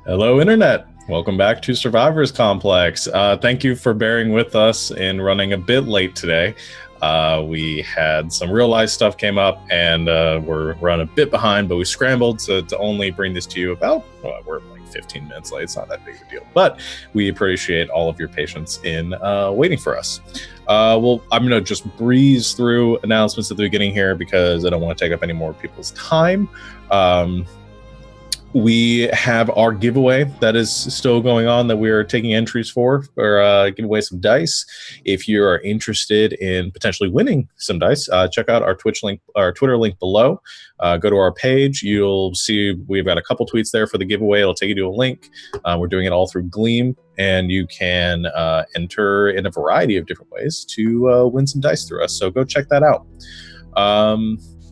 Hello, Internet. Welcome back to Survivors Complex. Thank you for bearing with us in running a bit late today. We had some real life stuff came up, and we're running a bit behind, but we scrambled to only bring this to you about, we're like 15 minutes late. It's not that big of a deal, but we appreciate all of your patience in waiting for us. Well, I'm going to just breeze through announcements at the beginning here because I don't want to take up any more people's time. We have our giveaway that is still going on that we are taking entries for giving away some dice. If you are interested in potentially winning some dice, check out our Twitter link below. Go to our page. You'll see we've got a couple tweets there for the giveaway. It'll take you to a link. We're doing it all through Gleam, and you can enter in a variety of different ways to win some dice through us. So go check that out.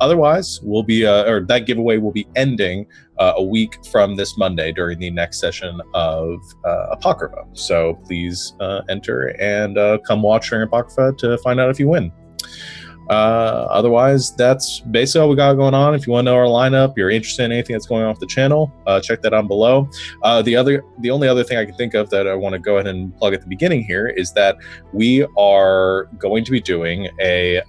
Otherwise, we'll be that giveaway will be ending a week from this Monday during the next session of Apocrypha. So please enter and come watch during Apocrypha to find out if you win. Otherwise, that's basically all we got going on. If you want to know our lineup, you're interested in anything that's going on with the channel, check that down below. The only other thing I can think of that I want to go ahead and plug at the beginning here is that we are going to be doing a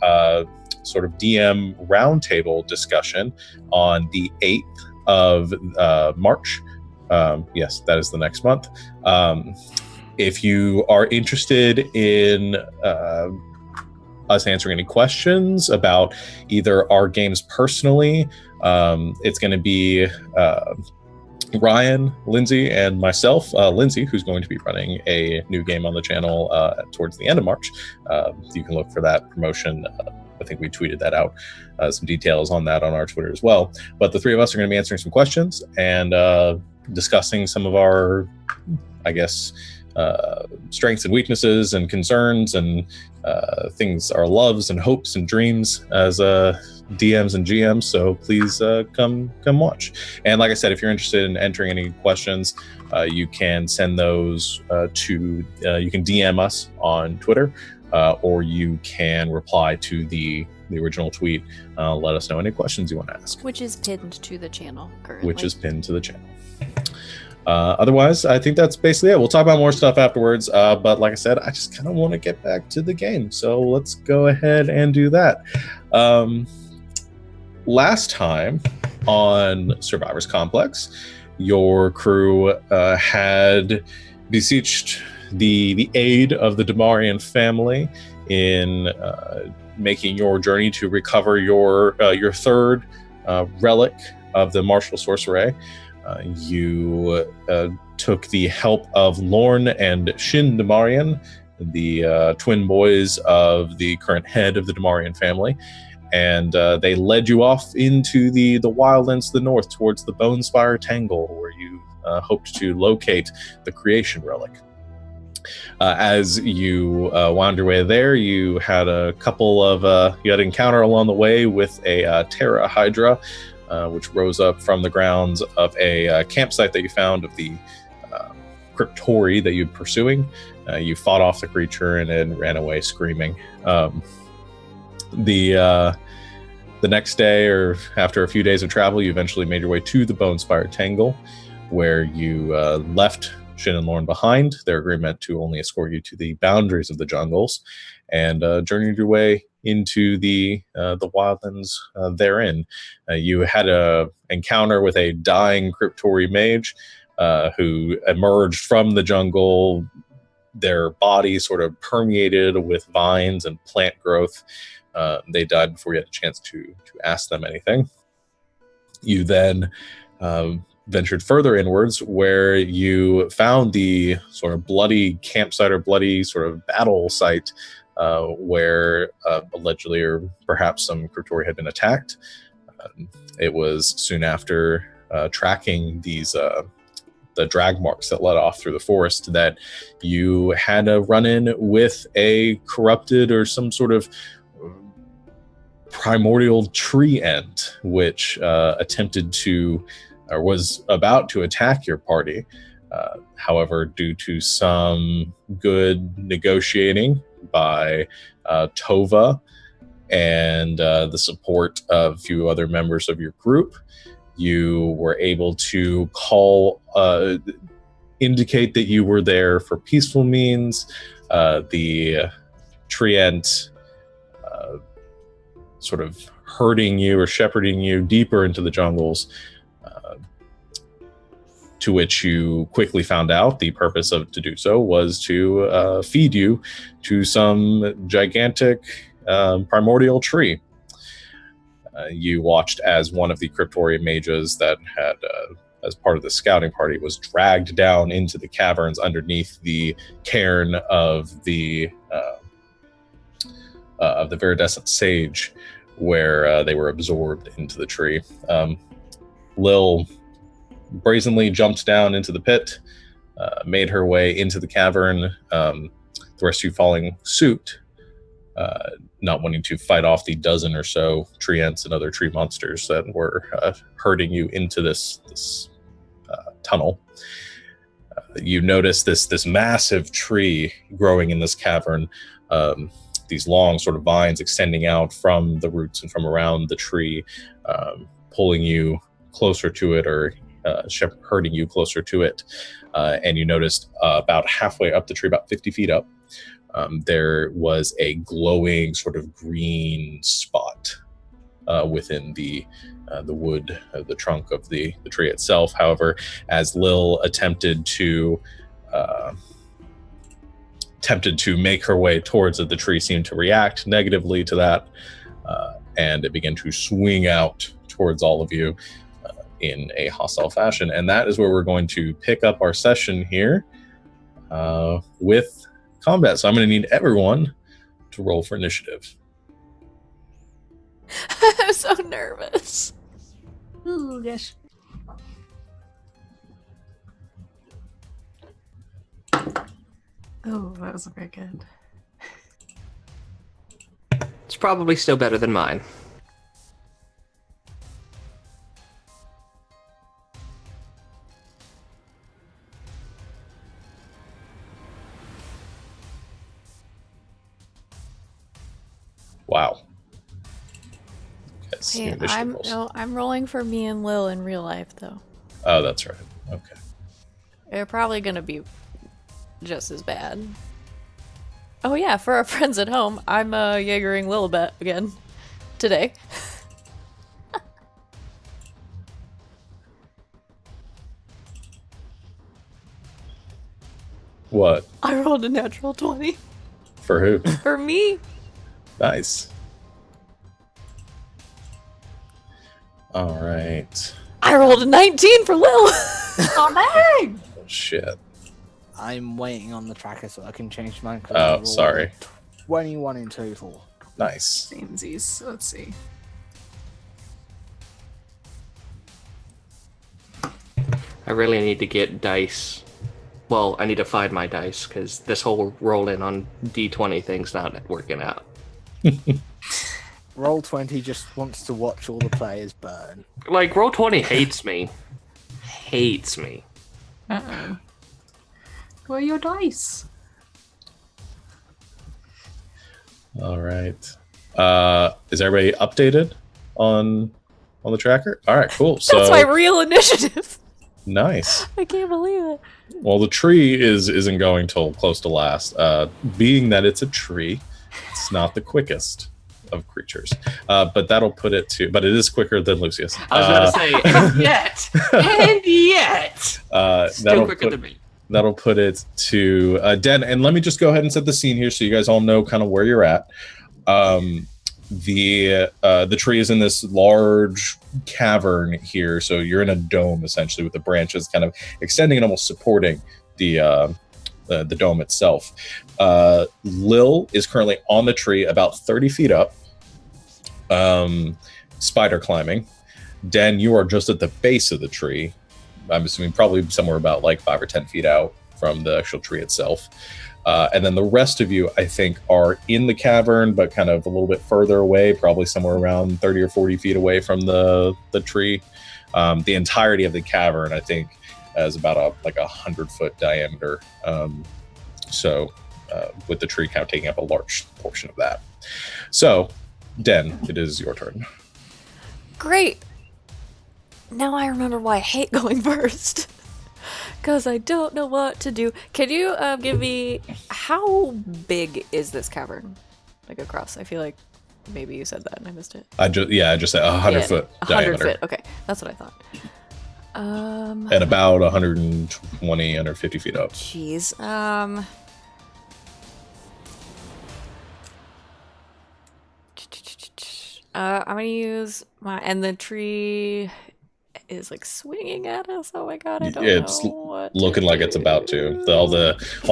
sort of DM roundtable discussion on the 8th of March. Yes, that is the next month. If you are interested in us answering any questions about either our games personally, it's going to be Ryan, Lindsay, and myself. Lindsay, who's going to be running a new game on the channel towards the end of March. You can look for that promotion. I think we tweeted that out, some details on that on our Twitter as well. But the three of us are going to be answering some questions and discussing some of our, I guess, strengths and weaknesses and concerns and things, our loves and hopes and dreams as DMs and GMs. So please come watch. And like I said, if you're interested in entering any questions, you can send those you can DM us on Twitter. Or you can reply to the original tweet. Let us know any questions you want to ask. Which is pinned to the channel currently. Otherwise, I think that's basically it. We'll talk about more stuff afterwards. But like I said, I just kind of want to get back to the game. So let's go ahead and do that. Last time on Survivors Complex, your crew had beseeched the aid of the Damarian family in making your journey to recover your third relic of the martial sorcerer. You took the help of Lorne and Shin Damarian, the twin boys of the current head of the Damarian family, and they led you off into the wildlands to the north towards the Bonespire Tangle, where you hoped to locate the creation relic. As you wound your way there, you had a couple of you had an encounter along the way with a Terra Hydra, which rose up from the grounds of a campsite that you found of the Cryptori that you're pursuing. You fought off the creature and then ran away screaming. The next day, or after a few days of travel, you eventually made your way to the Bonespire Tangle, where you left Shin and Lorne behind, their agreement to only escort you to the boundaries of the jungles, and journeyed your way into the wildlands therein. You had a encounter with a dying Cryptori mage who emerged from the jungle, their body sort of permeated with vines and plant growth. They died before you had a chance to ask them anything. You then ventured further inwards, where you found the sort of bloody campsite or bloody sort of battle site where allegedly or perhaps some Cryptori had been attacked. It was soon after tracking these the drag marks that led off through the forest that you had a run-in with a corrupted or some sort of primordial tree ent, which attempted to, or was about to attack your party. However, due to some good negotiating by Tova and the support of a few other members of your group, You were able to indicate that you were there for peaceful means. The treant sort of herding you or shepherding you deeper into the jungles, to which you quickly found out the purpose of to do so was to feed you to some gigantic primordial tree. You watched as one of the Cryptorian mages that had, as part of the scouting party, was dragged down into the caverns underneath the cairn of the viridescent sage, where they were absorbed into the tree. Lil brazenly jumped down into the pit, made her way into the cavern, the rest of you following suit, not wanting to fight off the dozen or so treants and other tree monsters that were herding you into this tunnel. You notice this massive tree growing in this cavern, these long sort of vines extending out from the roots and from around the tree, pulling you closer to it, or herding you closer to it. And you noticed about halfway up the tree, about 50 feet up, there was a glowing sort of green spot within the wood, the trunk of the tree itself. However, as Lil attempted to make her way towards it, the tree seemed to react negatively to that, and it began to swing out towards all of you in a hostile fashion. And that is where we're going to pick up our session here with combat. So I'm going to need everyone to roll for initiative. I'm so nervous. Ooh, gosh. Oh, that wasn't very good. It's probably still better than mine. Wow. Hey, I'm rolling for me and Lil in real life, though. Oh, that's right. Okay. They're probably gonna be just as bad. Oh yeah, for our friends at home, I'm Jaegering Lilibet again today. What? I rolled a natural 20. For who? For me. Nice. All right. I rolled a 19 for Lil. Oh, no! Oh, shit. I'm waiting on the tracker so I can change mine. Oh, sorry. 21 in total. Nice. Samesies. Let's see. I really need to get dice. Well, I need to find my dice, because this whole rolling on D20 thing's not working out. Roll20 just wants to watch all the players burn. Like, Roll20 hates me. Hates me. Uh-oh. Where are your dice? All right. Is everybody updated on the tracker? All right, cool. So That's my real initiative. nice. I can't believe it. Well, the tree isn't going till close to last. Being that it's a tree, it's not the quickest of creatures. But that'll put it to. But it is quicker than Lucius. I was going to say, and yet, still quicker than me. That'll put it to Den. And let me just go ahead and set the scene here so you guys all know kind of where you're at. The tree is in this large cavern here, so you're in a dome essentially with the branches kind of extending and almost supporting the dome itself. Lil is currently on the tree about 30 feet up, spider climbing. Den, you are just at the base of the tree. I'm assuming probably somewhere about like 5 or 10 feet out from the actual tree itself. And then the rest of you, I think, are in the cavern, but kind of a little bit further away, probably somewhere around 30 or 40 feet away from the tree. The entirety of the cavern, I think, is about a 100-foot diameter. With the tree count taking up a large portion of that. So, Den, it is your turn. Great. Now I remember why I hate going first. Because I don't know what to do. Can you give me... How big is this cavern? Like across? I feel like maybe you said that and I missed it. I just said 100-foot 100 diameter. feet. Okay, that's what I thought. And about 120, 150 feet up. Jeez. I'm gonna use my... And the tree is like swinging at us. Oh my god, I don't It's know what looking to like it's do. about to. All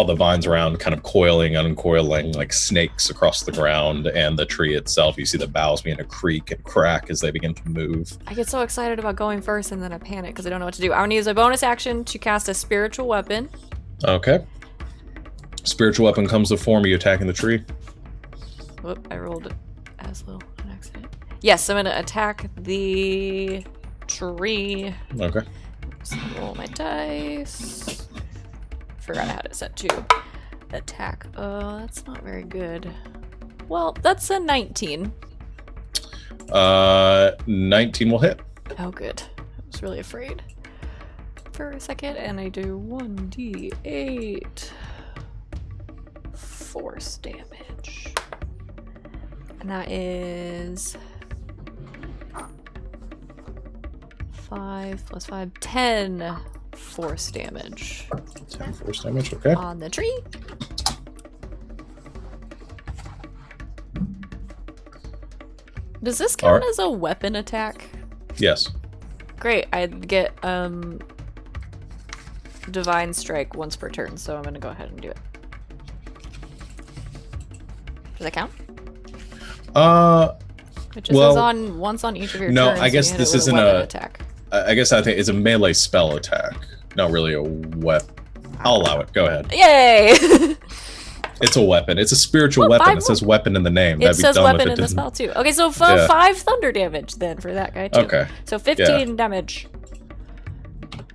the vines around kind of coiling, uncoiling like snakes across the ground, and the tree itself, you see the boughs begin to creak and crack as they begin to move. I get so excited about going first and then I panic because I don't know what to do. I'm gonna use a bonus action to cast a spiritual weapon. Okay. Spiritual weapon comes to form. Are you attacking the tree? Whoop, I rolled as low an accident. Yes, I'm gonna attack the tree. Okay. Just roll my dice. Forgot I had it set to attack. That's not very good. Well, that's a 19. 19 will hit. Oh, good. I was really afraid for a second, and I do 1d8 force damage. And that is 5 plus 5, 10 force damage 10 force damage, okay. on the tree. Does this count Alright. as a weapon attack? Yes. Great, I get Divine Strike once per turn, so I'm gonna go ahead and do it. Does that count? It just well, says on once on each of your no, turns. I guess you hit this it with isn't weapon a- attack. I guess I think it's a melee spell attack, not really a weapon. I'll allow it. Go ahead. Yay! It's a weapon. It's a spiritual Well, weapon. 5 It says weapon in the name. It That'd be says dumb weapon if it in the didn't. spell too. Okay, so Yeah. 5 thunder damage then for that guy too. Okay. So 15 damage.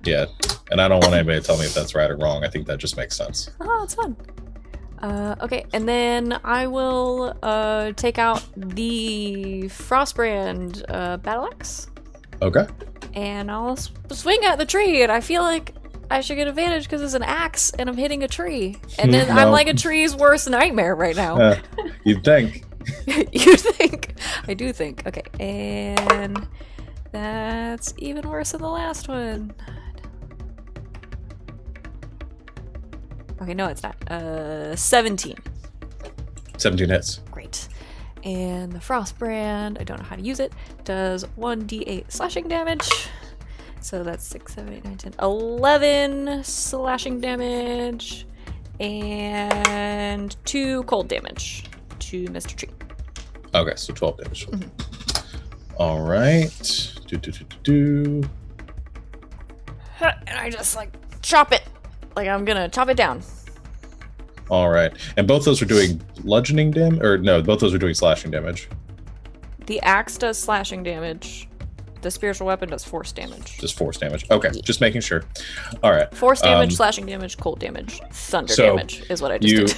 Yeah. And I don't want anybody to tell me if that's right or wrong. I think that just makes sense. Oh, that's fun. Okay, and then I will take out the Frostbrand battle axe, Okay. and I'll swing at the tree. And I feel like I should get advantage because it's an axe, and I'm hitting a tree. And then I'm No. like a tree's worst nightmare right now. You'd think. You think? I do think. Okay, and that's even worse than the last one. Okay, no, it's not. 17. 17 hits. Great. And the Frostbrand, I don't know how to use it, does 1d8 slashing damage. So that's 6, 7, 8, 9, 10, 11 slashing damage. And 2 cold damage to Mr. Tree. Okay, so 12 damage. All right. Do. And I just like chop it. Like I'm gonna chop it down. All right. And both those are doing bludgeoning damage? Or no, both those are doing slashing damage. The axe does slashing damage. The spiritual weapon does force damage. Just force damage. Okay, just making sure. All right. Force damage, slashing damage, cold damage, thunder so damage is what I just you- did.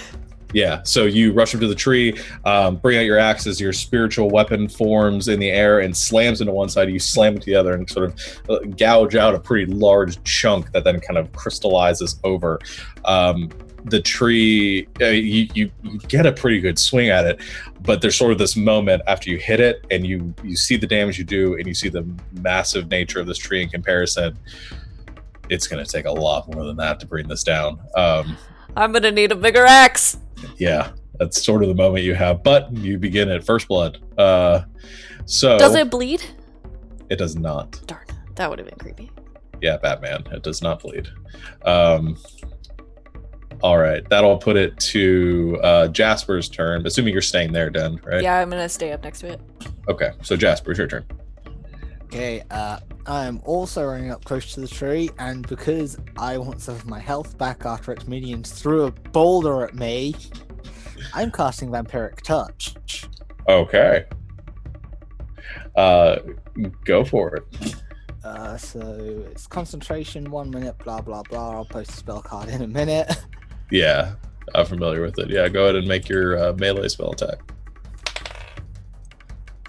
Yeah, so you rush up to the tree, bring out your axe as your spiritual weapon forms in the air and slams into one side. You slam it to the other and sort of gouge out a pretty large chunk that then kind of crystallizes over. The tree, you get a pretty good swing at it, but there's sort of this moment after you hit it and you see the damage you do and you see the massive nature of this tree in comparison. It's going to take a lot more than that to bring this down. I'm gonna need a bigger axe. Yeah, that's sort of the moment you have, but you begin at first blood. So Does it bleed? It does not. Darn, that would have been creepy. Yeah, Batman. It does not bleed. All right, that'll put it to Jasper's turn. Assuming you're staying there, Den, right? Yeah, I'm gonna stay up next to it. Okay, so Jasper, it's your turn. Okay, I'm also running up close to the tree, and because I want some of my health back after its minions threw a boulder at me, I'm casting Vampiric Touch. Okay. Go for it. So it's concentration, 1 minute, blah blah blah. I'll post a spell card in a minute. Yeah, I'm familiar with it. Yeah, go ahead and make your melee spell attack.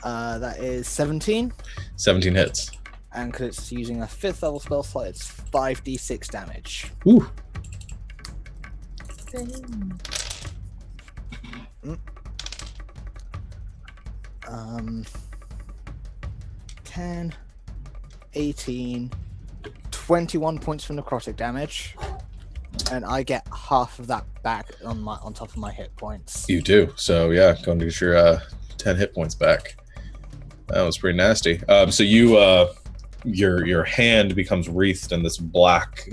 That is 17. 17 hits. and because it's using a 5th level spell slot, it's 5d6 damage. Ooh. Um, 10, 18, 21 points for necrotic damage, and I get half of that back on top of my hit points. You do. So yeah, going to get your 10 hit points back. That was pretty nasty. So you your hand becomes wreathed in this black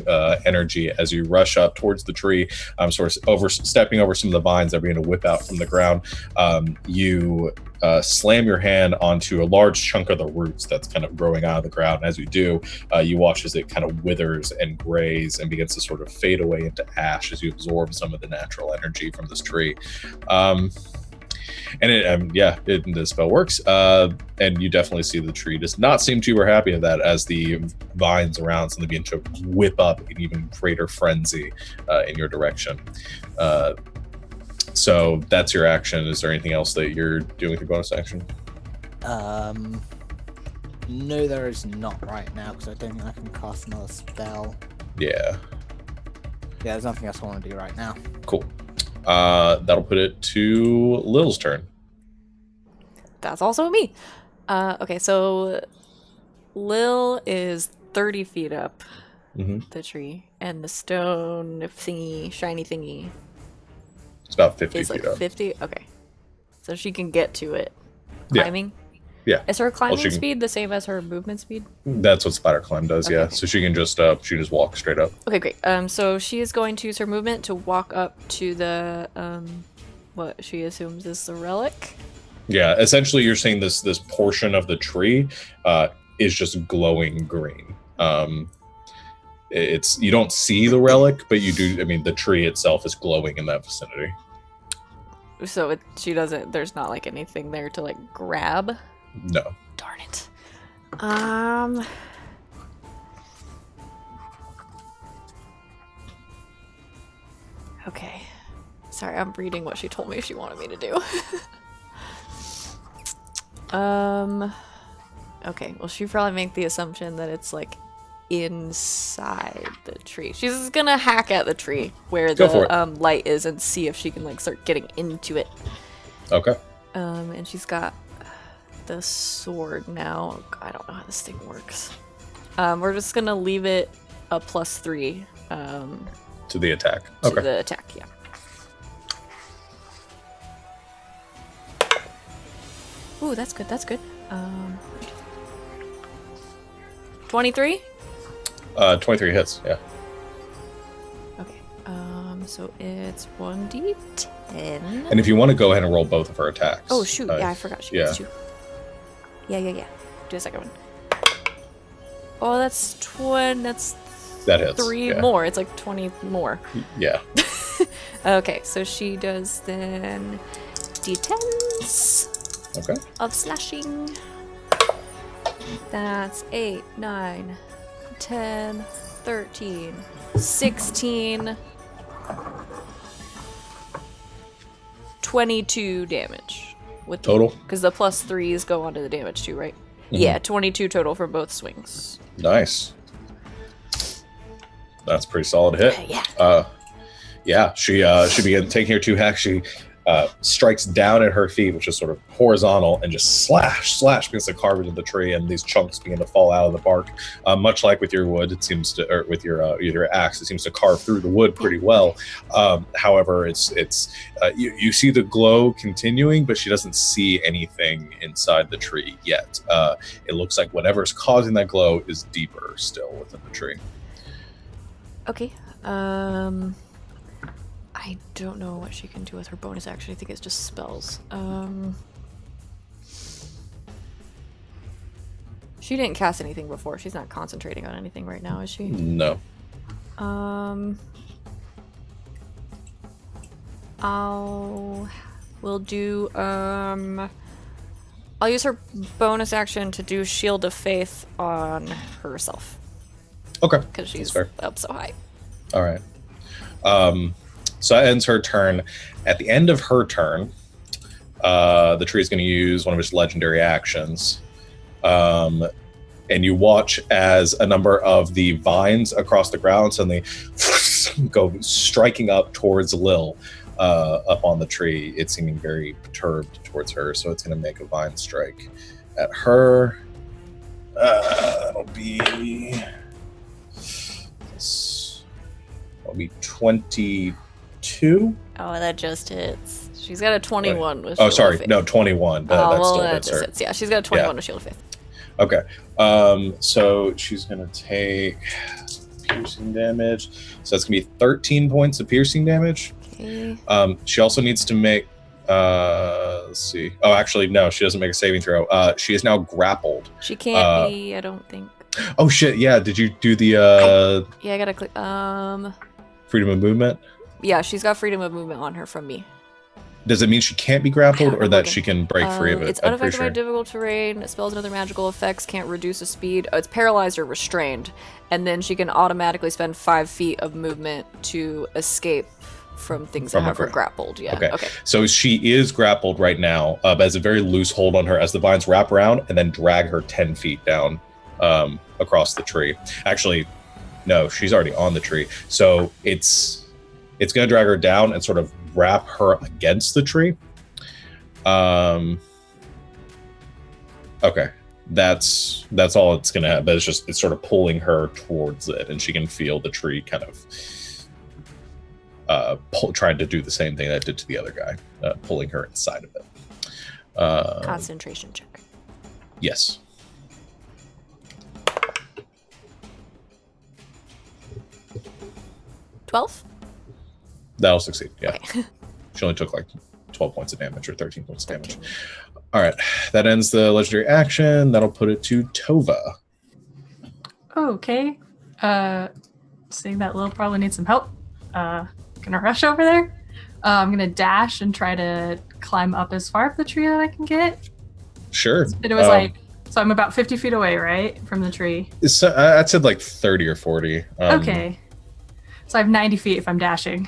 energy as you rush up towards the tree, sort of stepping over some of the vines that are beginning to whip out from the ground. You slam your hand onto a large chunk of the roots that's kind of growing out of the ground. And as you do, you watch as it kind of withers and grays and begins to sort of fade away into ash as you absorb some of the natural energy from this tree. And the spell works. And you definitely see the tree does not seem too happy of that as the vines around suddenly begin to whip up in even greater frenzy in your direction. So that's your action. Is there anything else that you're doing with your bonus action? No, there is not right now because I don't think I can cast another spell. Yeah. Yeah, there's nothing else I want to do right now. Cool. That'll put it to Lil's turn. That's also me. Okay, so Lil is 30 feet up the tree, and the stone thingy, shiny thingy, It's about 50 is feet like up. 50. Okay, so she can get to it Yeah. climbing. Yeah. Is her climbing she can- speed the same as her movement speed? That's what Spider Climb does, Okay, yeah. okay. So she can just walk straight up. Okay, great. So she is going to use her movement to walk up to the what she assumes is the relic. Yeah, essentially you're saying this portion of the tree is just glowing green. It's you don't see the relic, but you do. I mean, the tree itself is glowing in that vicinity. So she doesn't. There's not like anything there to like grab. No. Darn it. Okay. Sorry, I'm reading what she told me she wanted me to do. Okay, well, she probably make the assumption that it's like inside the tree. She's just gonna hack at the tree where Go for the light is and see if she can like start getting into it. Okay. And she's got the sword now. I don't know how this thing works. We're just gonna leave it a +3 To the attack. to Okay. the attack, yeah. Ooh, that's good, that's good. 23? 23 hits, yeah. Okay, so it's 1d10. And if you want to go ahead and roll both of her attacks. Oh, shoot, yeah, I forgot she gets yeah. 2. Yeah. Do a second one. Oh, that's That hits. 3 yeah. more. It's like 20 more. Yeah. Okay, so she does then d10s Okay. of slashing. That's 8, 9, 10, 13, 16, 22 damage. With Total? Because the +3s go onto the damage too, right? Yeah, 22 total from both swings. Nice. That's a pretty solid hit. Yeah. Yeah, she began taking her 2 hacks. She strikes down at her feet, which is sort of horizontal, and just slash against the carving of the tree, and these chunks begin to fall out of the bark. Much like with your wood, it seems to, or with your axe, it seems to carve through the wood pretty well. However, you see the glow continuing, but she doesn't see anything inside the tree yet. It looks like whatever's causing that glow is deeper still within the tree. Okay. I don't know what she can do with her bonus action. I think it's just spells. She didn't cast anything before. She's not concentrating on anything right now, is she? No. We'll do, I'll use her bonus action to do Shield of Faith on herself. Okay. Because she's fair. up so high. All right. So that ends her turn. At the end of her turn, the tree is going to use one of its legendary actions. And and you watch as a number of the vines across the ground suddenly go striking up towards Lil, up on the tree. It's seeming very perturbed towards her, so it's going to make a vine strike at her. That'll be 22. Oh, that just hits. She's got a 21 with Oh, Shield sorry, of Faith. no, 21. Oh, That well, still that hits just her. hits. Yeah, she's got a 21 with Shield of Faith. Okay. So she's gonna take piercing damage. So that's gonna be 13 points of piercing damage. Okay. She also needs to make. Let's see. Oh, actually, no. She doesn't make a saving throw. She is now grappled. She can't be. I don't think. Oh shit! Yeah. Did you do the Yeah, I gotta click. freedom of movement? Yeah, she's got freedom of movement on her from me. Does it mean she can't be grappled, or that Okay. she can break free of it? It's I'm pretty unaffected by sure. difficult terrain. Spells and other magical effects can't reduce a speed. Oh, it's paralyzed or restrained, and then she can automatically spend 5 feet of movement to escape from things From that a have her gra- grappled. Yeah. Okay. Okay. So she is grappled right now, but has a very loose hold on her as the vines wrap around and then drag her 10 feet down across the tree. Actually, no, she's already on the tree. So it's going to drag her down and sort of wrap her against the tree. Okay. That's all it's going to have. But it's sort of pulling her towards it, and she can feel the tree kind of trying to do the same thing that it did to the other guy, pulling her inside of it. Concentration check. Yes. $12? That'll succeed. Yeah. Okay. She only took like 12 points of damage or 13 points of damage. All right. That ends the legendary action. That'll put it to Tova. Okay. Seeing that Lil probably needs some help. Gonna rush over there. I'm gonna dash and try to climb up as far up the tree that I can get. Sure. It was like, so I'm about 50 feet away, right, from the tree. I'd said like 30 or 40. Okay. So I have 90 feet if I'm dashing.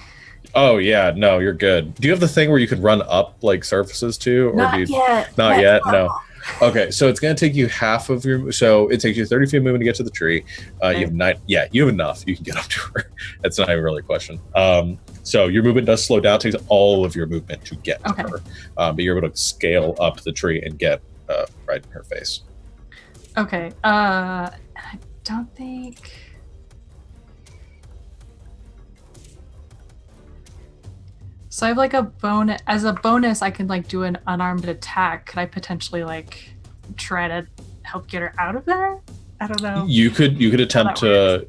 Oh yeah, no, you're good. Do you have the thing where you could run up like surfaces too, or Not do you? yet. Not Yes. yet. No. Okay, so it's going to take you half of your. So it takes you 30 feet of movement to get to the tree. Okay. You have 9. Yeah, you have enough. You can get up to her. That's not even really a question. So your movement does slow down. It takes all of your movement to get to Okay. her, but you're able to scale up the tree and get right in her face. Okay. I don't think. So I have like a bonus. As a bonus, I can like do an unarmed attack. Could I potentially like try to help get her out of there? I don't know. You could attempt that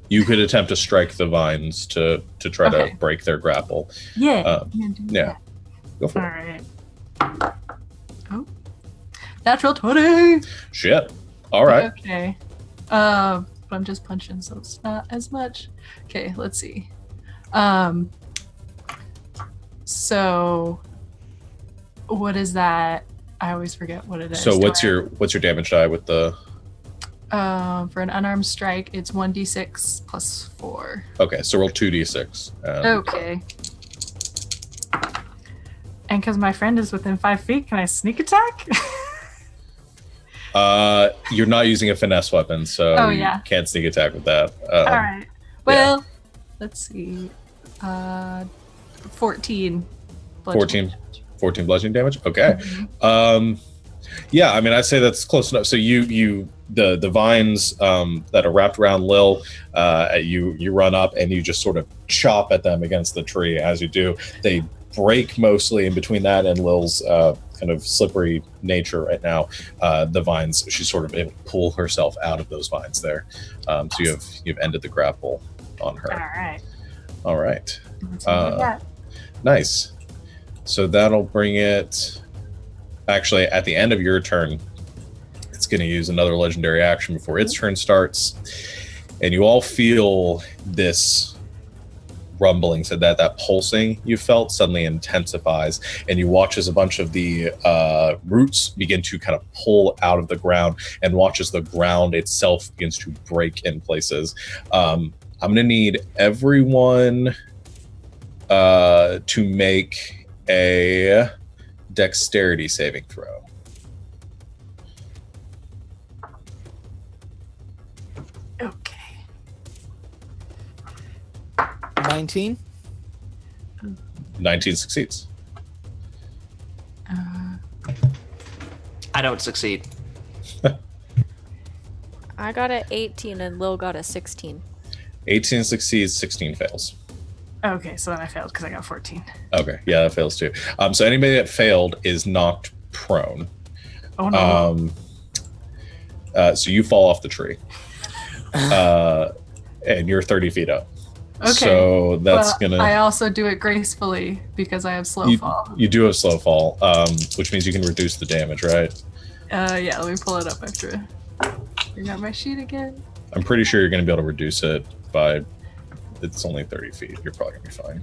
to strike the vines to try Okay. to break their grapple. Yeah. Yeah, go for All it. right. Oh. Natural 20. Shit. All right. Okay. But I'm just punching, so it's not as much. Okay, let's see. So what is that? I always forget what it is. So Do what's I- your damage die with the? for an unarmed strike, it's 1d6 plus 4. Okay, so roll 2d6. Okay. And because my friend is within 5 feet, can I sneak attack? You're not using a finesse weapon, so Oh, you yeah. can't sneak attack with that. All right. Well, let's see. 14. bludgeoning 14 bludgeoning damage. Okay. damage. Yeah, I mean, I'd say that's close enough. So the vines that are wrapped around Lil, you run up and you just sort of chop at them against the tree. As you do, they break mostly in between that and Lil's kind of slippery nature right now. The vines, she's sort of able to pull herself out of those vines there. So you've ended the grapple on her. All right. All right. Let's see what we got. Nice. So that'll bring it. Actually, at the end of your turn, it's going to use another legendary action before its turn starts, and you all feel this rumbling. So that pulsing you felt suddenly intensifies, and you watch as a bunch of the roots begin to kind of pull out of the ground, and watch as the ground itself begins to break in places. I'm going to need everyone to make a dexterity saving throw. 19. 19 succeeds. I don't succeed. I got a 18 and Lil got a 16. 18 succeeds, 16 fails. Okay, so then I failed because I got 14. Okay, yeah, that fails too. So anybody that failed is knocked prone. Oh no. So you fall off the tree. And you're 30 feet up. Okay. So that's but gonna. I also do it gracefully because I have slow fall. You do have slow fall, which means you can reduce the damage, right? Yeah, let me pull it up after. I got my sheet again. I'm pretty sure you're going to be able to reduce it by. It's only 30 feet. You're probably going to be fine.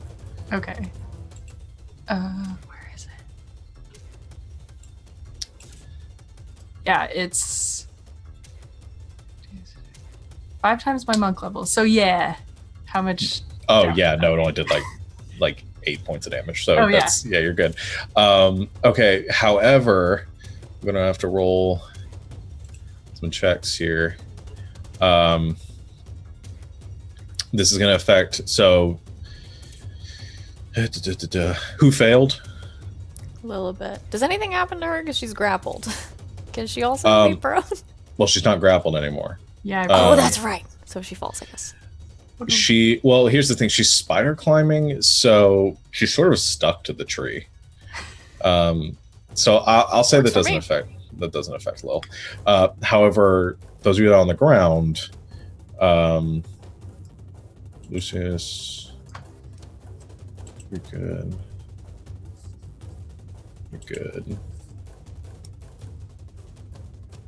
Okay. Where is it? Yeah, it's 5 times my monk level. So yeah, how much? Oh yeah, no, it only did like 8 points of damage. So that's yeah, you're good. Okay. However, I'm gonna have to roll some checks here. This is gonna affect. So who failed? A little bit. Does anything happen to her because she's grappled? Can she also be prone? Well, she's not grappled anymore. Yeah. Oh, that's right. So she falls, I guess. Well, here's the thing. She's spider climbing, so she's sort of stuck to the tree. So I'll say that doesn't affect Lil. However, those of you that are on the ground, Lucius, you're good. You're good.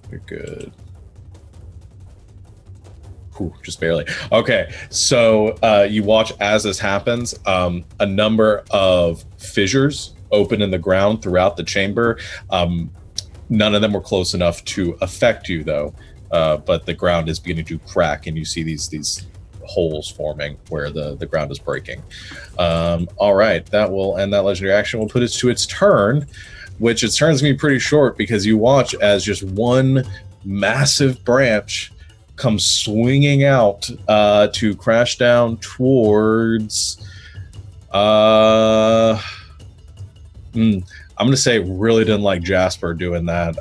You're good. Whew, just barely. Okay, so you watch as this happens. A number of fissures open in the ground throughout the chamber. None of them were close enough to affect you, though. But the ground is beginning to crack, and you see these holes forming where the ground is breaking. All right, that will end that legendary action. We'll put it to its turn, which its turn is going to be pretty short because you watch as just one massive branch comes swinging out to crash down towards. I'm gonna say really didn't like Jasper doing that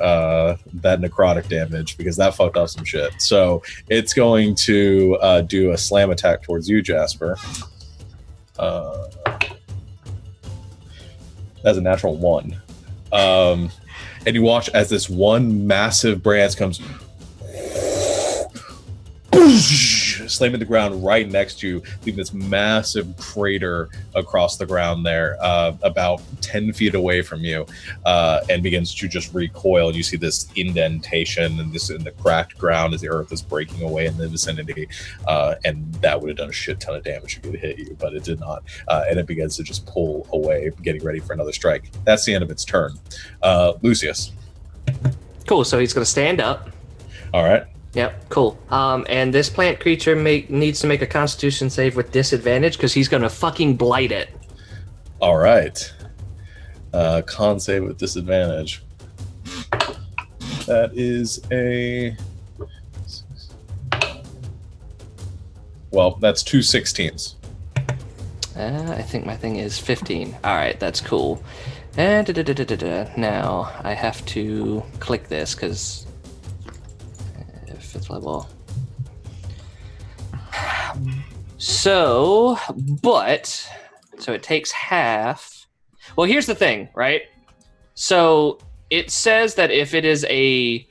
necrotic damage because that fucked up some shit. So it's going to do a slam attack towards you, Jasper. That's a natural 1. And you watch as this one massive branch comes slamming the ground right next to you, leaving this massive crater across the ground there, about 10 feet away from you, and begins to just recoil. And you see this indentation and this in the cracked ground as the earth is breaking away in the vicinity. And that would have done a shit ton of damage if it hit you, but it did not. And it begins to just pull away, getting ready for another strike. That's the end of its turn. Lucius. Cool, so he's going to stand up. All right. Yep, cool. And this plant creature needs to make a Constitution save with disadvantage because he's going to fucking blight it. All right. Con save with disadvantage. That is a... Well, that's 2 16s. I think my thing is 15. All right, that's cool. And now I have to click this because... 5th level. So it takes half. Well, here's the thing, right? So it says that if it is a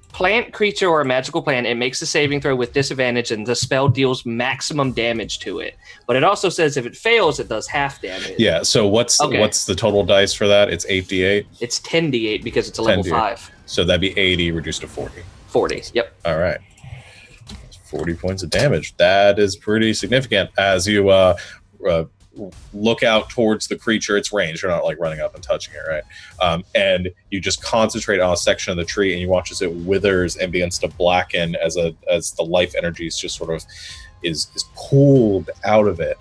plant creature or a magical plant, it makes a saving throw with disadvantage and the spell deals maximum damage to it. But it also says if it fails, it does half damage. Yeah, so what's the total dice for that? It's 8d8? It's 10d8 because it's a level 5. So that'd be 80 reduced to 40. 40, yep. All right. 40 points of damage. That is pretty significant as you look out towards the creature. It's ranged. You're not like running up and touching it, right? And you just concentrate on a section of the tree and you watch as it withers and begins to blacken as the life energies just sort of is pulled out of it.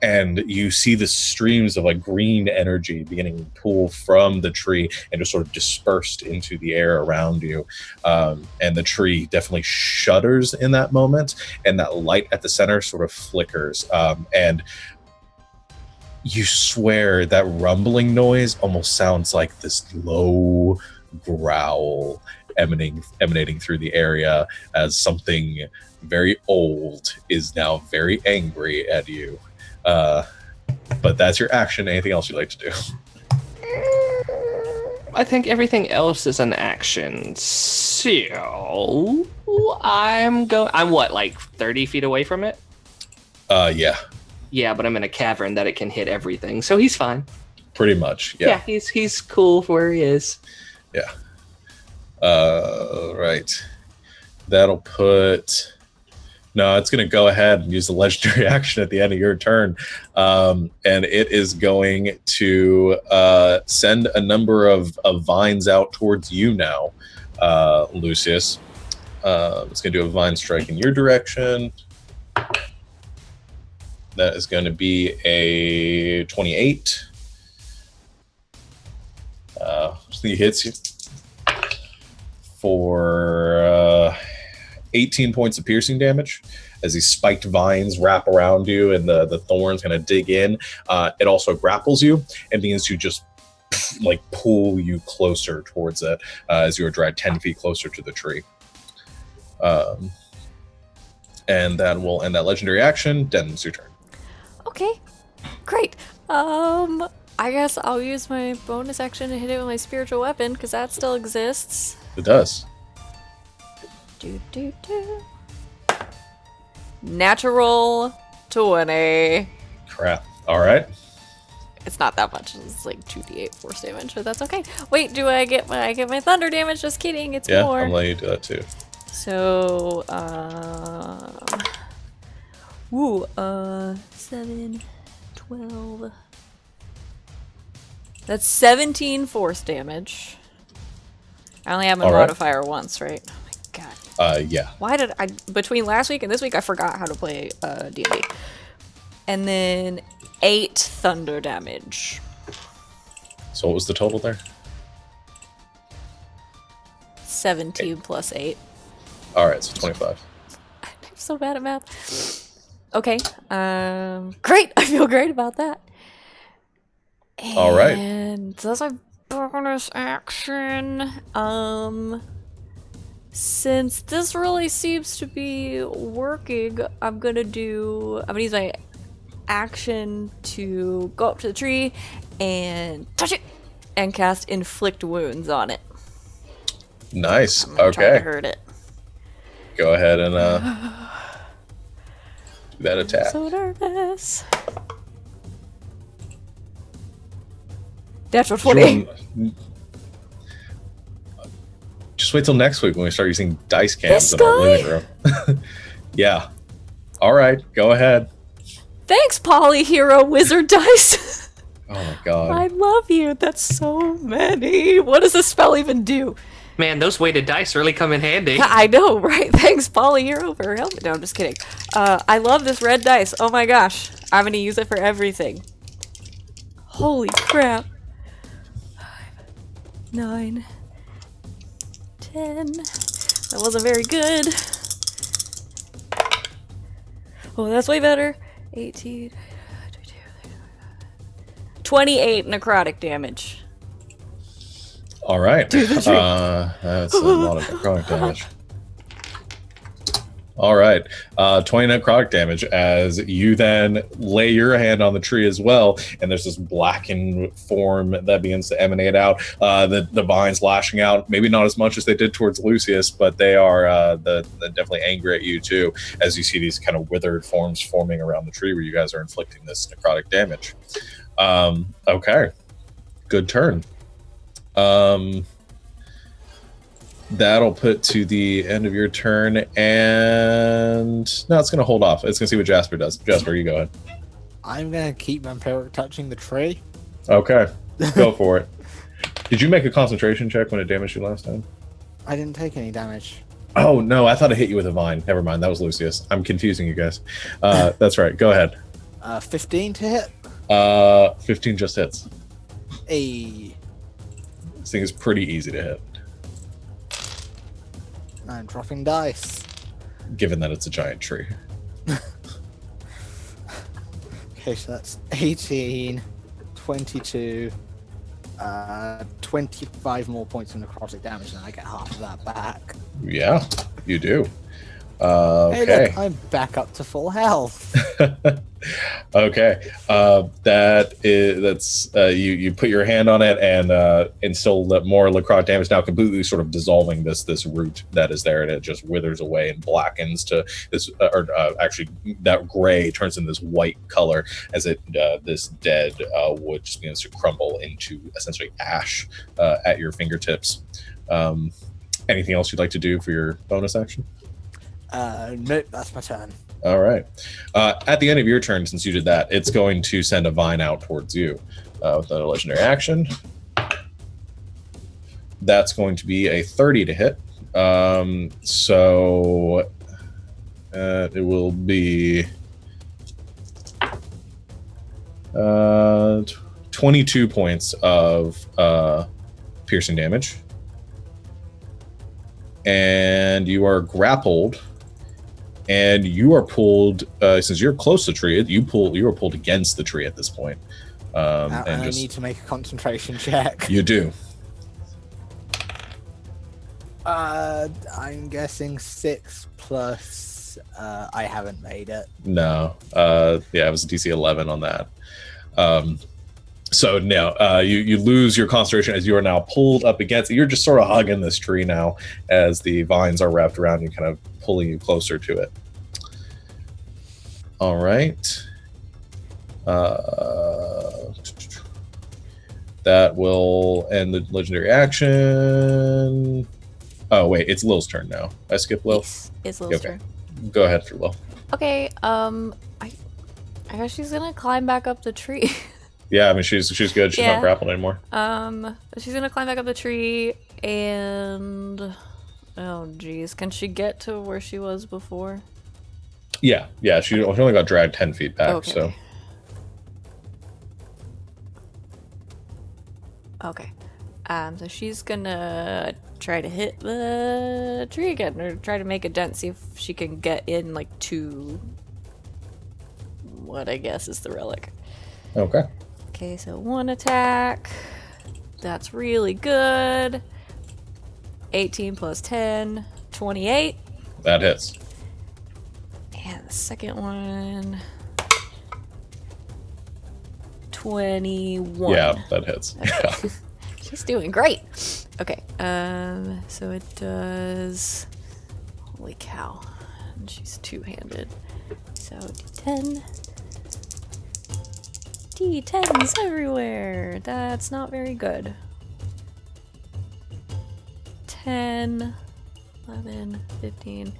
and you see the streams of like green energy beginning to pull from the tree and just sort of dispersed into the air around you. And the tree definitely shudders in that moment, and that light at the center sort of flickers. And you swear that rumbling noise almost sounds like this low growl emanating through the area as something very old is now very angry at you. But that's your action. Anything else you'd like to do? I think everything else is an action. So I'm what, like 30 feet away from it? Yeah. Yeah, but I'm in a cavern that it can hit everything, so he's fine. Pretty much, yeah. He's cool for where he is. Yeah. Right. That'll put... No, it's going to go ahead and use the legendary action at the end of your turn. And it is going to send a number of vines out towards you now, Lucius. It's going to do a vine strike in your direction. That is going to be a 28. He hits you for 18 points of piercing damage as these spiked vines wrap around you and the thorns kind of dig in. It also grapples you and begins to just like pull you closer towards it as you are dragged 10 feet closer to the tree. And that will end that legendary action. Den, it's your turn. Okay, great. I guess I'll use my bonus action to hit it with my spiritual weapon, because that still exists. It does. Natural 20. Crap. All right. It's not that much. It's like 2d8 force damage, so that's okay. Wait, do I get my thunder damage? Just kidding. It's more. I'm letting you do that too. So, 7, 12. That's 17 force damage. I only have my modifier once, right? Oh my god. Yeah. Why did I, between last week and this week, I forgot how to play D&D. And then 8 thunder damage. So what was the total there? 17 plus 8. All right, so 25. I'm so bad at math. Okay. Great. I feel great about that. All right. And so that's my bonus action. Since this really seems to be working, I'm gonna use my action to go up to the tree and touch it and cast Inflict Wounds on it. Nice. I'm gonna try Okay. to hurt it. Go ahead and do that attack. I'm so nervous. Natural 20. Just wait till next week when we start using dice cams This in our guy? living room. Yeah. All right, go ahead. Thanks, Polyhero Wizard Dice. Oh my god. I love you. That's so many. What does this spell even do? Man, those weighted dice really come in handy. I know, right? Thanks, Polyhero, for helping. No, I'm just kidding. I love this red dice. Oh my gosh. I'm going to use it for everything. Holy crap. 5, 9, 10. That wasn't very good. Oh, that's way better. 18, 28 necrotic damage. All right. That's a lot of necrotic damage. All right. 20 necrotic damage as you then lay your hand on the tree as well, and there's this blackened form that begins to emanate out. The vines lashing out, maybe not as much as they did towards Lucius, but they are they're definitely angry at you too, as you see these kind of withered forms forming around the tree where you guys are inflicting this necrotic damage. Okay. Good turn. That'll put to the end of your turn, and no, it's going to hold off. It's going to see what Jasper does. Jasper, you go ahead. I'm gonna keep Vampiric touching the tree. Okay, go for it. Did you make a concentration check when it damaged you last time? I didn't take any damage. Oh, no, I thought it hit you with a vine. Never mind, that was Lucius. I'm confusing you guys. That's right, go ahead. 15 to hit. 15 just hits. A. This thing is pretty easy to hit, I'm dropping dice. given that it's a giant tree. Okay, so that's 18, 22, 25 more points of necrotic damage, and I get half of that back. Yeah, you do. Hey, Okay. look, I'm back up to full health. Okay. That's you put your hand on it and still more necrotic damage, now completely sort of dissolving this root that is there, and it just withers away and blackens to this actually that gray turns into this white color as it this dead wood just begins to crumble into essentially ash at your fingertips. Anything else you'd like to do for your bonus action? Nope, that's my turn. All right. At the end of your turn, since you did that, it's going to send a vine out towards you with a legendary action. That's going to be a 30 to hit. So it will be 22 points of piercing damage. And you are grappled. And you are pulled, since you're close to the tree, you are pulled against the tree at this point. And And I just, need to make a concentration check. you do. I'm guessing 6 plus. I haven't made it. No. Yeah, it was a DC 11 on that. So no, you lose your concentration as you are now pulled up against it. You're just sort of hugging this tree now as the vines are wrapped around you, kind of pulling you closer to it. All right. That will end the legendary action. Oh, wait, it's Lil's turn now. I skipped Lil. Yes, it's Lil's Okay. turn. Go ahead for Lil. Okay, I guess she's gonna climb back up the tree. Yeah, I mean, she's good. She's Yeah. not grappled anymore. She's gonna climb back up the tree and oh geez, can she get to where she was before? Yeah, she only got dragged 10 feet back, Okay. so. Okay. So she's gonna try to hit the tree again, or try to make a dent, see if she can get in like to what I guess is the relic. Okay. Okay, so one attack. That's really good. 18 plus 10, 28. That hits. And the second one, 21. Yeah, that hits. Yeah. She's doing great. Okay, so it does. Holy cow! And she's two-handed. So D10. D10s everywhere. That's not very good. 10, 11, 15,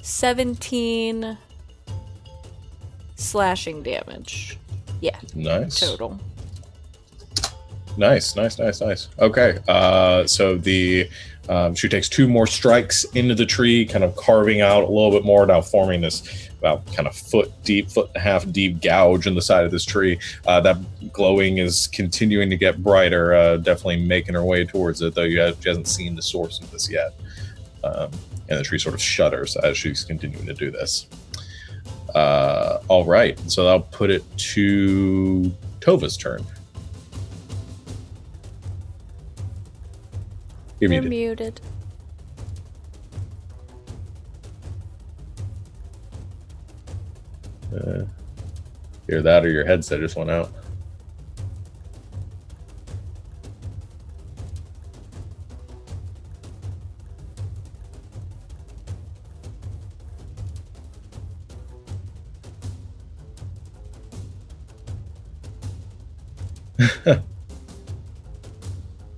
17 slashing damage. Yeah, Nice. total. Nice. Okay, so the she takes 2 more strikes into the tree, kind of carving out a little bit more, now forming this about kind of foot and a half deep gouge in the side of this tree. That glowing is continuing to get brighter, definitely making her way towards it, though she hasn't seen the source of this yet. And the tree sort of shudders as she's continuing to do this. All right, so I'll put it to Tova's turn. You're You're muted. muted. Either that or your headset just went out.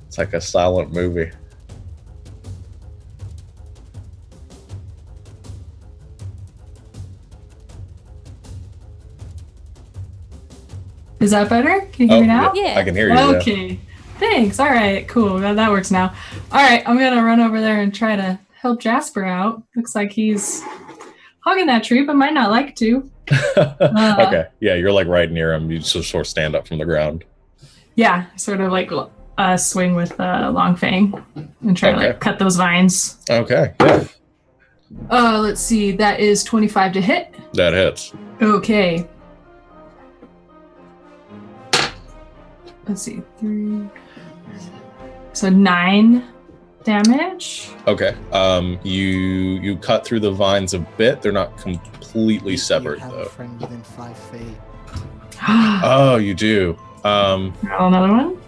It's like a silent movie. Is that better? Can you hear me now? yeah, Yeah. I can hear you. Yeah. Okay. Thanks. All right. Cool. That works now. All right. I'm gonna run over there and try to help Jasper out. Looks like he's hogging that tree, but might not like to. Okay, yeah, you're like right near him. You just sort of stand up from the ground. Yeah, sort of like swing with Long Fang and try to like cut those vines. Okay, yeah. Let's see. That is 25 to hit. That hits. Okay. Let's see. 3. So 9 damage. Okay. You cut through the vines a bit. They're not completely severed You have though. a friend within 5 feet. Oh, you do. Another one?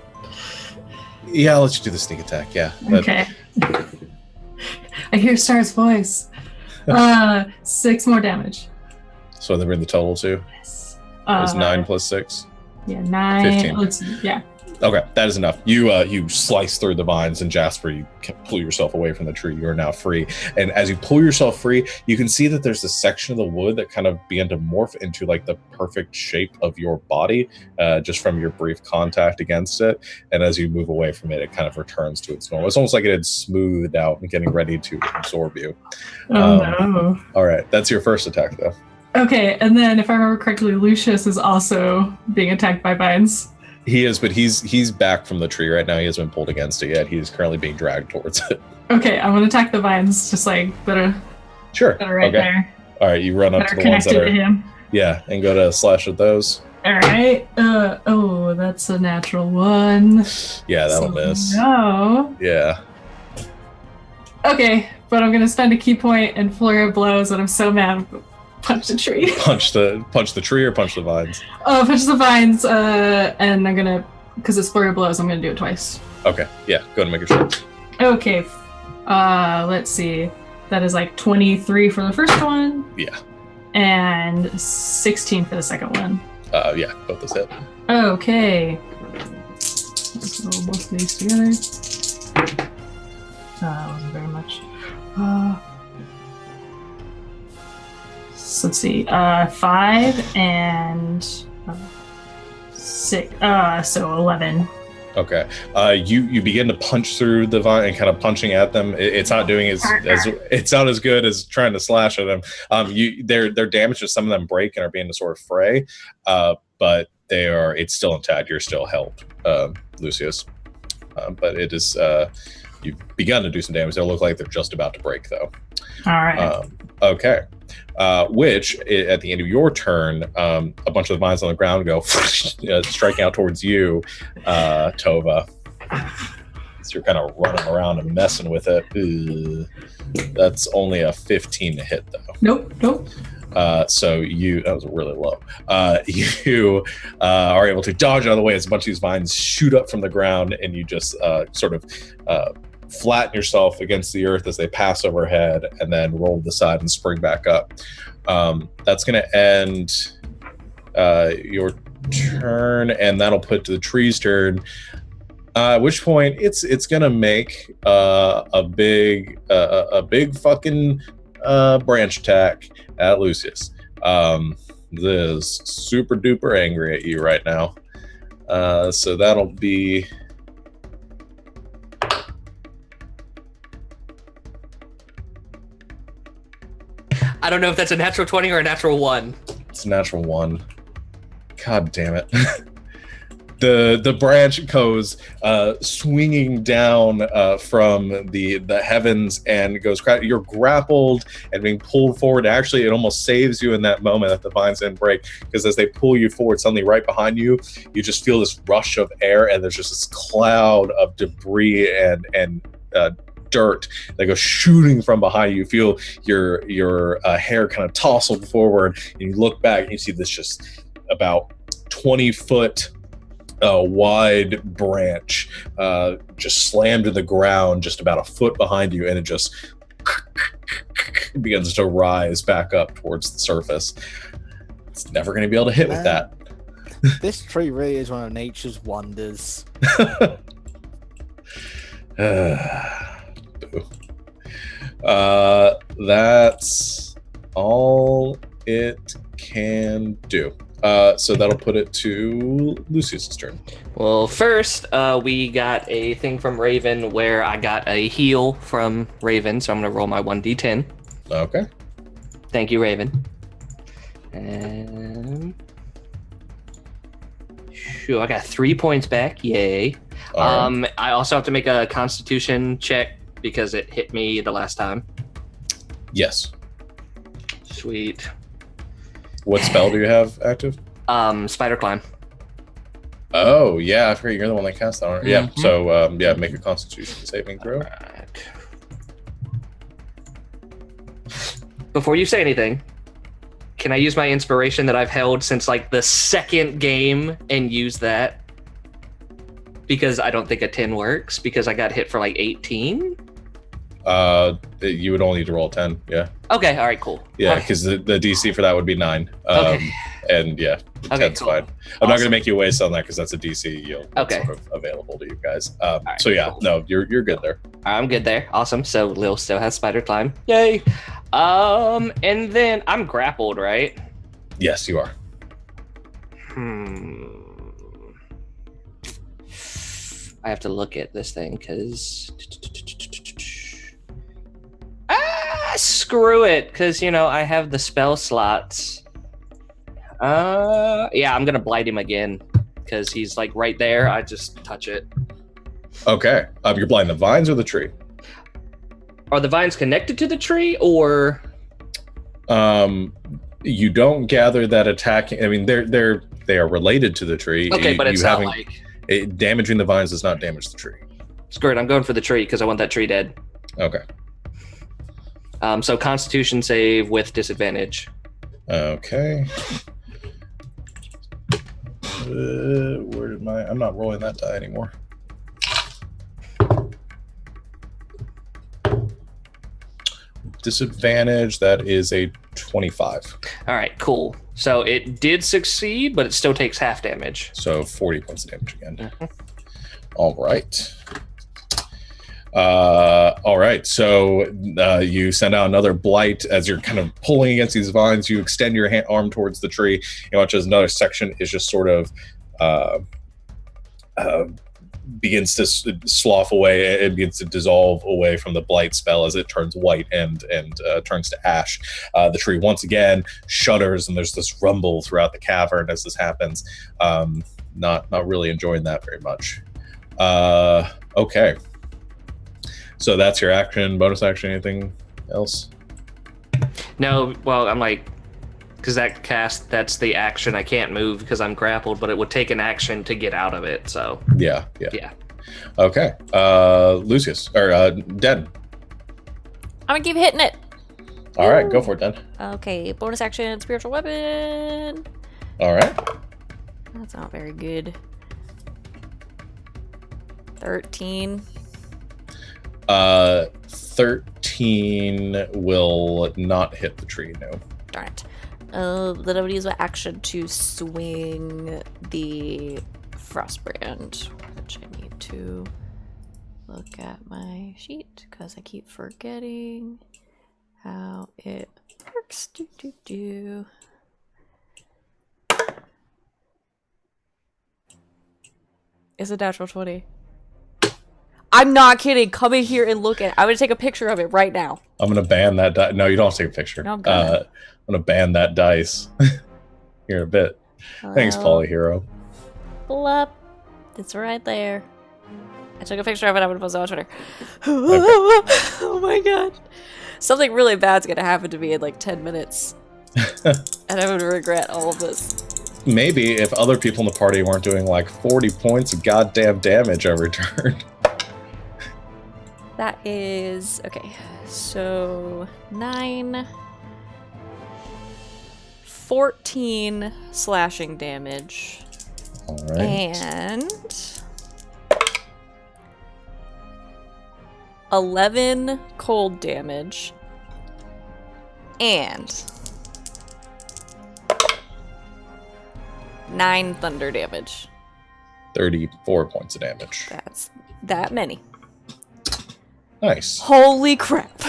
Yeah, I'll let you do the sneak attack. Yeah. Okay. I hear Star's voice. 6 more damage. So they bring the total to? Yes. It was 9 plus 6. Yeah, 9. 15. Let's see. Yeah. Okay, that is enough. You slice through the vines, and Jasper, you can pull yourself away from the tree. You are now free. And as you pull yourself free, you can see that there's this section of the wood that kind of began to morph into like the perfect shape of your body, just from your brief contact against it. And as you move away from it, it kind of returns to its normal. It's almost like it had smoothed out and getting ready to absorb you. No. All right, that's your first attack, though. Okay, and then if I remember correctly, Lucius is also being attacked by vines. He is, but he's back from the tree right now. He hasn't been pulled against it yet. He is currently being dragged towards it. Okay, I'm gonna attack the vines, just like that are right there. All right, you run up That to are the ones that connected are to him. yeah, and go to slash at those. All right. Oh, that's a natural 1. Yeah, that'll miss. No. Yeah. Okay, but I'm gonna spend a key point and flurry of blows, and I'm so mad. Punch the tree. Punch the tree or punch the vines. Oh, punch the vines, and I'm gonna, because it's flurry of blows, I'm gonna do it twice. Okay, yeah, go ahead and make a shot. Okay, let's see. That is like 23 for the first one. Yeah. And 16 for the second one. Yeah, both those hit. Okay. Let's roll both of these together. Wasn't very much. So let's see. 5 and 6. So 11. Okay. You begin to punch through the vine and kind of punching at them. It's not doing as it's not as good as trying to slash at them. They're damaged as some of them break and are being to sort of fray. But it's still intact. You're still helped, Lucius. But it is you've begun to do some damage. They'll look like they're just about to break though. All right. Okay. Which at the end of your turn, a bunch of the vines on the ground go striking out towards you, Tova. So you're kind of running around and messing with it. That's only a 15 to hit though. Nope. So that was really low. You are able to dodge out of the way as a bunch of these vines shoot up from the ground, and you just sort of flatten yourself against the earth as they pass overhead, and then roll to the side and spring back up. That's going to end your turn, and that'll put to the tree's turn. At which point it's going to make a big fucking branch attack at Lucius. This is super duper angry at you right now. So that'll be I don't know if that's a natural 20 or a natural 1. It's a natural 1. God damn it. The branch goes swinging down from the heavens and goes. You're grappled and being pulled forward. Actually, it almost saves you in that moment that the vines didn't break, because as they pull you forward, suddenly right behind you, you just feel this rush of air, and there's just this cloud of debris and dirt that goes shooting from behind you. You feel your hair kind of tousled forward, and you look back and you see this just about 20-foot wide branch just slammed to the ground just about a foot behind you, and it just begins to rise back up towards the surface. It's never going to be able to hit with that. This tree really is one of nature's wonders. That's all it can do. So that'll put it to Lucius's turn. Well, first, we got a thing from Raven where I got a heal from Raven, so I'm going to roll my 1d10. Okay. Thank you, Raven. And I got 3 points back. Yay. All right. I also have to make a Constitution check because it hit me the last time. Yes. Sweet. What spell do you have active? Spider climb. Oh, yeah, I forget you're the one that cast that on. Yeah, Mhm. so, make a Constitution saving throw. Alright. Before you say anything, can I use my inspiration that I've held since like the second game and use that? Because I don't think a 10 works because I got hit for like 18. You would only need to roll 10, yeah. Okay, all right, cool. Yeah, because the DC for that would be 9. Okay. And yeah, Okay, 10's cool. fine. I'm not going to Awesome. make you waste on that because that's a DC that's Okay. sort of available to you guys. right, So yeah, cool. no, you're good there. I'm good there. Awesome. So Lil still has spider climb. Yay. And then I'm grappled, right? Yes, you are. I have to look at this thing because screw it, because I have the spell slots. Yeah, I'm gonna blight him again because he's like right there. I just touch it. Okay. You're blinding the vines or the tree? Are the vines connected to the tree or? You don't gather that attacking. I mean, they are related to the tree. Okay, but it's not having, like damaging the vines does not damage the tree. screw it. I'm going for the tree because I want that tree dead. Okay. So Constitution save with disadvantage. Okay. Where did I'm not rolling that die anymore. Disadvantage, that is a 25. All right, cool. So it did succeed, but it still takes half damage. So 40 points of damage again. Mhm. All right. All right. So you send out another blight as you're kind of pulling against these vines. You extend your arm towards the tree. You watch as another section is just sort of begins to slough away. It begins to dissolve away from the blight spell as it turns white and turns to ash. The tree once again shudders, and there's this rumble throughout the cavern as this happens. Not really enjoying that very much. Okay. So that's your action, bonus action, anything else? No, well, I'm like, because that's the action. I can't move because I'm grappled, but it would take an action to get out of it. So Yeah. yeah. Okay. Lucius, or Den. I'm gonna keep hitting it. All right, go for it, Den. Okay, bonus action, spiritual weapon. All right. That's not very good. 13. 13 will not hit the tree, no. Darn it. Then I would use my action to swing the Frostbrand, which I need to look at my sheet because I keep forgetting how it works. It's a natural 20. I'm not kidding. Come in here and look at it. I'm going to take a picture of it right now. I'm going to ban that die. No, you don't have to take a picture. No, I'm gonna. I'm going to ban that dice here in a bit. Thanks, Well, Polyhero. Blup. It's right there. I took a picture of it. I'm going to post it on Twitter. Oh my god. Something really bad's going to happen to me in like 10 minutes. And I'm going to regret all of this. Maybe if other people in the party weren't doing like 40 points of goddamn damage every turn. That is okay. So 9, 14 slashing damage, All right. and 11 cold damage, and 9 thunder damage. 34 points of damage. That's that many. Nice. Holy crap.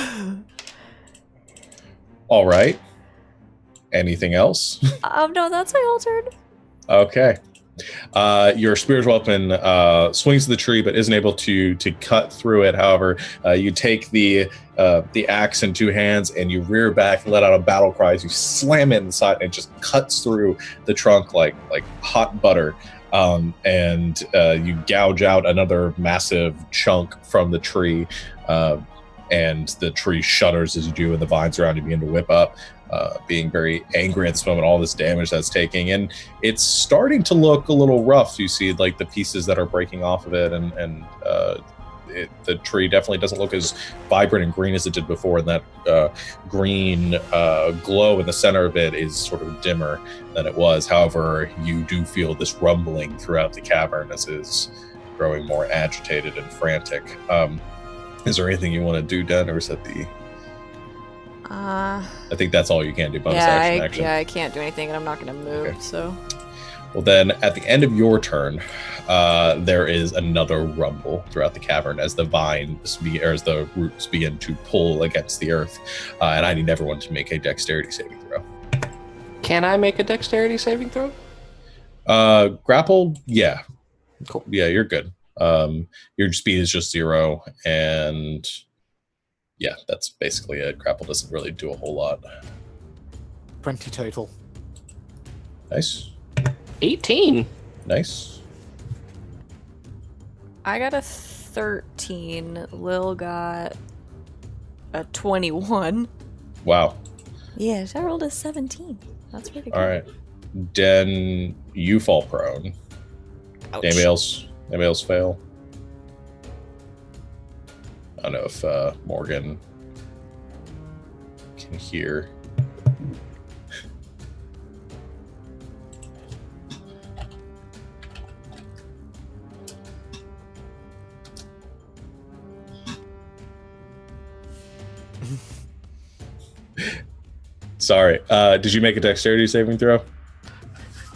All right. Anything else? No, that's my whole turn. Okay. Your spiritual weapon swings to the tree, but isn't able to cut through it. However, you take the axe in 2 hands and you rear back, let out a battle cry as you slam it in the side, and it just cuts through the trunk like hot butter. And you gouge out another massive chunk from the tree, and the tree shudders as you do, and the vines around you begin to whip up. Being very angry at this moment, all this damage that's taking, and it's starting to look a little rough. You see like the pieces that are breaking off of it, and the tree definitely doesn't look as vibrant and green as it did before, and that green glow in the center of it is sort of dimmer than it was. However, you do feel this rumbling throughout the cavern as it is growing more agitated and frantic. Is there anything you want to do, Den, or is that the... I think that's all you can do. Bonus action. Yeah, I can't do anything, and I'm not going to move. Okay. So, well, then at the end of your turn, there is another rumble throughout the cavern as the as the roots begin to pull against the earth, and I need everyone to make a dexterity saving throw. Can I make a dexterity saving throw? Grapple, yeah, cool. Yeah, you're good. Your speed is just 0, and yeah, that's basically it. Grapple doesn't really do a whole lot. 20 total. Nice. 18. Nice. I got a 13. Lil got a 21. Wow. Yeah, I rolled a 17. That's pretty good. All right. Den, you fall prone. Ouch. Anybody else fail? I don't know if Morgan can hear. Sorry. Did you make a dexterity saving throw?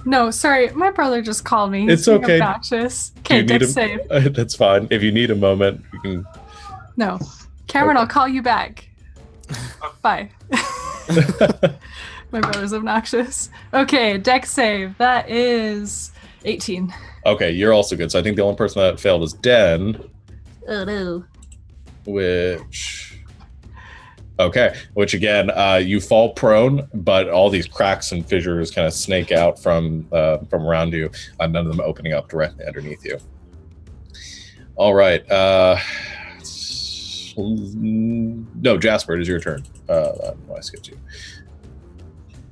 No, sorry. My brother just called me. It's okay. Obnoxious. Okay, dex save. That's fine. If you need a moment, you can... No. Cameron, okay. I'll call you back. Bye. My brother's obnoxious. Okay, dex save. That is 18. Okay, you're also good. So I think the only person that failed is Den. Oh, no. Which again, you fall prone, but all these cracks and fissures kind of snake out from around you, none of them opening up directly underneath you. All right. No, Jasper, it is your turn. I skipped you.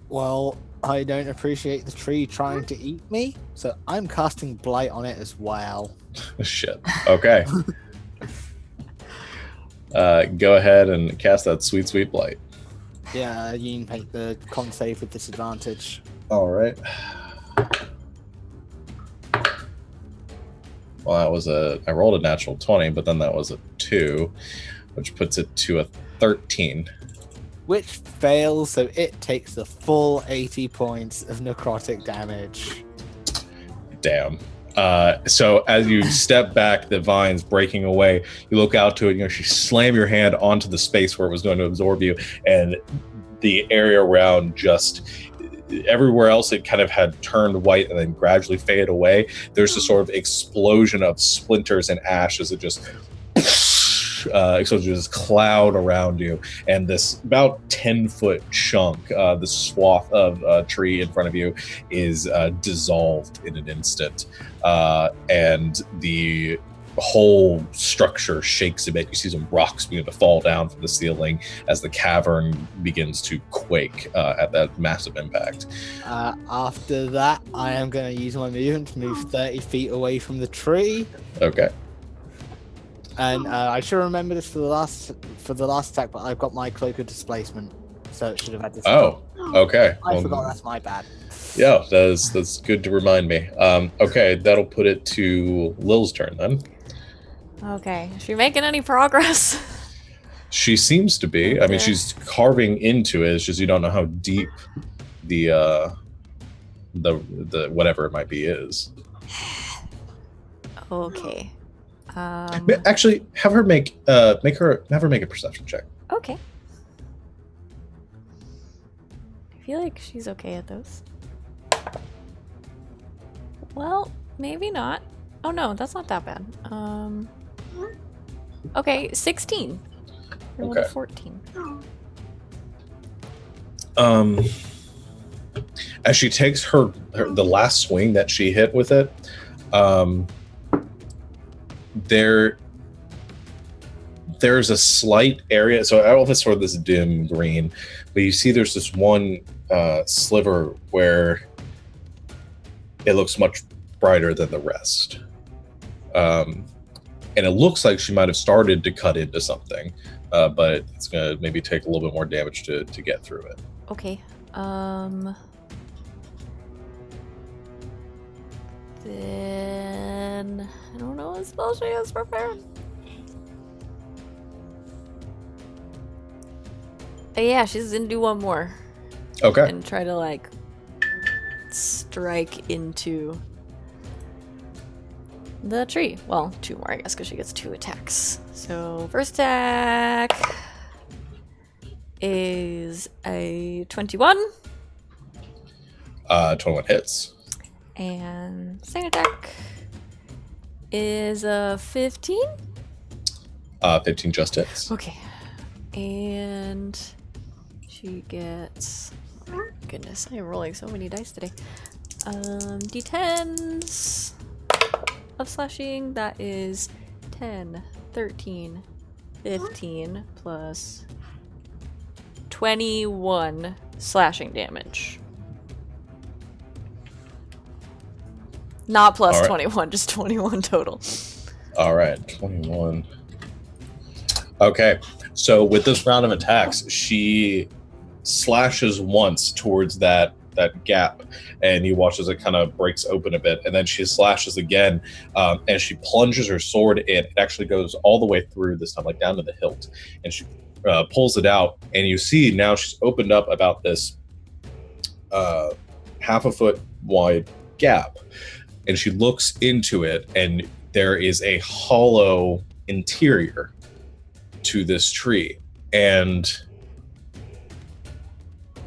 Well, I don't appreciate the tree trying to eat me, so I'm casting Blight on it as well. Shit. Okay. Go ahead and cast that sweet Blight. Yeah, you can make the con save with disadvantage. All right. Well, I rolled a natural 20, but then that was a 2, which puts it to a 13. Which fails, so it takes the full 80 points of necrotic damage. Damn. So as you step back, the vines breaking away, you look out to it, you slam your hand onto the space where it was going to absorb you, and the area around just... everywhere else it kind of had turned white and then gradually faded away. There's a sort of explosion of splinters and ash as it just explodes this cloud around you, and this about 10-foot chunk, the swath of tree in front of you is dissolved in an instant, and the whole structure shakes a bit. You see some rocks begin to fall down from the ceiling as the cavern begins to quake at that massive impact. After that, I am going to use my movement to move 30 feet away from the tree. Okay. And I should remember this for the last attack, but I've got my cloak of displacement, so it should have had this. Oh, okay. I forgot. That's my bad. Yeah, that's good to remind me. Okay, that'll put it to Lil's turn then. Okay, is she making any progress? She seems to be. I mean, she's carving into it. It's just you don't know how deep the whatever it might be is. Okay. Actually, have her make a perception check. Okay. I feel like she's okay at those. Well, maybe not. Oh no, that's not that bad. Okay, 16. I rolled a Okay. 14. As she takes the last swing that she hit with it, there's a slight area. So I don't know if it's sort of this dim green, but you see there's this one sliver where it looks much brighter than the rest. And it looks like she might have started to cut into something, but it's going to maybe take a little bit more damage to get through it. Okay. Then I don't know what spell she has prepared. Yeah, she's gonna do one more. Okay. And try to like strike into the tree. Well, 2 more, I guess, because she gets 2 attacks. So first attack is a 21. 21 hits. And second attack is a 15. 15 just hits. Okay. And she gets... Oh, goodness, I am rolling so many dice today. D10s of slashing. That is 10, 13, 15 plus 21 slashing damage. Not plus All right. 21, just 21 total. All right, 21. Okay, so with this round of attacks, she slashes once towards that gap, and you watch as it kind of breaks open a bit, and then she slashes again, and she plunges her sword in. It actually goes all the way through this time, like down to the hilt, and she pulls it out, and you see now she's opened up about this half a foot wide gap, and she looks into it, and there is a hollow interior to this tree, and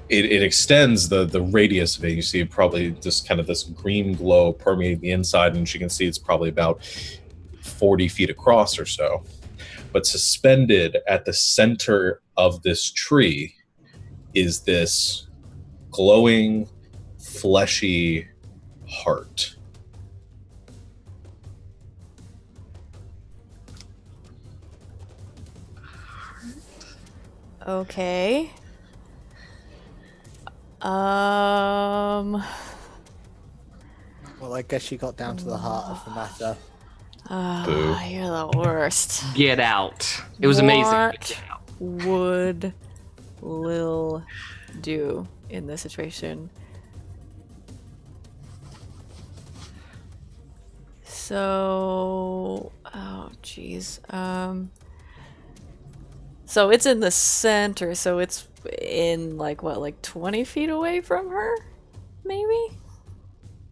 it extends the radius of it. You see probably just kind of this green glow permeate the inside, and you can see it's probably about 40 feet across or so. But suspended at the center of this tree is this glowing, fleshy heart. Okay. Well, I guess she got down to the heart of the matter. Boo. You're the worst. Get out. It was amazing. What Get out. would Lil do in this situation? So, oh jeez. So it's in the center, so it's in like 20 feet away from her? Maybe?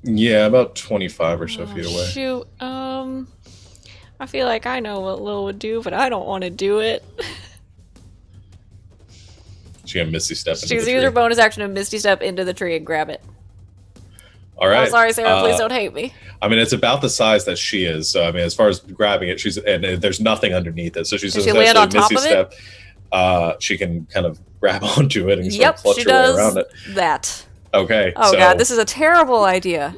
Yeah, about 25 or so feet away. Shoot. I feel like I know what Lil would do, but I don't want to do it. She got Misty Step into She's the tree. use her bonus action to Misty Step into the tree and grab it. All right. I'm sorry, Sarah. Please don't hate me. I mean, it's about the size that she is. So, I mean, as far as grabbing it, and there's nothing underneath it. So she's Does she land on top Misty of it? Step. She can kind of grab onto it and sort Yep, of clutch she her way does around it. that. Okay. Oh so god, this is a terrible idea.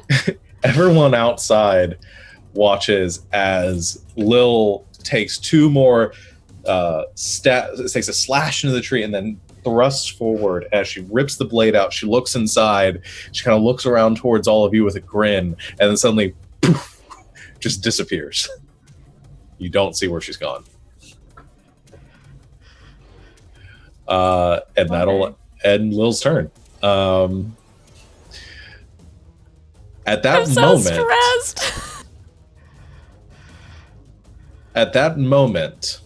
everyone outside watches as Lil takes 2 more takes a slash into the tree and then thrusts forward. As she rips the blade out, she looks inside, she kind of looks around towards all of you with a grin, and then suddenly poof, just disappears. You don't see where she's gone. And that'll end Lil's turn. At that I'm so moment, stressed. at that moment,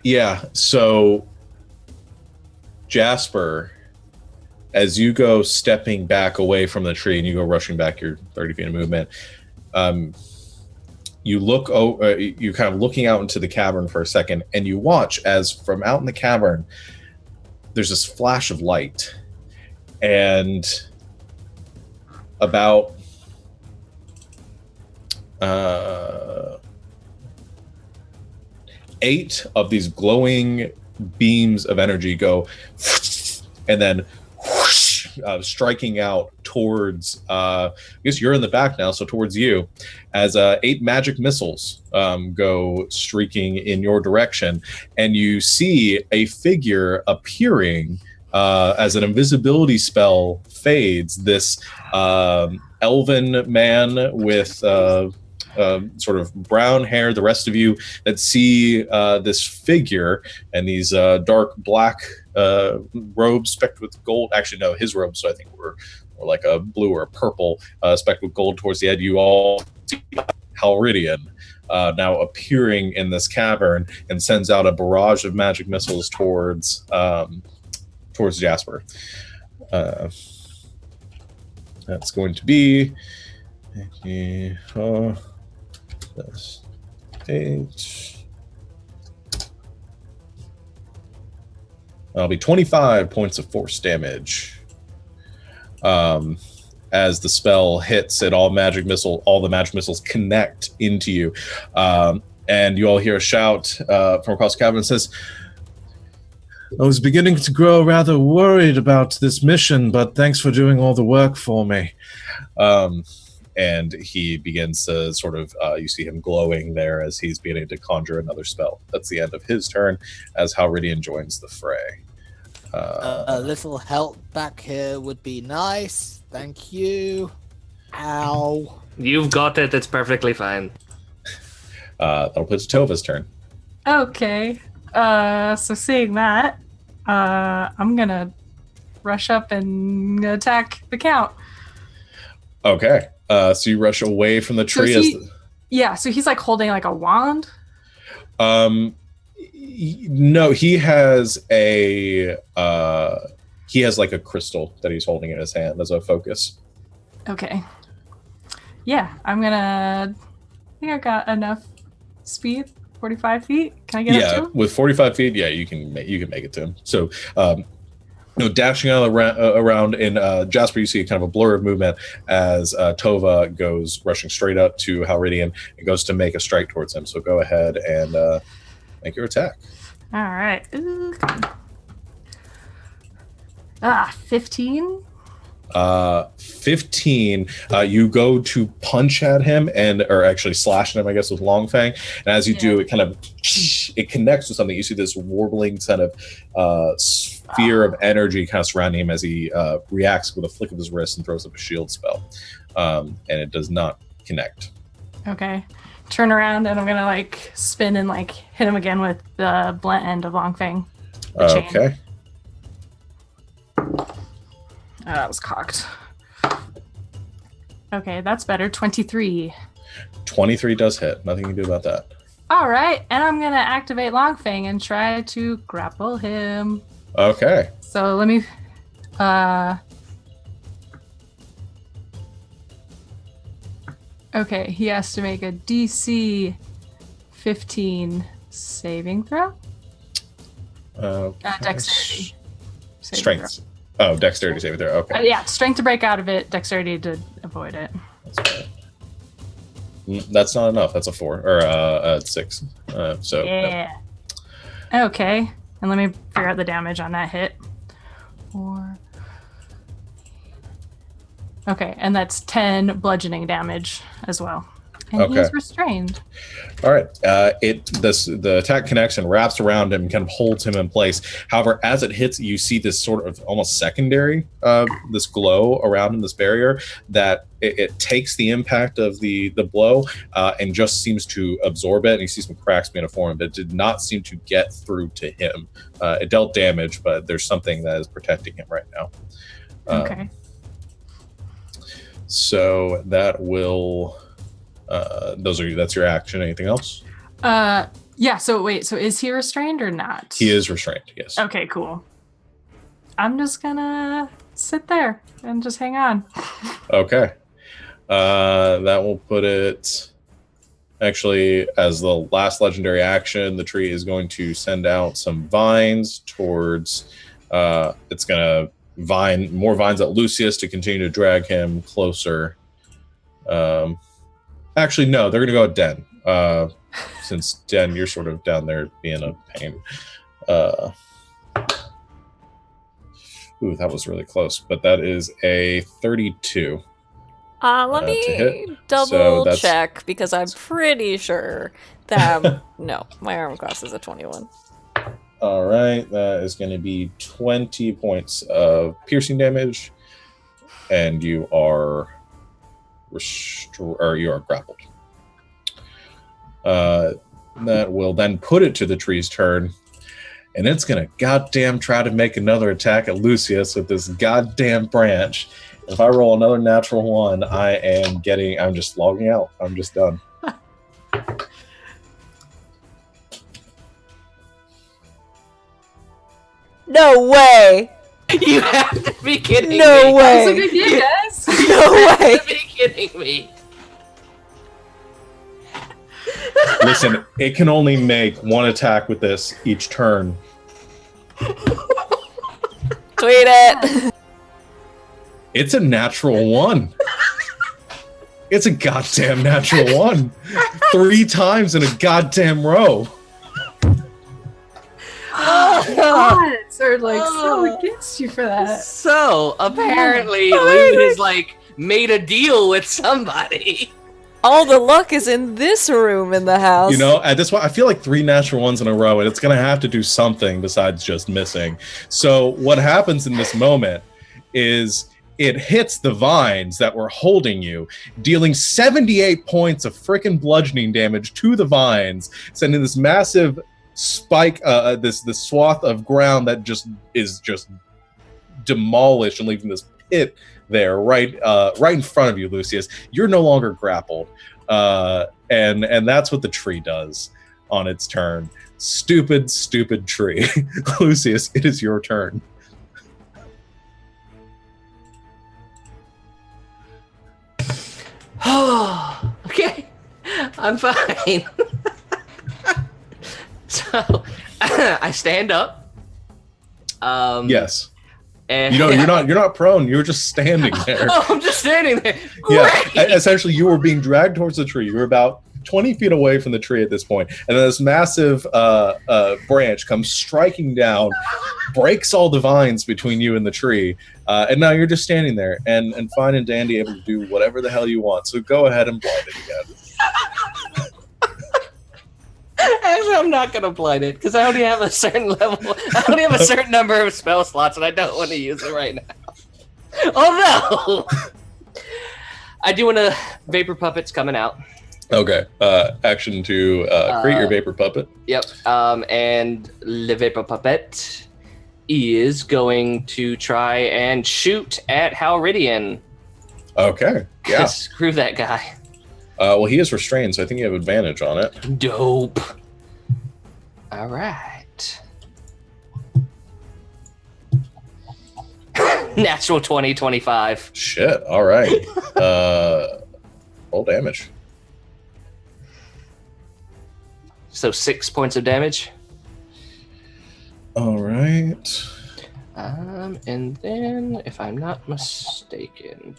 yeah, so Jasper, as you go stepping back away from the tree and you go rushing back your 30 feet of movement, you look, you're kind of looking out into the cavern for a second, and you watch as from out in the cavern, there's this flash of light, and about 8 of these glowing beams of energy go, and then striking out towards, I guess you're in the back now, so towards you, as 8 magic missiles go streaking in your direction, and you see a figure appearing as an invisibility spell fades. This elven man with sort of brown hair. The rest of you that see this figure and these dark black robes specked with gold. Actually, no, his robes, so I think were more like a blue or a purple specked with gold towards the head. You all see Halridian now appearing in this cavern and sends out a barrage of magic missiles towards Jasper. That's going to be 8. That'll be 25 points of force damage. As the spell hits, all the magic missiles connect into you. And you all hear a shout from across the cavern that says, I was beginning to grow rather worried about this mission, but thanks for doing all the work for me. And he begins to sort of, you see him glowing there as he's beginning to conjure another spell. That's the end of his turn as Halridian joins the fray. A little help back here would be nice. Thank you. Ow. You've got it. It's perfectly fine. That'll put Tova's turn. Okay. So seeing that, I'm gonna rush up and attack the Count. Okay. So you rush away from the tree. So he's like holding like a wand. No, he has like a crystal that he's holding in his hand as a focus. Okay. Yeah, I think I got enough speed. 45 feet. Can I get up to him? With 45 feet, yeah, you can make it to him. So, dashing around in Jasper, you see kind of a blur of movement as Tova goes rushing straight up to Halridian and goes to make a strike towards him. So go ahead and make your attack. All right. 15. 15. You go to punch at him or actually slash at him, I guess, with Longfang. And as you do, it kind of connects with something. You see this warbling kind of sphere of energy kind of surrounding him as he reacts with a flick of his wrist and throws up a shield spell. And it does not connect. Okay. Turn around and I'm gonna like spin and like hit him again with the blunt end of Longfang. Okay. That was cocked. Okay, that's better. 23. 23 does hit. Nothing you can do about that. All right, and I'm gonna activate Longfang and try to grapple him. Okay. So let me. Okay, he has to make a DC 15 saving throw. Dexterity. Strength. Oh, dexterity saving throw. Okay. Yeah, strength to break out of it, dexterity to avoid it. That's right. That's not enough. That's a 4 or a 6. Yeah. No. Okay, and let me figure out the damage on that hit. 4. Okay, and that's 10 bludgeoning damage as well. And he's restrained. All right. The attack connects and wraps around him and kind of holds him in place. However, as it hits, you see this sort of almost secondary, this glow around him, this barrier, that it takes the impact of the blow and just seems to absorb it. And you see some cracks being formed, but it did not seem to get through to him. It dealt damage, but there's something that is protecting him right now. Okay. So that will... that's your action. Anything else? Yeah, so wait, so is he restrained or not? He is restrained, yes. Okay, cool. I'm just gonna sit there and just hang on. Okay. That will put it actually as the last legendary action. The tree is going to send out some vines towards It's gonna more vines at Lucius to continue to drag him closer. Actually, no, they're gonna go at Den. Since Den, you're sort of down there being a pain. Ooh, that was really close, but that is a 32. Let to me hit. So double that's- check because I'm pretty sure that no, my armor class is a 21. All right, that is going to be 20 points of piercing damage, and you are you are grappled. That will then put it to the tree's turn, and it's going to goddamn try to make another attack at Lucius with this goddamn branch. If I roll another natural one, I'm just logging out. I'm just done. No way! You have to be kidding me. No That's a way! good game, guys. No You way! have to be kidding me. Listen, it can only make one attack with this each turn. Tweet it! It's a natural one. It's a goddamn natural one. 3 times in a goddamn row. Odds are like so against you for that. So apparently, Oh, Loot has like made a deal with somebody. All the luck is in this room in the house. You know, at this point, I feel like 3 natural ones in a row, and it's going to have to do something besides just missing. So what happens in this moment is it hits the vines that were holding you, dealing 78 points of frickin' bludgeoning damage to the vines, sending this massive spike, this swath of ground that is demolished and leaving this pit there right in front of you, Lucius. You're no longer grappled, and that's what the tree does on its turn. Stupid tree. Lucius, it is your turn. Okay, I'm fine. So I stand up. Yes. And You're not prone. You're just standing there. Oh, I'm just standing there. Yeah. Great. Essentially, you were being dragged towards the tree. You were about 20 feet away from the tree at this point, and then this massive branch comes striking down, breaks all the vines between you and the tree, and now you're just standing there and fine and dandy, able to do whatever the hell you want. So go ahead and blind it again. Actually, I'm not gonna blind it because I only have a certain level. I only have a certain number of spell slots, and I don't want to use it right now. Oh no! I do want to vapor puppets coming out. Okay. Action to create your vapor puppet. Yep. And the vapor puppet is going to try and shoot at Halridian. Okay. Yeah. Screw that guy. Well, he is restrained, so I think you have advantage on it. Dope. All right. Natural 20, 25. Shit. All right. Roll damage. So 6 points of damage. All right. And then, if I'm not mistaken,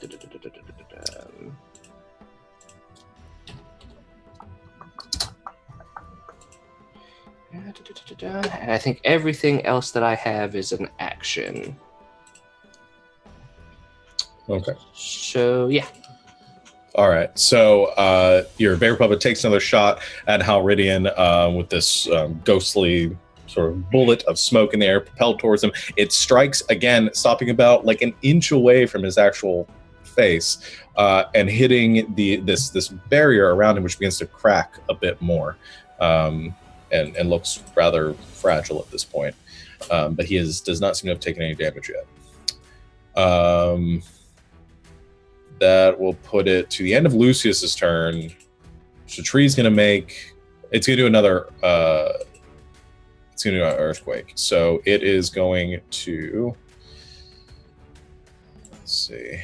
and I think everything else that I have is an action. Okay. So yeah. All right. So your vapor puppet takes another shot at Halridian with this ghostly sort of bullet of smoke in the air propelled towards him. It strikes again, stopping about like an inch away from his actual face and hitting this barrier around him, which begins to crack a bit more and looks rather fragile at this point. But he does not seem to have taken any damage yet. That will put it to the end of Lucius's turn. So tree's going to make... It's going to do another... it's going to do an earthquake. So it is going to... Let's see.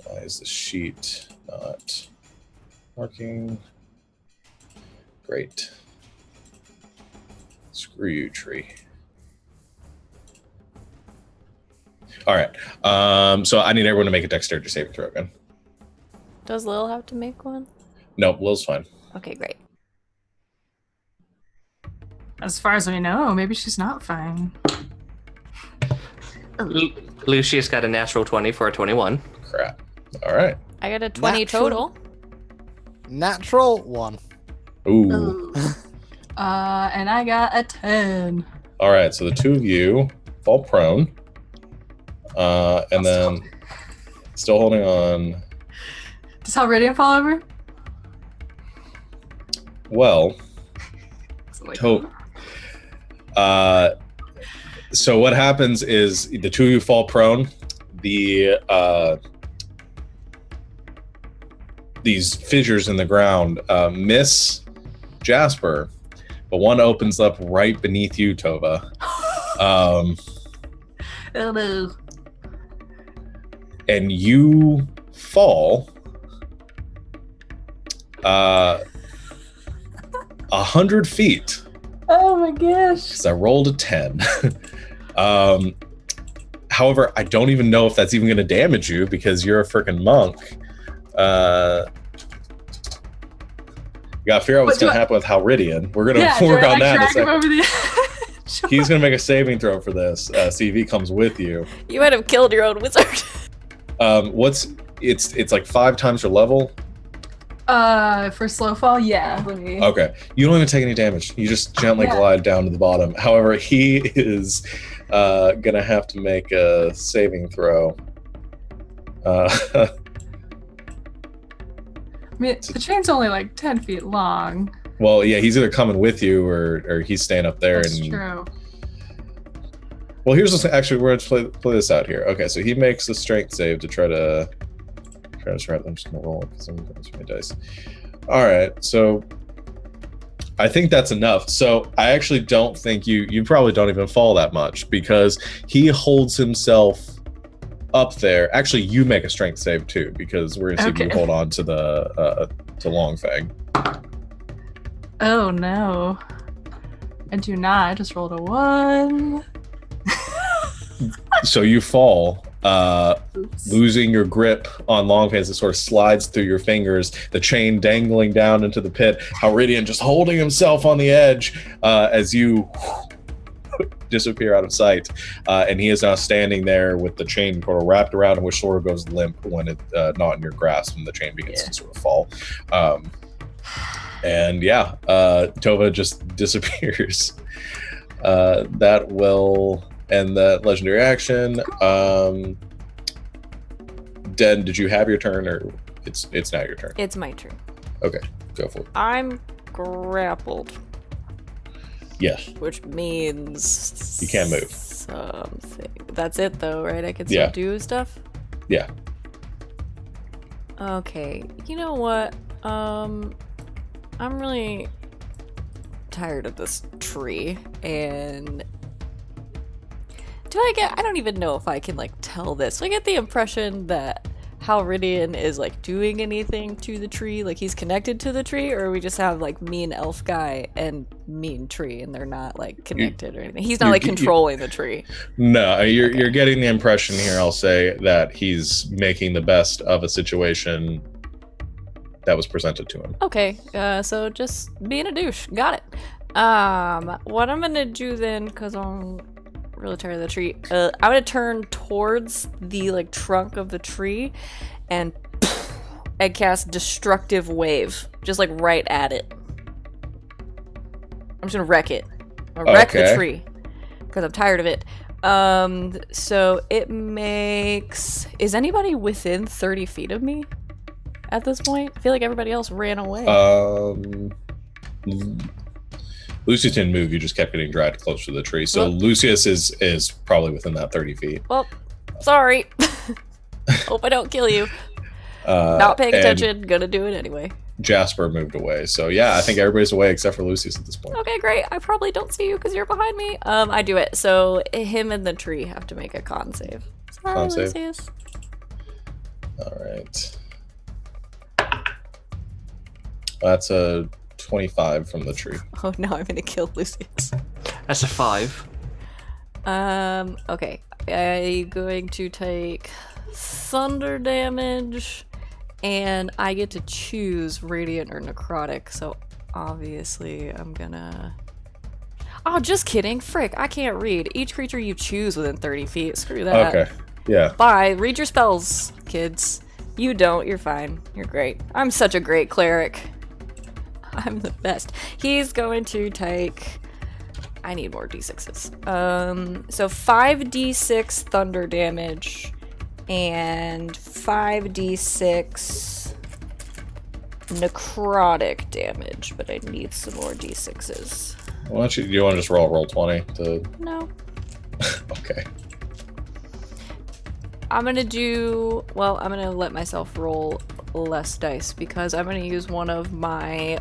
Why is the sheet not working? Great. Screw you, tree. All right. So I need everyone to make a dexterity saving throw again. Does Lil have to make one? No, Lil's fine. Okay, great. As far as we know, maybe she's not fine. Lucius got a natural 20 for a 21. Crap. All right. I got a 20 Natural. total. Natural 1. Ooh. And I got a 10. All right. So the two of you fall prone. And then still holding on. Does Halridian fall over? Well, So, like, so what happens is the two of you fall prone. These fissures in the ground miss Jasper, but one opens up right beneath you, Tova. oh no. And you fall 100 feet. Oh my gosh. Because I rolled a 10. However, I don't even know if that's even going to damage you because you're a freaking monk. You gotta figure out what's going to happen with Halridian. We're going to work on that in a second. Over the He's going to make a saving throw for this. See if he comes with you. You might have killed your own wizard. It's like 5 times your level. For slow fall, yeah. Let me... Okay. You don't even take any damage. You just gently glide down to the bottom. However, he is gonna have to make a saving throw. I mean, the chain's only like 10 feet long. Well, yeah, he's either coming with you or he's staying up there. That's and true. Well, here's what's actually we're gonna play this out here. Okay, so he makes a strength save to try to start. I'm just gonna roll it because I'm going to my dice. All right, so I think that's enough. So I actually don't think you probably don't even fall that much because he holds himself up there. Actually, you make a strength save too because we're gonna see if you hold on to the to Longfang. Oh no. I do not. I just rolled a 1. So you fall, losing your grip on Longfang as it sort of slides through your fingers, the chain dangling down into the pit, Halridian just holding himself on the edge as you disappear out of sight. And he is now standing there with the chain sort of wrapped around him, which sort of goes limp when it's not in your grasp and the chain begins to sort of fall. And yeah, Tova just disappears. That will end that legendary action. Den, did you have your turn or it's now your turn? It's my turn. Okay, go for it. I'm grappled. Yes. Which means You can't move. something. That's it though, right? I can still do stuff? Yeah. Okay. You know what? I'm really tired of this tree and I don't even know if I can like tell this. Do I get the impression that Halridian is like doing anything to the tree? Like he's connected to the tree, or we just have like mean elf guy and mean tree and they're not like connected or anything? He's not like controlling the tree. No, you're getting the impression here, I'll say, that he's making the best of a situation that was presented to him. Okay, so just being a douche. Got it. What I'm gonna do then, because I'm really tired of the tree, I'm gonna turn towards the like trunk of the tree and cast Destructive Wave, just like right at it. I'm just gonna wreck it. I'm gonna wreck the tree because I'm tired of it. So it makes. Is anybody within 30 feet of me at this point? I feel like everybody else ran away. Lucius didn't move, you just kept getting dragged closer to the tree. So Lucius is probably within that 30 feet. Well, sorry. Hope I don't kill you. Not paying attention, gonna do it anyway. Jasper moved away. So yeah, I think everybody's away except for Lucius at this point. Okay, great. I probably don't see you because you're behind me. I do it. So him and the tree have to make a con save. Sorry, Con save. Lucius. All right. That's a 25 from the tree. Oh no, I'm gonna kill Lucius. That's a 5. Okay. I'm going to take thunder damage, and I get to choose radiant or necrotic, so obviously I'm gonna... Oh, just kidding. Frick, I can't read. Each creature you choose within 30 feet. Screw that. Okay. Yeah. Bye. Read your spells, kids. You don't. You're fine. You're great. I'm such a great cleric. I'm the best. He's going to take... I need more d6s. So 5d6 thunder damage and 5d6 necrotic damage, but I need some more d6s. Why don't you want to just roll 20 to... No. Okay. I'm gonna let myself roll less dice because I'm gonna use one of my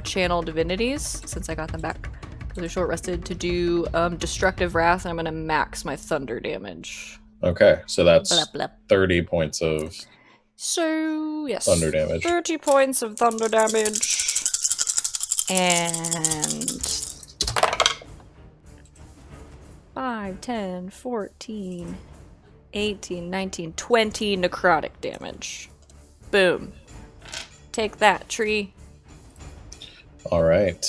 channel divinities, since I got them back because they're short rested, to do destructive wrath, and I'm gonna max my thunder damage. Okay, so that's Blah, blah. 30 points of So yes, thunder damage. 30 points of thunder damage, and 5, 10, 14, 18, 19, 20 necrotic damage. Boom. Take that, tree. All right.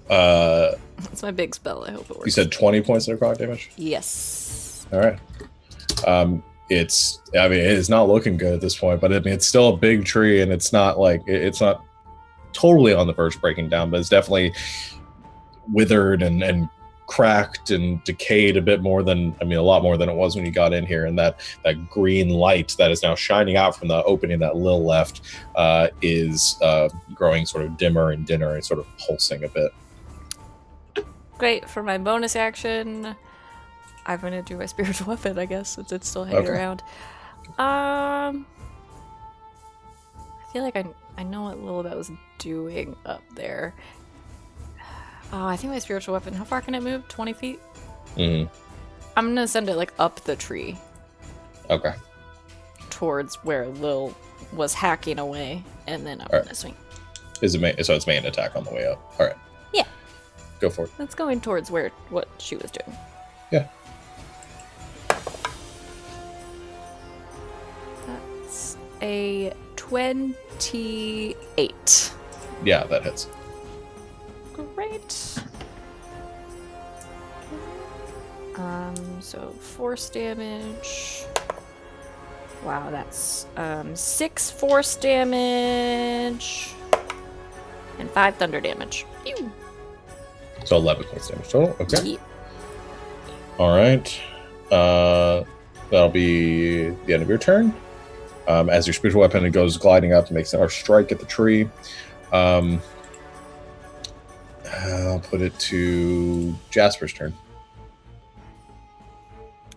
That's my big spell. I hope it works. You said 20 points of necrotic damage? Yes. All right. It's not looking good at this point, but it's still a big tree, and it's not like it's not totally on the verge of breaking down, but it's definitely withered and cracked and decayed a bit more than, a lot more than it was when you got in here. And that green light that is now shining out from the opening that Lil left is growing sort of dimmer and dimmer and sort of pulsing a bit. Great. For my bonus action, I'm gonna do my spiritual weapon, I guess, since it's still hanging around. I feel like I know what Lilibet was doing up there. Oh, I think my spiritual weapon, how far can it move? 20 feet? Mm-hmm. I'm gonna send it like up the tree. Okay. Towards where Lil was hacking away, and then I'm gonna swing. So it's main attack on the way up. All right. Yeah. Go for it. It's going towards what she was doing. Yeah. That's a 28. Yeah, that hits. Great. So force damage. Wow, that's 6 force damage and 5 thunder damage. Ew. So 11 points damage total. Okay. Yeah. All right. That'll be the end of your turn. As your spiritual weapon goes gliding up to make a strike at the tree. I'll put it to Jasper's turn.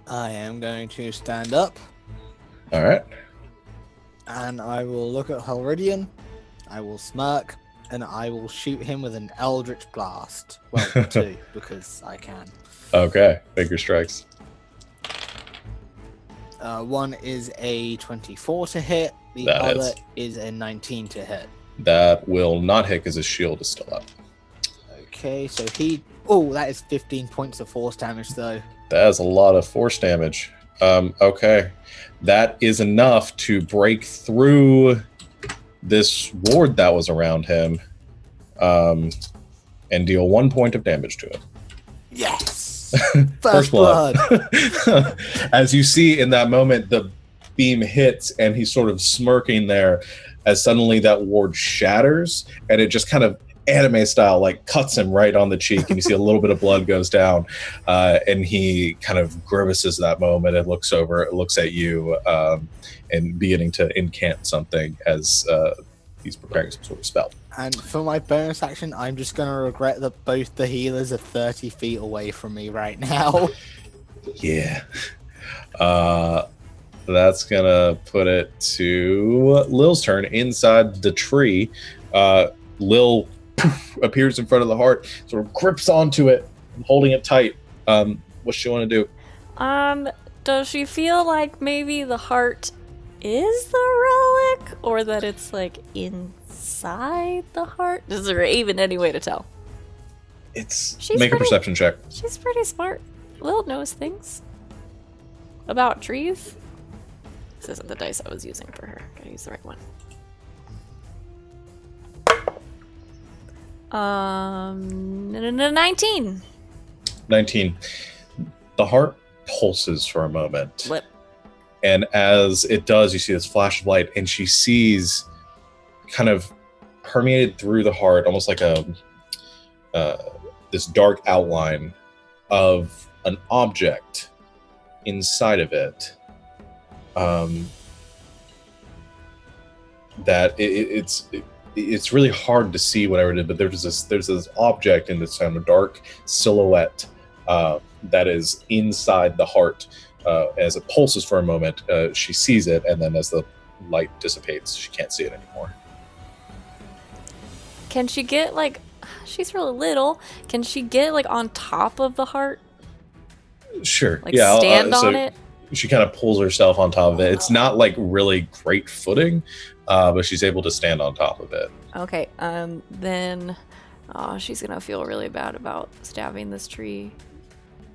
I am going to stand up All right. and I will look at Halridian. I will smirk and I will shoot him with an Eldritch Blast. Well, 2, because I can. Okay. Bigger strikes. One is a 24 to hit. The That other hits. is a 19 to hit. That will not hit because his shield is still up. Okay, so he... Oh, that is 15 points of force damage, though. That is a lot of force damage. Okay. That is enough to break through this ward that was around him and deal 1 point of damage to it. Yes! First blood. As you see in that moment, the beam hits and he's sort of smirking there as suddenly that ward shatters and it just kind of anime style like cuts him right on the cheek and you see a little bit of blood goes down and he kind of grimaces that moment and looks at you and beginning to incant something as he's preparing some sort of spell. And for my bonus action, I'm just going to regret that both the healers are 30 feet away from me right now. Yeah. That's gonna put it to Lil's turn inside the tree. Lil appears in front of the heart, sort of grips onto it, holding it tight. What's she want to do? Does she feel like maybe the heart is the relic, or that it's like inside the heart? Is there even any way to tell? Make a pretty- perception check. She's pretty smart. Lil knows things. about trees? This isn't the dice I was using for her. Gotta use the right one. 19. 19. The heart pulses for a moment. Lip. And as it does, you see this flash of light, and she sees kind of permeated through the heart, almost like this dark outline of an object inside of it. That it's really hard to see whatever it is, but there's this object in this kind of dark silhouette that is inside the heart. As it pulses for a moment, she sees it, and then as the light dissipates, she can't see it anymore. Can she get, like, she's really little. Can she get, like, on top of the heart? Sure. Like, yeah. stand on it? She kind of pulls herself on top of it. It's not, like, really great footing, but she's able to stand on top of it. Okay, then she's gonna feel really bad about stabbing this tree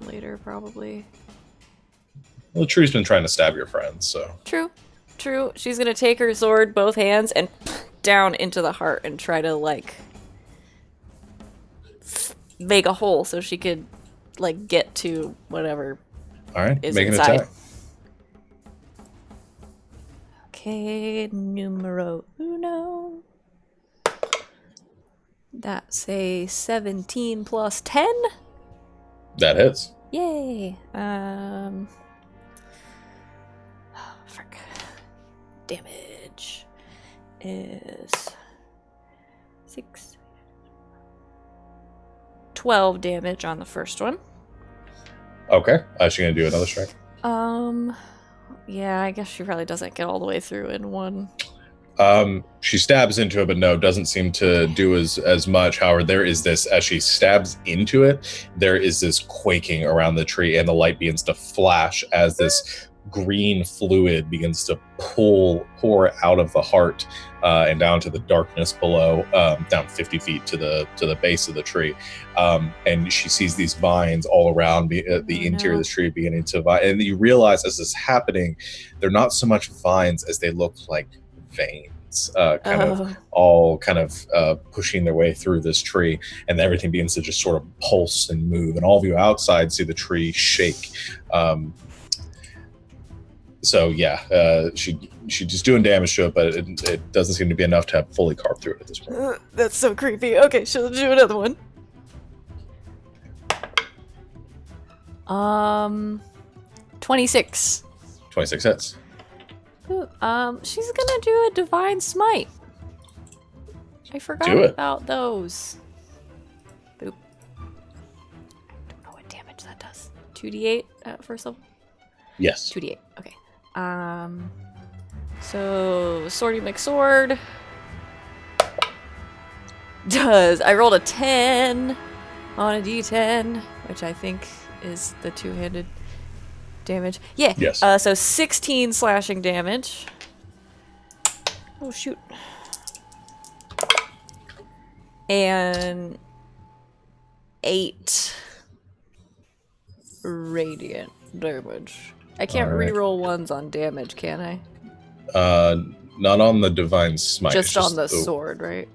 later, probably. Well, the tree's been trying to stab your friend, so... True. She's gonna take her sword, both hands, and down into the heart and try to, like, make a hole so she could, like, get to whatever Alright, is make inside. an attack. Okay, numero uno. That's a 17 plus 10. That hits. Yay. Frick. Damage is 6. 12 damage on the first one. Okay. Is she going to do another strike? Yeah, I guess she probably doesn't get all the way through in one. She stabs into it, but no, doesn't seem to do as much. However, there is this, as she stabs into it, there is this quaking around the tree, and the light begins to flash as this green fluid begins to pour out of the heart and down to the darkness below, down 50 feet to the base of the tree. And she sees these vines all around the interior of the tree beginning to vine. And you realize as this is happening, they're not so much vines as they look like veins, all pushing their way through this tree, and everything begins to just sort of pulse and move. And all of you outside see the tree shake. So yeah, she's doing damage to it, but it doesn't seem to be enough to have fully carved through it at this point. That's so creepy. Okay, she'll do another one. 26. 26 hits. Ooh, she's gonna do a divine smite. I forgot Do it. about those. Boop. I don't know what damage that does. 2d8 at first level? Yes. 2d8, okay. So Swordy McSword does. I rolled a 10 on a d10, which I think is the two-handed damage. Yeah. Yes. So 16 slashing damage. Oh shoot. And 8 radiant damage. I can't All right. reroll ones on damage, can I? Not on the divine smite. Just it's on the sword, right?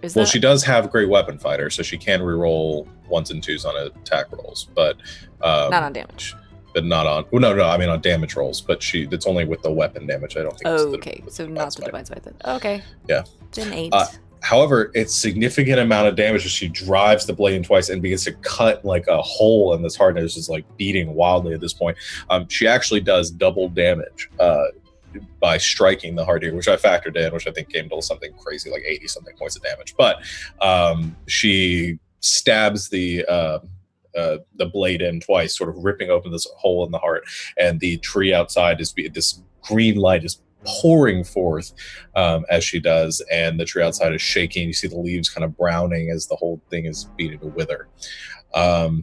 Is Well, that... she does have great weapon fighter, so she can reroll 1s and 2s on attack rolls, but not on damage. But not on. Well, no, I mean on damage rolls. But it's only with the weapon damage. I don't think. Oh, it's okay. with So divine not the smite. divine smite then. Okay. Yeah. Then 8. However, it's significant amount of damage as she drives the blade in twice and begins to cut like a hole in this heart, and it's just like beating wildly at this point. She actually does double damage by striking the heart here, which I factored in, which I think came to something crazy like 80 something points of damage. But she stabs the blade in twice, sort of ripping open this hole in the heart, and the tree outside is this green light is pouring forth as she does, and the tree outside is shaking. You see the leaves kind of browning as the whole thing is beginning to wither. So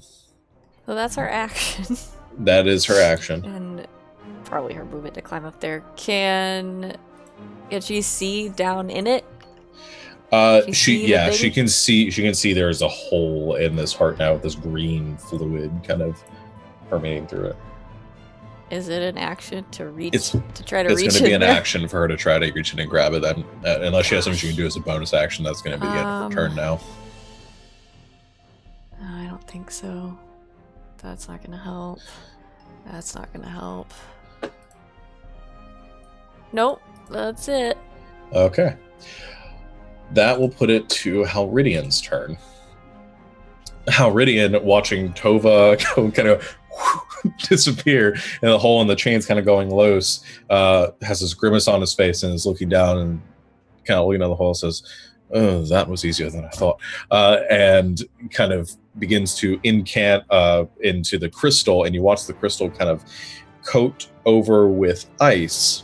that's her action. That is her action. And probably her movement to climb up there. Can she see down in it? She can see there's a hole in this heart now with this green fluid kind of permeating through it. Is it an action to reach? It's- to try to It's reach going to be in an there? action for her to try to reach in and grab it. Then, unless she has something she can do as a bonus action, that's going to be the end of her turn now. I don't think so. That's not gonna help. That's not gonna help. Nope, that's it. Okay. That will put it to Halridian's turn. Halridian, watching Tova kind of disappear and the hole in the chain's kind of going loose, has this grimace on his face and is looking down and kind of looking at the hole, says, "Oh, that was easier than I thought," and kind of begins to incant into the crystal, and you watch the crystal kind of coat over with ice.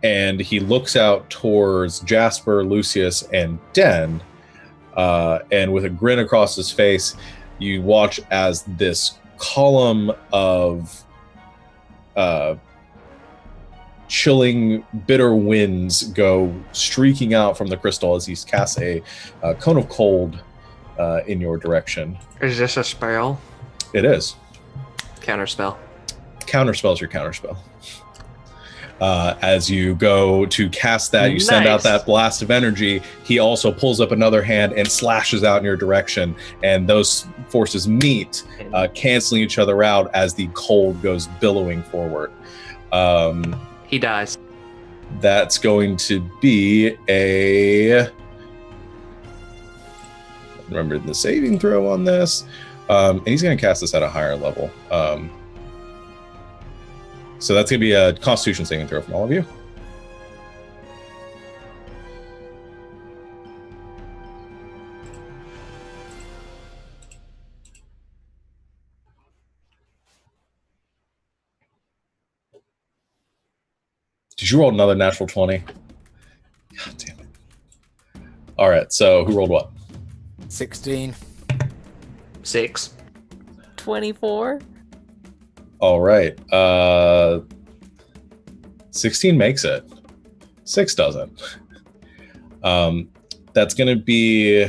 And he looks out towards Jasper, Lucius, and Den, and with a grin across his face, you watch as this column of chilling, bitter winds go streaking out from the crystal as he casts a cone of cold in your direction. Is this a spell? It is. Counterspell. Counterspell's your counterspell. As you go to cast that, you send out Nice. that blast of energy. He also pulls up another hand and slashes out in your direction, and those forces meet, canceling each other out as the cold goes billowing forward. He dies. That's going to be a... Remember the saving throw on this. And he's going to cast this at a higher level. So that's going to be a Constitution saving throw from all of you. Did you roll another natural 20? God damn it. All right, so who rolled what? 16. 6. 24. All right. 16 makes it. 6 doesn't. That's going to be...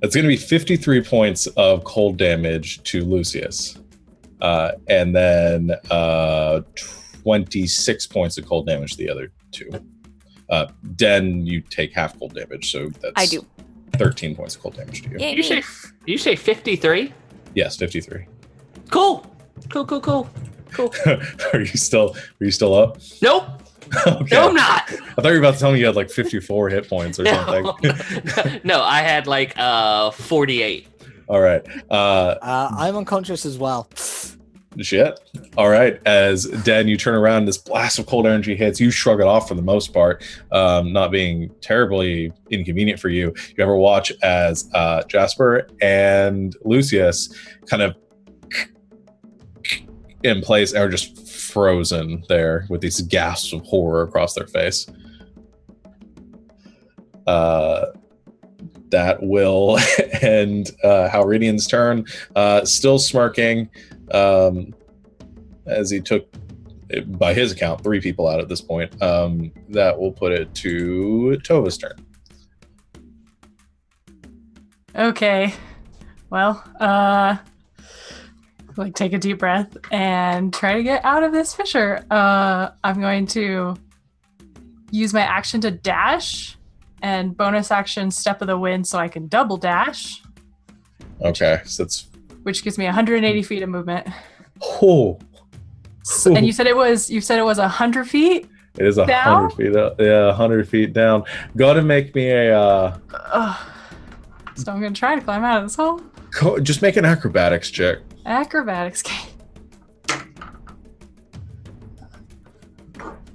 That's going to be 53 points of cold damage to Lucius. And then 26 points of cold damage to the other two. Den, you take half cold damage, so that's... I do. 13 points of cold damage to you. Yay, You me. say 53? Yes, 53. Cool. Cool. Are you still up? Nope. Okay. No, I'm not. I thought you were about to tell me you had like 54 hit points or something. No, I had like 48. All right. I'm unconscious as well. Shit. All right. As Den, you turn around, this blast of cold energy hits. You shrug it off for the most part, not being terribly inconvenient for you. You ever watch as Jasper and Lucius kind of in place and are just frozen there with these gasps of horror across their face. That will end Halridian's turn. Still smirking. As he took, by his account, 3 people out at this point. That will put it to Tova's turn. Okay. Well, like take a deep breath and try to get out of this fissure. I'm going to use my action to dash and bonus action step of the wind so I can double dash, Okay, so that's... which gives me 180 feet of movement. Oh, And you said it was 100 feet? it is 100 Down? feet up. Yeah, 100 feet down. Go to make me a... So I'm going to try to climb out of this hole. just make an acrobatics check. Acrobatics. Okay.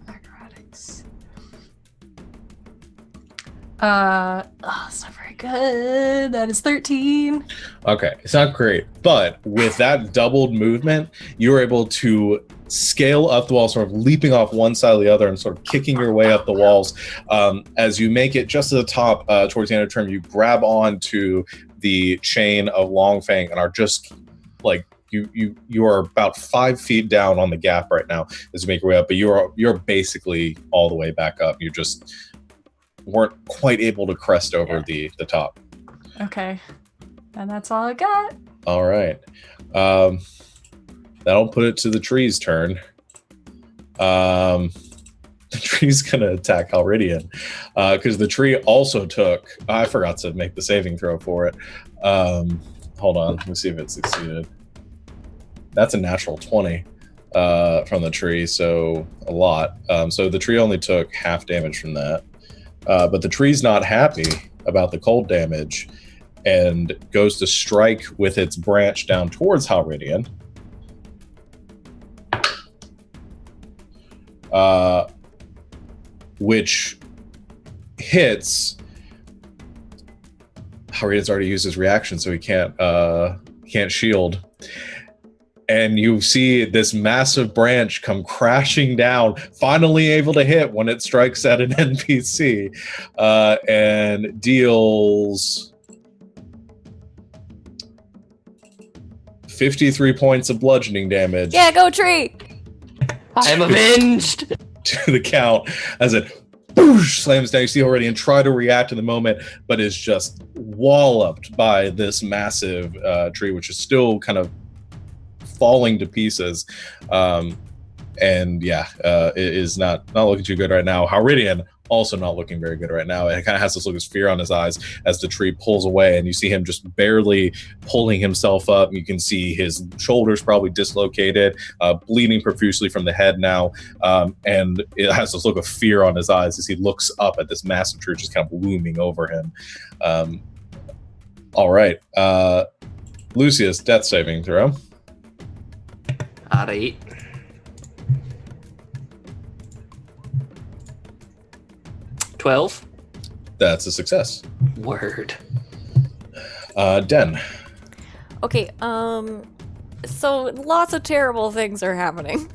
Acrobatics. It's not very good. That is 13. Okay, it's not great, but with that doubled movement, you're able to scale up the wall, sort of leaping off one side of the other and sort of kicking your way up the walls. As you make it just to the top, towards the end of the term, you grab onto the chain of Longfang and are just like you are about 5 feet down on the gap right now as you make your way up, but you're basically all the way back up. You just weren't quite able to crest over the top. Okay. And that's all I got. All right. That'll put it to the tree's turn. The tree's gonna attack Halridian because the tree also took. I forgot to make the saving throw for it. Hold on, let me see if it succeeded. That's a natural 20 from the tree, so a lot. So the tree only took half damage from that, but the tree's not happy about the cold damage and goes to strike with its branch down towards Halridian. Which hits. Halridian's already used his reaction, so he can't shield. And you see this massive branch come crashing down, finally able to hit when it strikes at an NPC, and deals 53 points of bludgeoning damage. Yeah, go tree! I am avenged. To the count as it boosh, slams down. You see already and try to react in the moment, but is just walloped by this massive tree, which is still kind of falling to pieces. And yeah, it is not looking too good right now. Halridian also not looking very good right now. It kind of has this look of fear on his eyes as the tree pulls away, and you see him just barely pulling himself up. You can see his shoulders probably dislocated, bleeding profusely from the head now, and it has this look of fear on his eyes as he looks up at this massive tree just kind of looming over him. All right, Lucius, death saving throw. All right. $12. That's a success. Word. Den. Okay, so lots of terrible things are happening.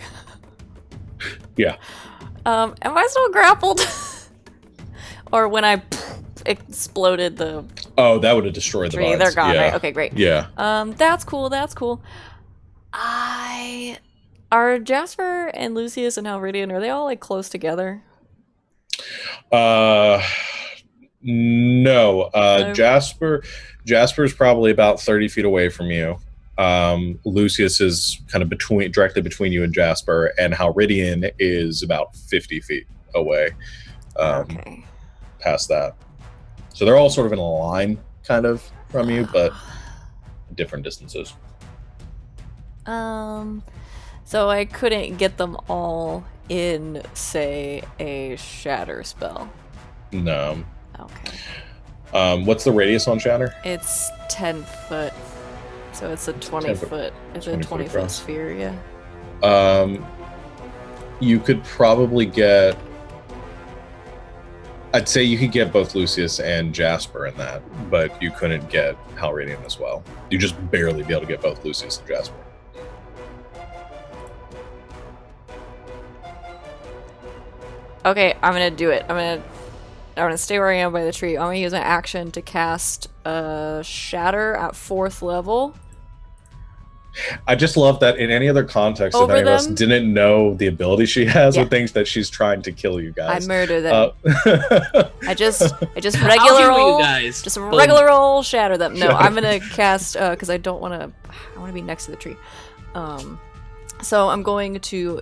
Yeah. Am I still grappled? Or when I exploded the Oh, that would have destroyed the tree, vines. they're gone, Yeah. right? Okay, great. Yeah. That's cool, that's cool. Are Jasper and Lucius and Halridian, are they all like close together? No. Jasper's probably about 30 feet away from you. Lucius is kind of directly between you and Jasper, and Halridian is about 50 feet away. Okay. Past that. So they're all sort of in a line, kind of, from you, but different distances. So I couldn't get them all in, say, a shatter spell. No. Okay. What's the radius on Shatter? It's 10 foot. So it's a 20 10 foot. foot. It's a 20 foot 20 foot across. sphere, yeah. You could probably get... I'd say you could get both Lucius and Jasper in that, but you couldn't get Halridian as well. You just barely be able to get both Lucius and Jasper. Okay, I'm gonna do it. I'm gonna stay where I am by the tree. I'm gonna use an action to cast Shatter at 4th level. I just love that in any other context, if Over any of us them? didn't know the ability she has, Yeah. would think that she's trying to kill you I guys. murder them. I just I'll regular heal roll, you guys. just Boom. regular roll shatter them. No, Shatter. I'm gonna cast because I want to be next to the tree. So I'm going to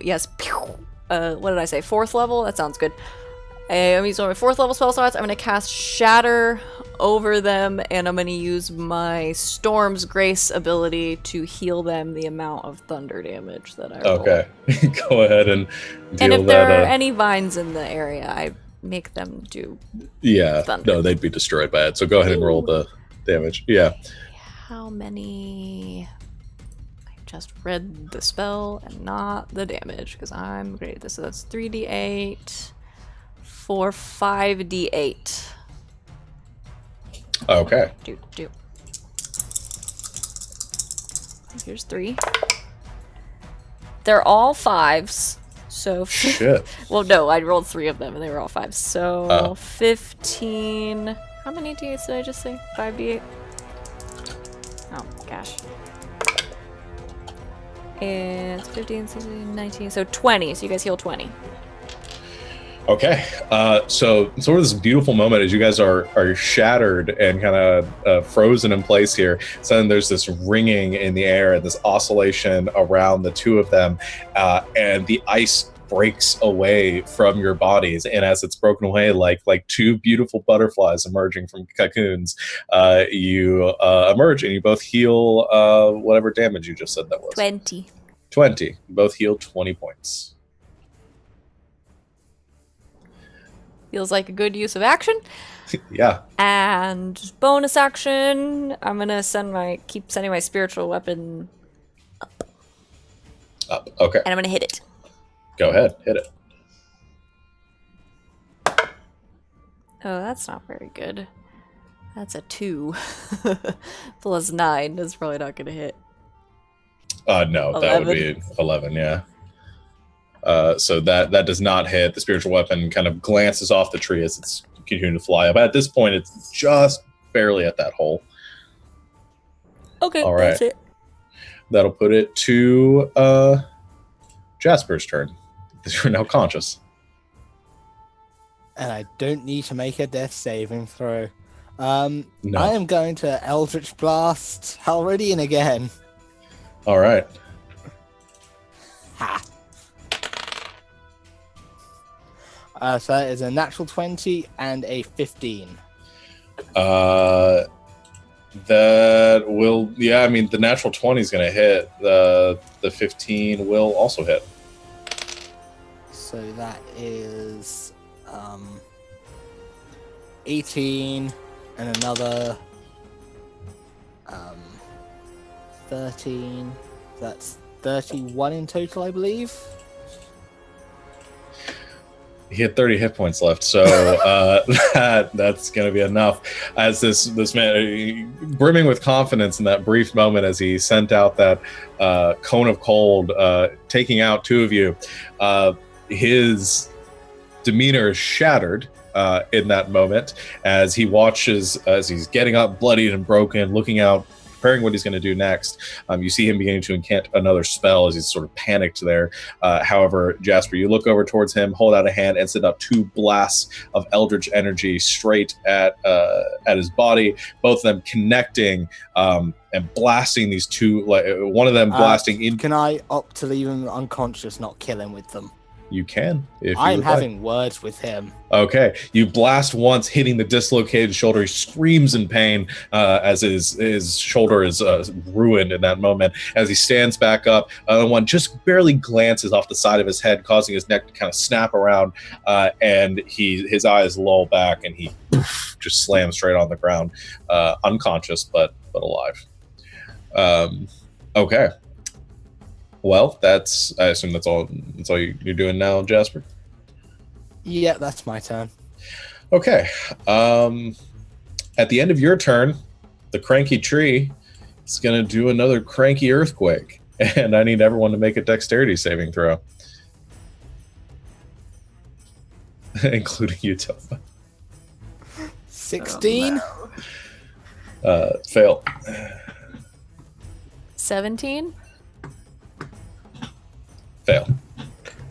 what did I say? 4th level. That sounds good. I'm using my 4th level spell slots. I'm gonna cast Shatter over them, and I'm gonna use my Storm's Grace ability to heal them the amount of thunder damage that I roll. Okay, go ahead and deal And if that. there are any vines in the area, I make them do. Yeah, thunder. no, they'd be destroyed by it. So go ahead and roll the damage. Yeah. How many? I just read the spell and not the damage because I'm great at this. So that's 3d8 for 5d8. Okay. Do. Here's 3. They're all 5s. So Shit. well, no, I rolled 3 of them and they were all 5s. So Oh. 15. How many d8s did I just say? 5d8. Oh gosh. And it's 15, 16, 19, so 20. So you guys heal 20. Okay, so sort of this beautiful moment as you guys are shattered and kind of frozen in place here. So then there's this ringing in the air and this oscillation around the two of them, and the ice breaks away from your bodies. And as it's broken away, like two beautiful butterflies emerging from cocoons, you emerge and you both heal whatever damage you just said that was. 20. 20. You both heal 20 points. Feels like a good use of action. Yeah. And bonus action, I'm gonna keep sending my spiritual weapon Up. Okay. and I'm gonna hit it. Go ahead. Hit it. Oh, that's not very good. That's a 2. Plus 9 is probably not gonna hit. No, 11. that would be 11, yeah. So that does not hit. The spiritual weapon kind of glances off the tree as it's continuing to fly up. At this point, it's just barely at that hole. Okay, All right. that's it. That'll put it to Jasper's turn. You're now conscious. And I don't need to make a death saving throw. No. I am going to Eldritch Blast Halridian again. All right. Ha! So that is a natural 20 and a 15. That will, yeah, I mean, the natural 20 is going to hit. The 15 will also hit. So that is 18 and another 13. That's 31 in total, I believe. He had 30 hit points left, so that's going to be enough. As this man, brimming with confidence in that brief moment as he sent out that cone of cold, taking out two of you, his demeanor is shattered in that moment as he watches, as he's getting up bloodied and broken, looking out, preparing what he's going to do next. You see him beginning to incant another spell as he's sort of panicked there. However, Jasper, you look over towards him, hold out a hand, and send out two blasts of eldritch energy straight at his body, both of them connecting and blasting these two, like one of them blasting in. Can I opt to leave him unconscious, not kill him with them? You can, if you I'm would having like. words with him. Okay, you blast once, hitting the dislocated shoulder. He screams in pain as his shoulder is ruined in that moment. As he stands back up, one just barely glances off the side of his head, causing his neck to kind of snap around, and his eyes lull back, and he just slams straight on the ground, unconscious but alive. Okay. Well, I assume that's all you're doing now, Jasper? Yeah, that's my turn. Okay. At the end of your turn, the cranky tree is going to do another cranky earthquake. And I need everyone to make a dexterity saving throw. Including you, Toph. 16? Fail. 17? Fail.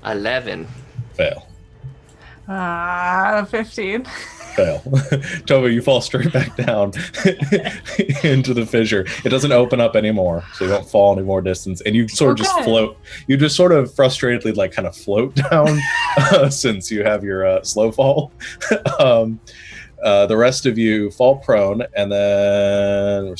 11. Fail. 15. Fail. Tova, you fall straight back down into the fissure. It doesn't open up anymore, so you don't fall any more distance. And you sort of just float. You just sort of frustratedly, like, kind of float down since you have your slow fall. The rest of you fall prone, and then I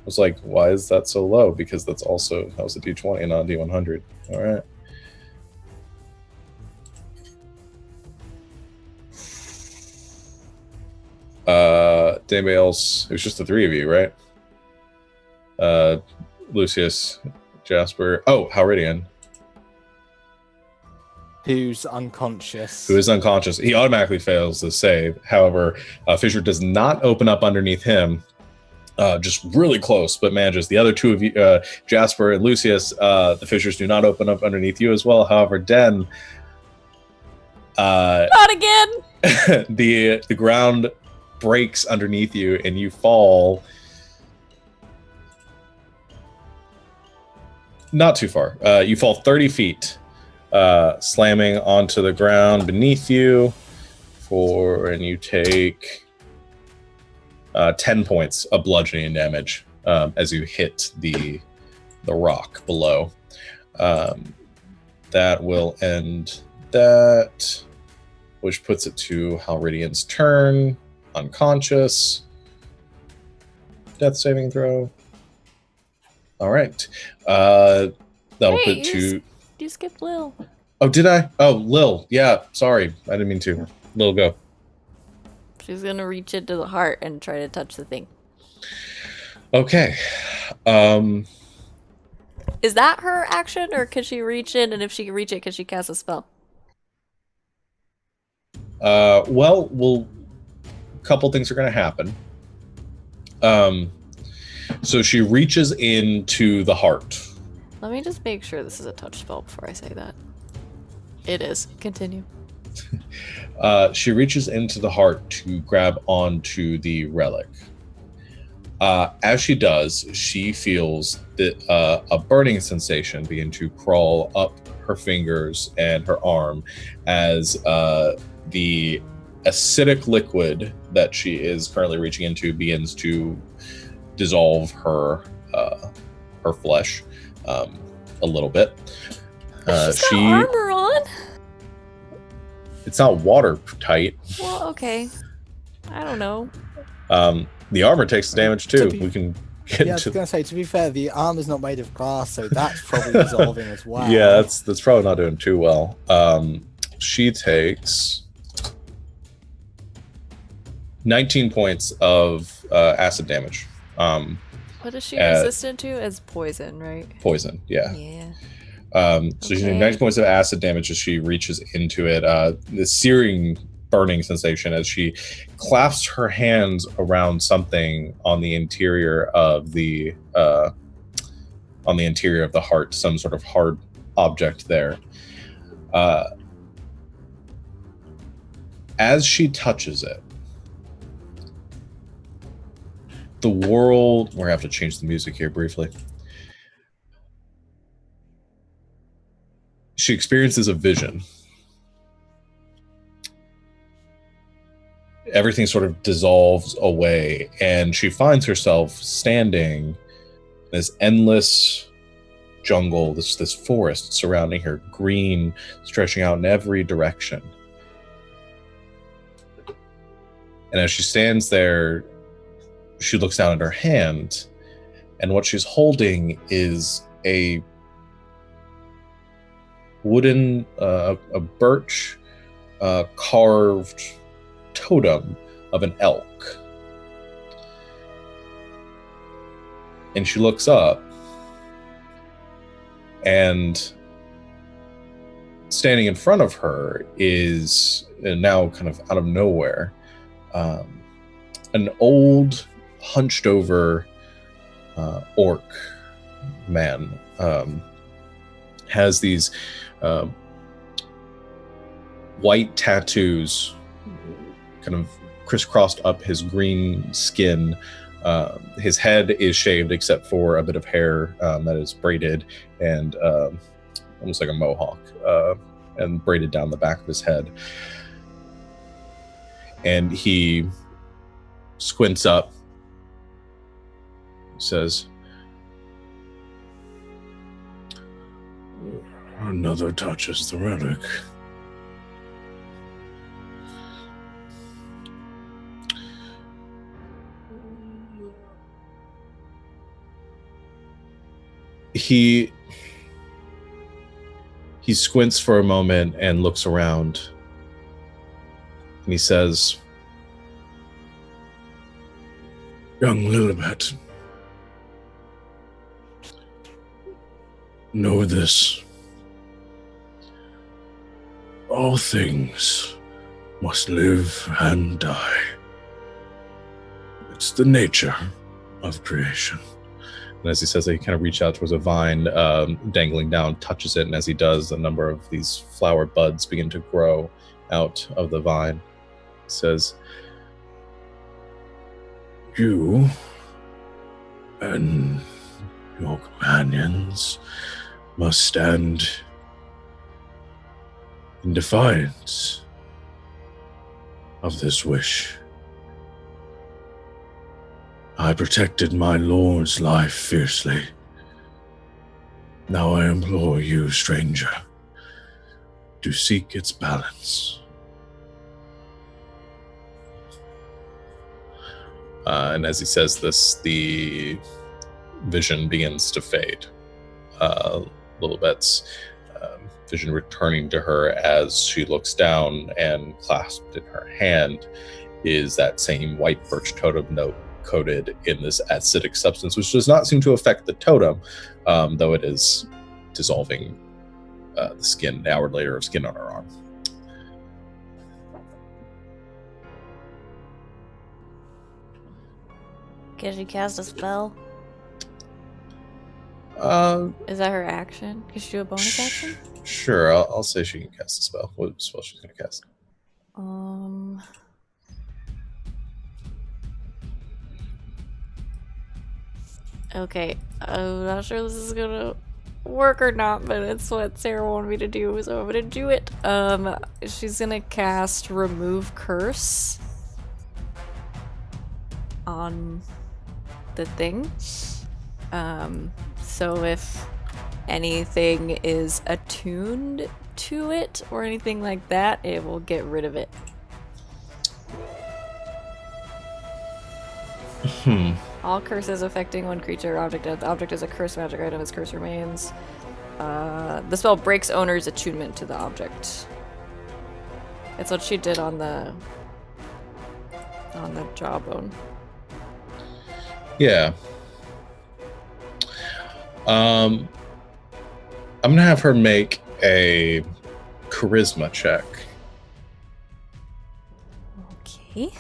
was like, why is that so low? Because that was a D20, not a D100. All right. Anybody else? It was just the three of you, right? Lucius, Jasper. Oh, Halridian. Who's unconscious? Who is unconscious. He automatically fails the save. However, fissure does not open up underneath him. Just really close, but manages. The other two of you, Jasper and Lucius, the fissures do not open up underneath you as well. However, Den, Not again! the ground breaks underneath you, and you fall not too far. You fall 30 feet slamming onto the ground beneath you, and you take 10 points of bludgeoning damage as you hit the rock below. That will end that, which puts it to Halridian's turn. Unconscious. Death saving throw. All right. That'll Hey, put to... You skipped Lil. Oh, did I? Oh, Lil. Yeah, sorry. I didn't mean to. Lil, go. She's gonna reach into the heart and try to touch the thing. Okay. Is that her action, or can she reach in, and if she can reach it, can she cast a spell? Well, a couple things are going to happen. So she reaches into the heart. Let me just make sure this is a touch spell before I say that. It is. Continue. She reaches into the heart to grab onto the relic. As she does, she feels that a burning sensation begin to crawl up her fingers and her arm as the acidic liquid that she is currently reaching into begins to dissolve her flesh a little bit. She's got armor on. It's not watertight. Well, okay. I don't know. The armor takes the damage too. We can get I was going to say, to be fair, the armor's not made of glass, so that's probably dissolving as well. Yeah, that's probably not doing too well. She takes 19 points of acid damage. What is she resistant to? As poison, right? Poison, yeah. Yeah. So she's doing 19 points of acid damage as she reaches into it. The searing, burning sensation as she clasps her hands around something on the interior of the heart, some sort of hard object there. As she touches it, the world... We're going to have to change the music here briefly. She experiences a vision. Everything sort of dissolves away, and she finds herself standing in this endless jungle, this forest surrounding her, green, stretching out in every direction. And as she stands there, she looks down at her hand, and what she's holding is a wooden, a birch carved totem of an elk. And she looks up, and standing in front of her is, now kind of out of nowhere, an old, hunched over orc man. Has these white tattoos kind of crisscrossed up his green skin. His head is shaved except for a bit of hair that is braided and almost like a mohawk and braided down the back of his head. And he squints up, says, "Another touches the relic." He squints for a moment and looks around, and he says, "Young Lilibet, know this. All things must live and die. It's the nature of creation." And as he says that, he kind of reaches out towards a vine dangling down, touches it, and as he does, a number of these flower buds begin to grow out of the vine. He says, "You and your companions must stand In defiance of this wish, I protected my lord's life fiercely. Now I implore you, stranger, to seek its balance. And as he says this, the vision begins to fade. Lilibet's vision returning to her as she looks down, and clasped in her hand is that same white birch totem note coated in this acidic substance, which does not seem to affect the totem, though it is dissolving the skin, the outer layer of skin on her arm. Can she cast a spell? Is that her action? Can she do a bonus action? Sure, I'll say she can cast a spell. What spell she's going to cast? Okay, I'm not sure this is gonna work or not, but it's what Sarah wanted me to do, so I'm gonna do it. She's gonna cast Remove Curse on the thing. So if anything is attuned to it or anything like that, it will get rid of it. All curses affecting one creature or object. If the object is a cursed magic item, its curse remains. The spell breaks owner's attunement to the object. It's what she did on the jawbone. Yeah. I'm gonna have her make a charisma check. Okay.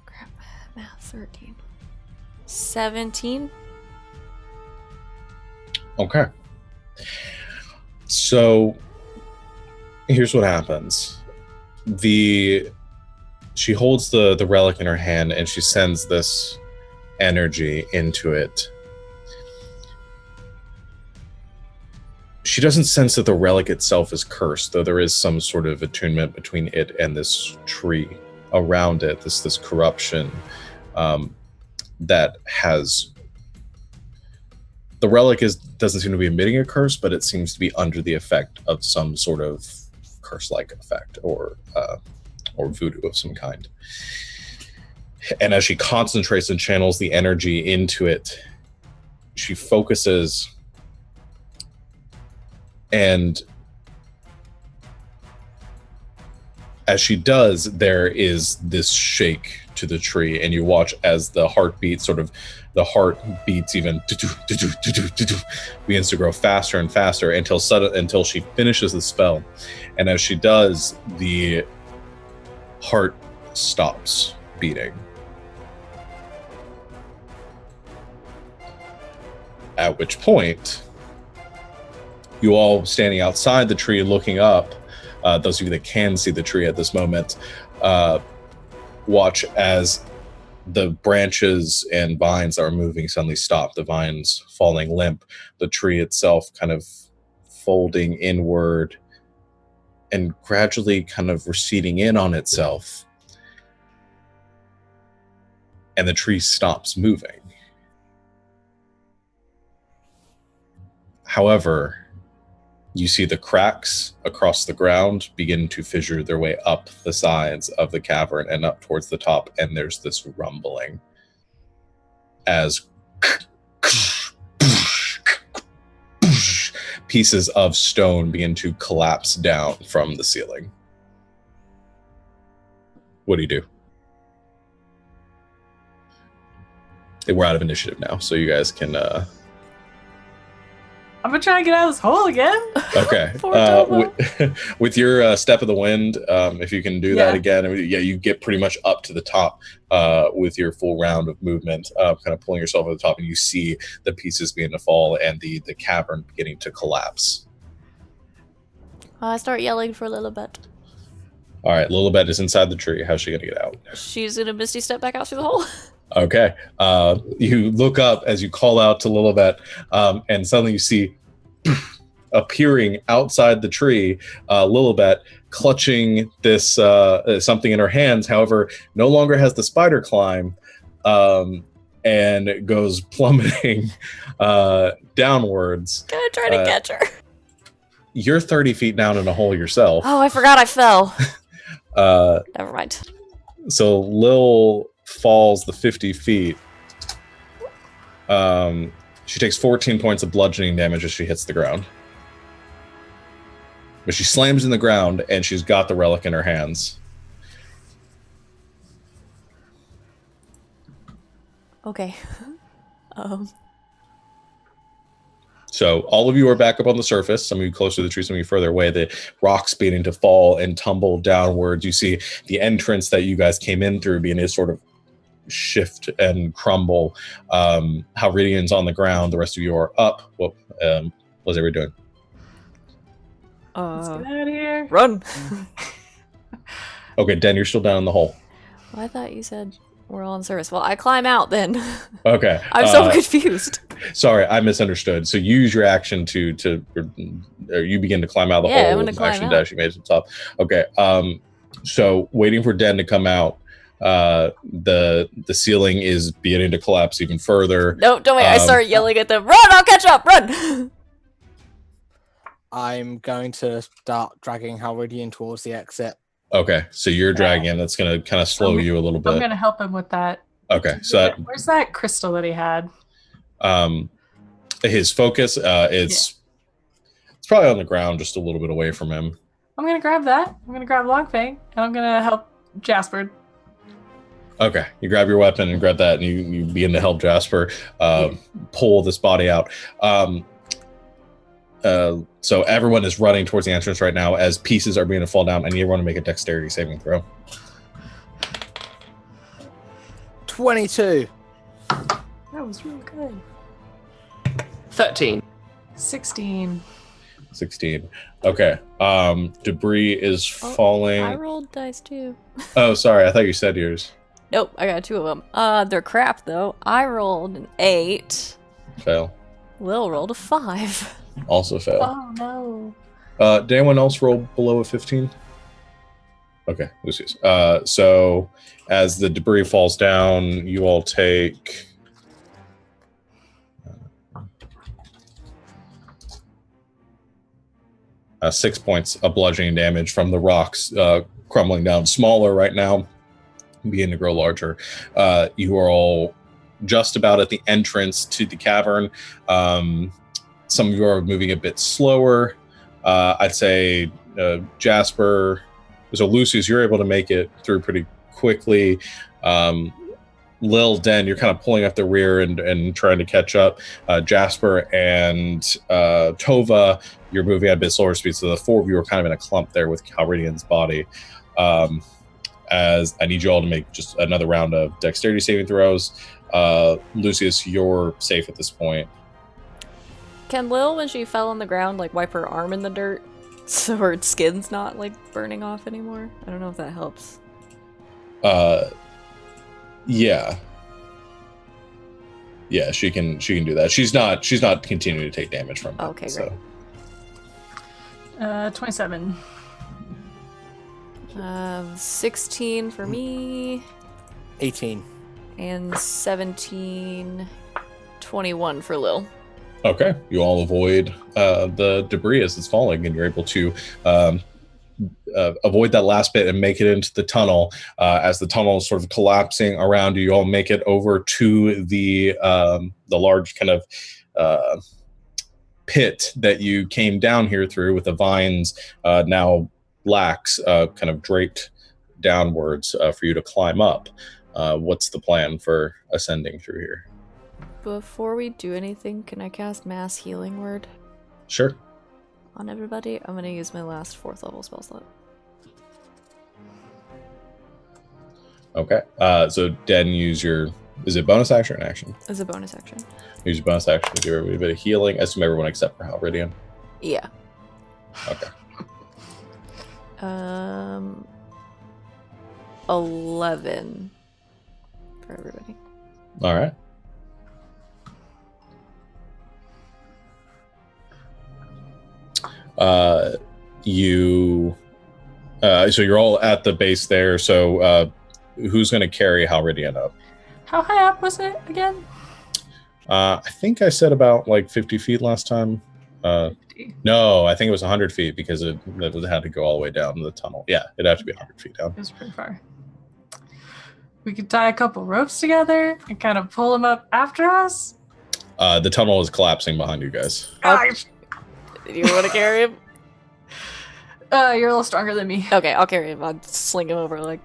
Crap. Math 13. 17. Okay. So here's what happens. She holds the relic in her hand and she sends this energy into it. She doesn't sense that the relic itself is cursed, though there is some sort of attunement between it and this tree around it, this corruption that has... The relic doesn't seem to be emitting a curse, but it seems to be under the effect of some sort of curse-like effect or voodoo of some kind. And as she concentrates and channels the energy into it, she focuses, and as she does, there is this shake to the tree, and you watch as the heart beats even begins to grow faster and faster until she finishes the spell. And as she does, the heart stops beating. At which point, you all standing outside the tree looking up, those of you that can see the tree at this moment, watch as the branches and vines that are moving suddenly stop, the vines falling limp, the tree itself kind of folding inward and gradually kind of receding in on itself. And the tree stops moving. However, you see the cracks across the ground begin to fissure their way up the sides of the cavern and up towards the top, and there's this rumbling as pieces of stone begin to collapse down from the ceiling. What do you do? We're out of initiative now, so you guys can... I'm gonna try and get out of this hole again. Okay. With your step of the wind, if you can do that again, you get pretty much up to the top with your full round of movement, kind of pulling yourself at the top, and you see the pieces beginning to fall and the cavern beginning to collapse. I start yelling for a little bit. All right, Lilibet is inside the tree. How's she gonna get out? She's gonna Misty step back out through the hole. Okay. You look up as you call out to Lilibet, and suddenly you see appearing outside the tree, Lilibet clutching this something in her hands. However, no longer has the spider climb, and goes plummeting downwards. Gonna try to catch her. You're 30 feet down in a hole yourself. Oh, I forgot I fell. Never mind. So Lil falls the 50 feet. She takes 14 points of bludgeoning damage as she hits the ground. But she slams in the ground, and she's got the relic in her hands. Okay. So all of you are back up on the surface, some of you closer to the tree, some of you further away. The rocks beginning to fall and tumble downwards. You see the entrance that you guys came in through being to sort of shift and crumble. Halridian's on the ground. The rest of you are up. What's everybody doing? Let's get out of here. Run! Okay, Den, you're still down in the hole. Well, I thought you said we're all on service. Well, I climb out then. Okay. I'm so confused. Sorry, I misunderstood. So use your action or you begin to climb out of the hole. I'm gonna climb action out. dash, you made it to the top. Okay. So waiting for Den to come out, the ceiling is beginning to collapse even further. No, don't wait. I start yelling at them. Run! I'll catch up! Run! I'm going to start dragging Halridian towards the exit. Okay, so you're dragging him. That's going to kind of slow you a little bit. I'm going to help him with that. Okay, so where's that crystal that he had? His focus, it's probably on the ground, just a little bit away from him. I'm going to grab that. I'm going to grab Longfang, and I'm going to help Jasper. Okay, you grab your weapon and grab that, and you begin to help Jasper pull this body out. So everyone is running towards the entrance right now as pieces are beginning to fall down. I need everyone to make a dexterity saving throw. 22. That was really good. 13. 16. 16. Okay. Debris is falling. I rolled dice too. Oh, sorry. I thought you said yours. Nope, I got 2 of them. They're crap though. I rolled an 8. Fail. Lil rolled a 5. Also fail. Oh no. Did anyone else roll below a 15? Okay, Lucius. So as the debris falls down, you all take 6 points of bludgeoning damage from the rocks crumbling down. Smaller right now, beginning to grow larger. You are all just about at the entrance to the cavern. Some of you are moving a bit slower. I'd say Jasper, so Lucius, you're able to make it through pretty quickly. Lil, Den, you're kind of pulling up the rear and trying to catch up. Jasper and Tova, you're moving at a bit slower speed. So the 4 of you are kind of in a clump there with Halridian's body. As I need you all to make just another round of dexterity saving throws. Lucius, you're safe at this point. Can Lil, when she fell on the ground, like wipe her arm in the dirt so her skin's not like burning off anymore? I don't know if that helps. Yeah, she can do that. She's not continuing to take damage from it. Okay, great. So. 27. 16 for me. 18. And 17, 21 for Lil. Okay, you all avoid the debris as it's falling, and you're able to avoid that last bit and make it into the tunnel. As the tunnel is sort of collapsing around you, you all make it over to the large kind of pit that you came down here through, with the vines now lax, kind of draped downwards for you to climb up. What's the plan for ascending through here? Before we do anything, can I cast Mass Healing Word Sure. on everybody? I'm going to use my last 4th level spell slot. Okay. So Den, use your, is it bonus action or an action? As a bonus action. Use your bonus action to give everybody a bit of healing. I assume everyone except for Halridian. Yeah. Okay. 11 for everybody. All right. So you're all at the base there. So who's going to carry Halridian up? How high up was it again? I think I said about like 50 feet last time. 50. No, I think it was 100 feet because it had to go all the way down the tunnel. Yeah, it'd have to be 100 feet down. It was pretty far. We could tie a couple ropes together and kind of pull them up after us. The tunnel is collapsing behind you guys. Do you want to carry him? You're a little stronger than me. Okay, I'll carry him. I'll sling him over like,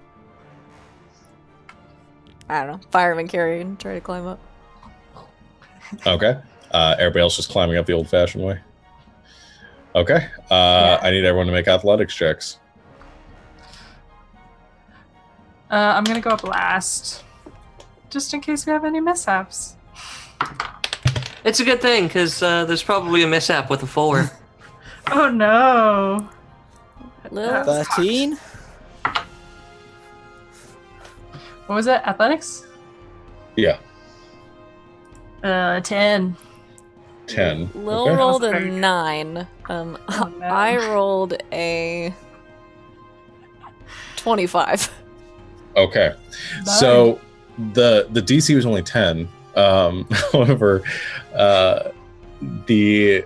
I don't know, fireman carry and try to climb up. Okay. Everybody else just climbing up the old-fashioned way. Okay. I need everyone to make athletics checks. I'm gonna go up last, just in case we have any mishaps. It's a good thing because there's probably a mishap with a 4. Oh no! Lil? 13. What was it? Athletics? Yeah. 10. 10. Lil Okay. rolled a Very good. 9. no. I rolled a 25. Okay. Nice. So the DC was only 10. However, the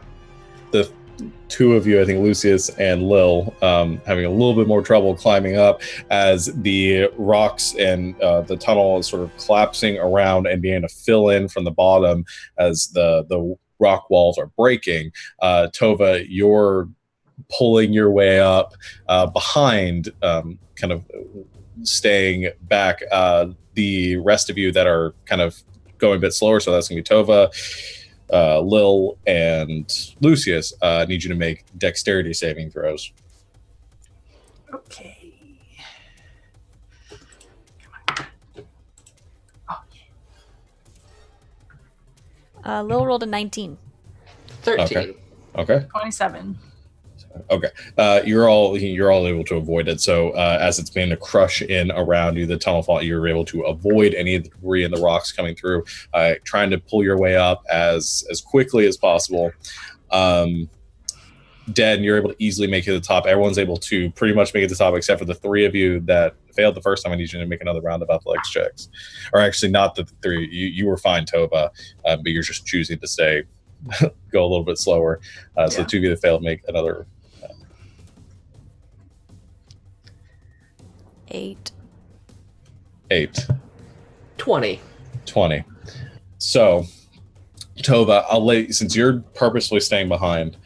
two of you, I think Lucius and Lil, having a little bit more trouble climbing up as the rocks and the tunnel is sort of collapsing around and beginning to fill in from the bottom as the rock walls are breaking. Tova, you're pulling your way up behind, kind of staying back. The rest of you that are kind of going a bit slower, so that's going to be Tova, Lil, and Lucius. Need you to make dexterity saving throws. Okay. Lil rolled a 19. 13. Okay. 27. Okay. You're all able to avoid it. So as it's beginning to crush in around you, the tunnel fall, you're able to avoid any of the debris and the rocks coming through, trying to pull your way up as quickly as possible. Den, you're able to easily make it to the top. Everyone's able to pretty much make it to the top except for the three of you that failed the first time. I need you to make another round of athletics checks. Or actually, not the three. You were fine, Tova, but you're just choosing to stay, go a little bit slower. So the two of you that failed make another. 8. 20. 20. So, Tova, I'll let you, since you're purposefully staying behind,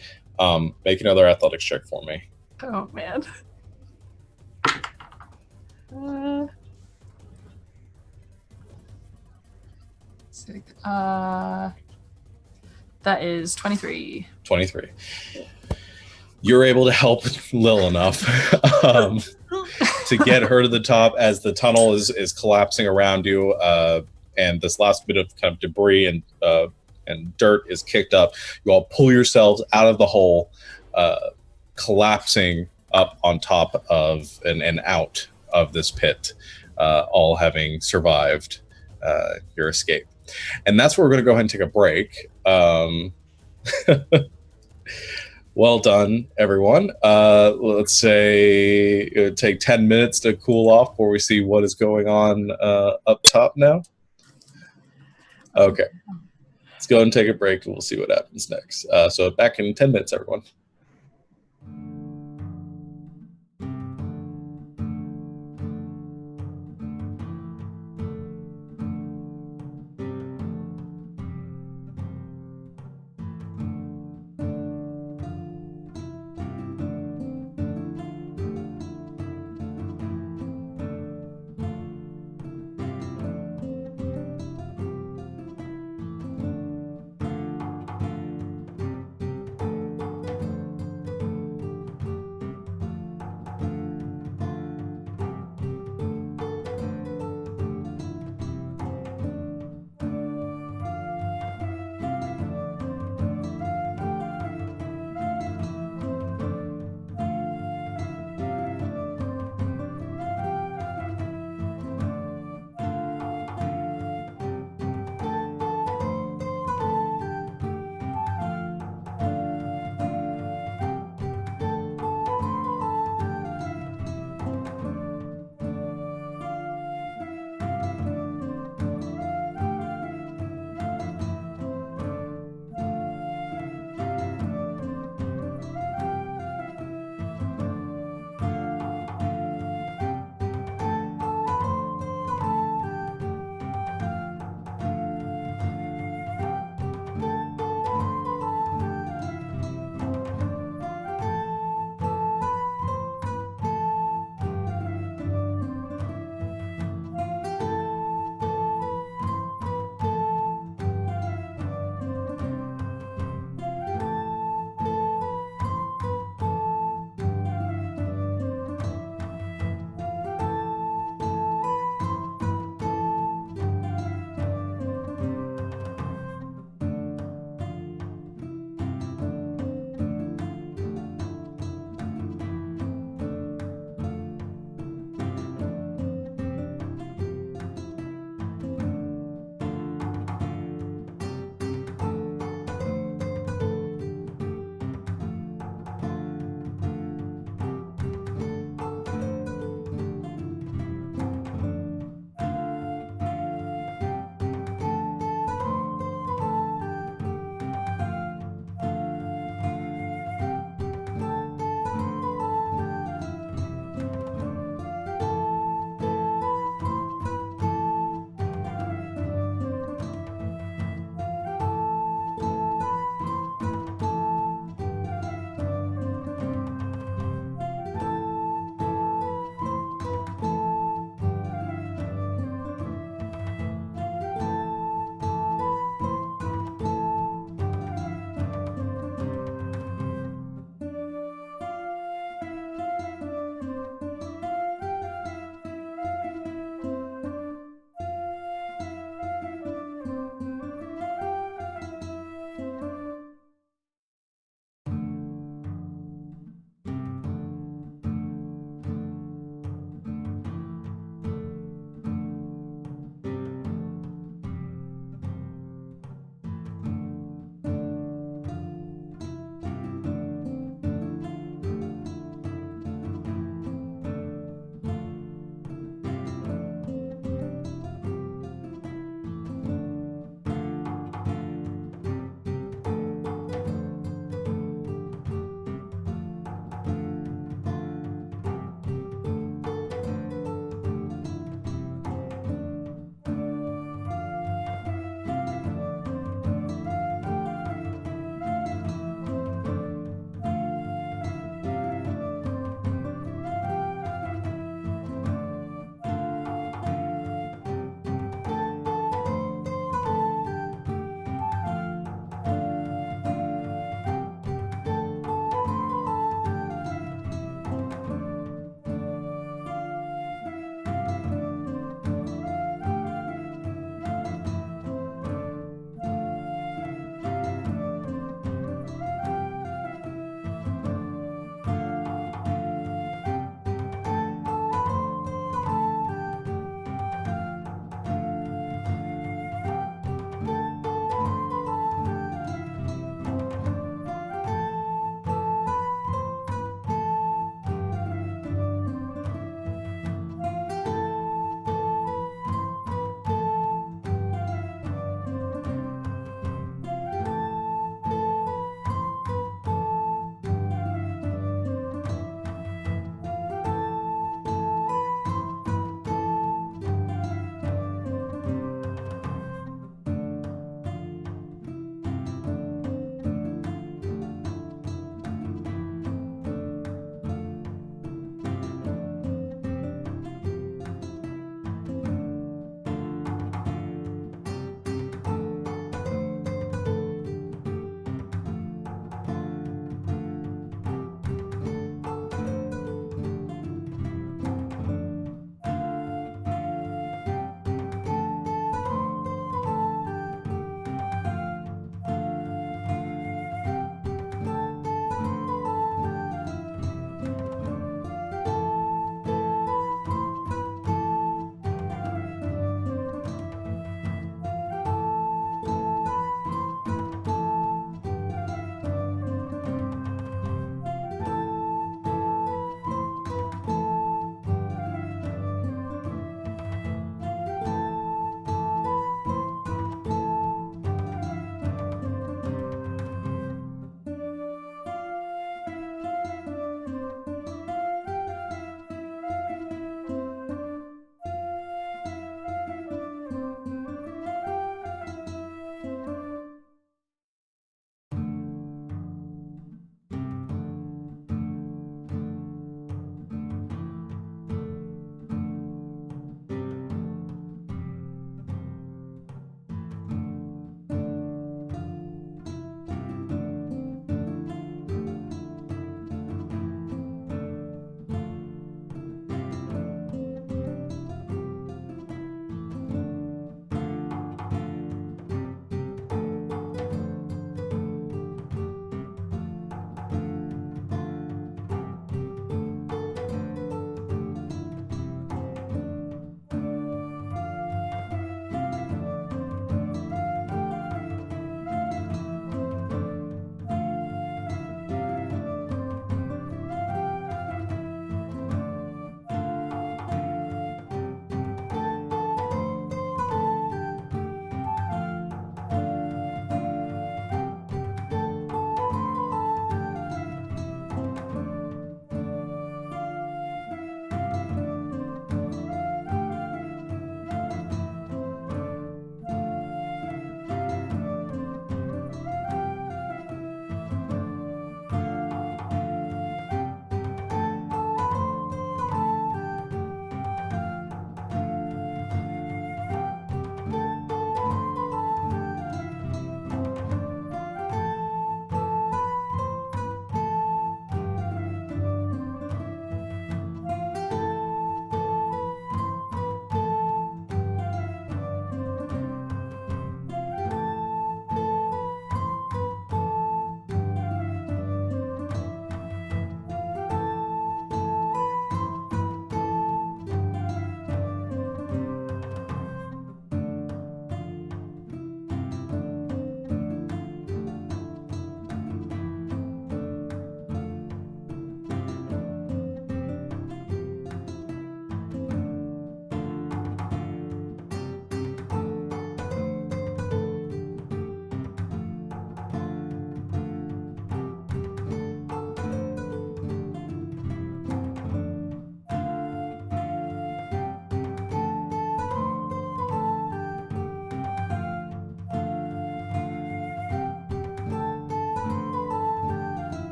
make another athletics check for me. Oh man. That is 23. 23. You're able to help Lil enough to get her to the top as the tunnel is collapsing around you, and this last bit of kind of debris and dirt is kicked up. You all pull yourselves out of the hole, collapsing up on top of and out of this pit, all having survived your escape. And that's where we're going to go ahead and take a break. Well done, everyone. Let's say it would take 10 minutes to cool off before we see what is going on up top now. Okay. Let's go ahead and take a break and we'll see what happens next. So back in 10 minutes, everyone.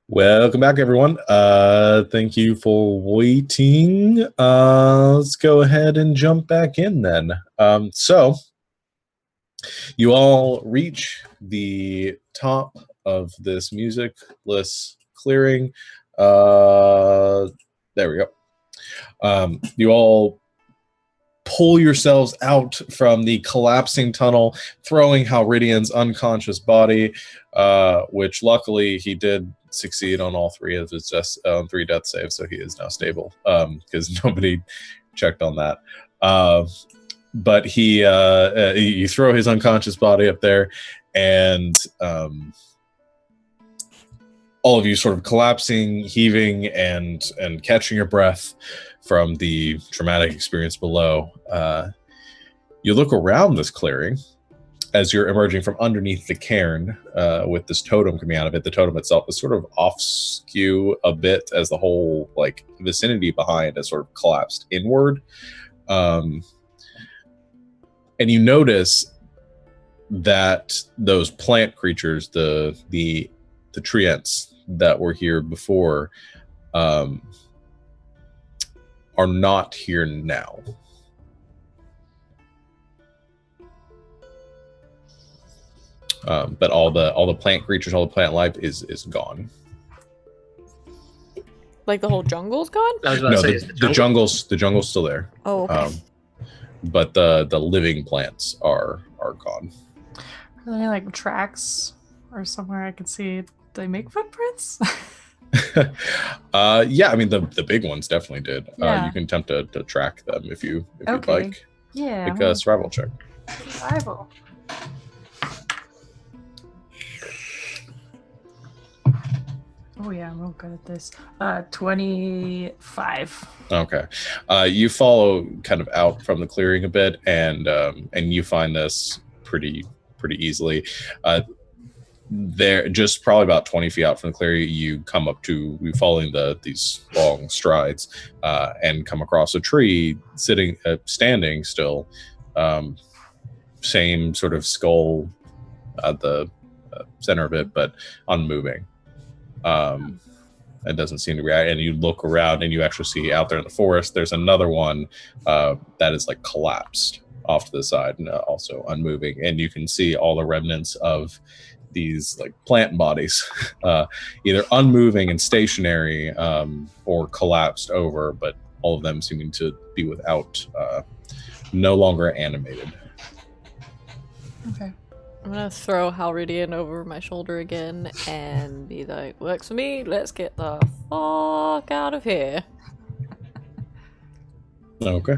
Welcome back, everyone. Thank you for waiting. Let's go ahead and jump back in then. So you all reach the top of this musicless clearing. There we go. You all pull yourselves out from the collapsing tunnel, throwing Halridian's unconscious body, which luckily he did succeed on all three of his three death saves, so he is now stable, because nobody checked on that. But he you throw his unconscious body up there, and all of you sort of collapsing, heaving, and catching your breath from the traumatic experience below. You look around this clearing as you're emerging from underneath the cairn, with this totem coming out of it. The totem itself is sort of off skew a bit as the whole vicinity behind has sort of collapsed inward. And you notice that those plant creatures, the treants that were here before, are not here now. But all the plant creatures, all the plant life is gone. Like the whole jungle's gone? I was about to say, is the jungle's still there. Oh, okay. But the living plants are gone. Are there like tracks or somewhere I can see they make footprints? Yeah, I mean the big ones definitely did. Yeah. You can attempt to track them if you'd Okay. like. Yeah. Make a survival check. Survival. Oh yeah, I'm real good at this. 25. Okay. You follow kind of out from the clearing a bit, and you find this pretty easily. There, just probably about 20 feet out from the clearing, you come up to, following these long strides, and come across a tree standing still. Same sort of skull at the center of it, but unmoving. It doesn't seem to react. And you look around, and you actually see out there in the forest, there's another one that is collapsed off to the side and also unmoving. And you can see all the remnants of these plant bodies, either unmoving and stationary, or collapsed over, but all of them seeming to be without, no longer animated. Okay. I'm gonna throw Halridian over my shoulder again and be like, works for me, let's get the fuck out of here. Okay.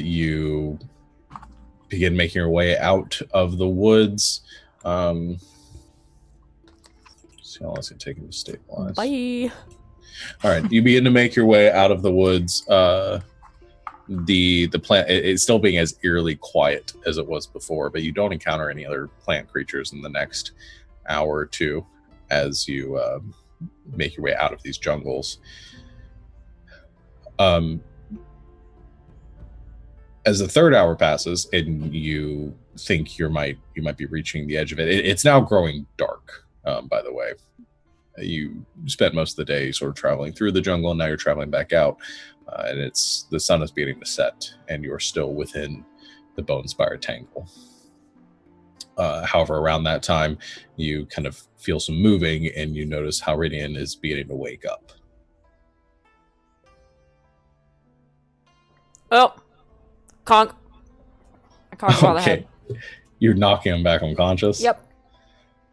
You begin making your way out of the woods. See how long it's gonna take him to stabilize. Bye. All right, you begin to make your way out of the woods. The plant, it's still being as eerily quiet as it was before, but you don't encounter any other plant creatures in the next hour or two as you make your way out of these jungles. As the third hour passes and you think you might be reaching the edge of it, it's now growing dark, by the way. You spent most of the day sort of traveling through the jungle, and now you're traveling back out, and the sun is beginning to set, and you're still within the Bone Spire Tangle. However, around that time, you kind of feel some moving, and you notice Halridian is beginning to wake up. Oh, conk. I conked on the Okay, head. you're knocking him back unconscious? Yep.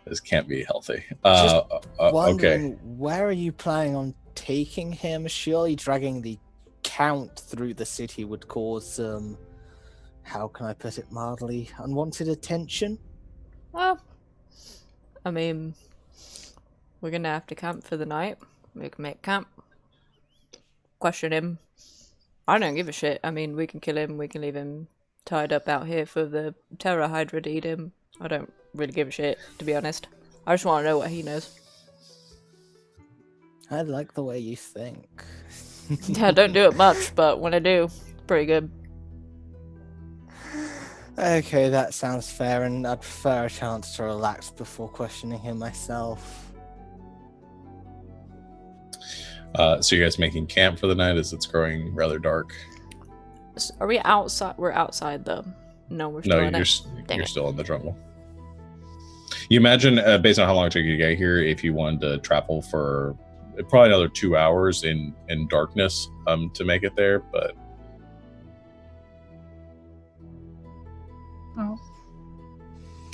This can't be healthy. Wondering, Okay. where are you planning on taking him? Surely dragging the Count through the city would cause some, how can I put it mildly, unwanted attention? Well, I mean, we're gonna have to camp for the night. We can make camp. Question him. I don't give a shit. I mean, we can kill him. We can leave him tied up out here for the Terror Hydra to eat him. I don't really give a shit, to be honest. I just want to know what he knows. I like the way you think. Yeah, I don't do it much, but when I do, it's pretty good. Okay, that sounds fair, and I'd prefer a chance to relax before questioning him myself. So you guys making camp for the night as it's growing rather dark? Are we outside? We're outside though. No, we're still No, in you're it. Dang you're it. still in the jungle. You imagine, based on how long it took you to get here, if you wanted to travel for probably another 2 hours in darkness to make it there, but Oh.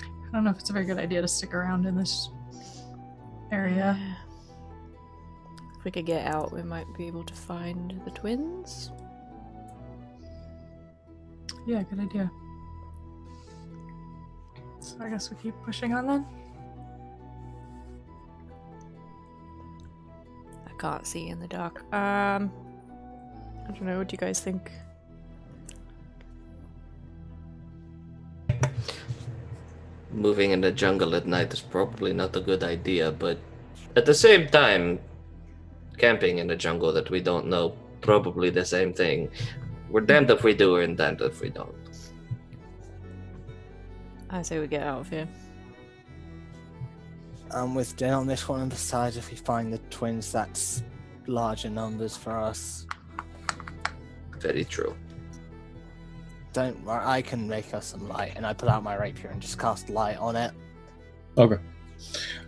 I don't know if it's a very good idea to stick around in this area. If we could get out, we might be able to find the twins. Yeah, good idea. So I guess we keep pushing on then. I can't see in the dark. I don't know. What do you guys think? Moving in the jungle at night is probably not a good idea, but at the same time, camping in the jungle that we don't know, probably the same thing. We're damned if we do, and damned if we don't. I say we get out of here. I'm with Din on this one, and besides, if we find the twins, that's larger numbers for us. Very true. Don't worry, I can make us some light, and I pull out my rapier and just cast light on it. okay.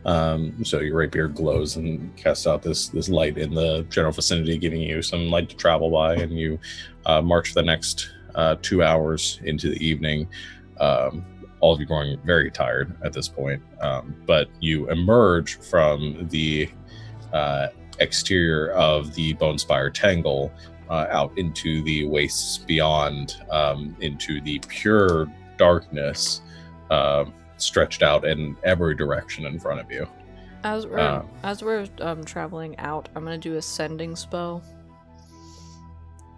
So your rapier glows and casts out this light in the general vicinity, giving you some light to travel by, and you march the next 2 hours into the evening. All of you growing very tired at this point, but you emerge from the exterior of the Bonespire Tangle out into the wastes beyond, into the pure darkness stretched out in every direction in front of you. As we're traveling out, I'm gonna do a sending spell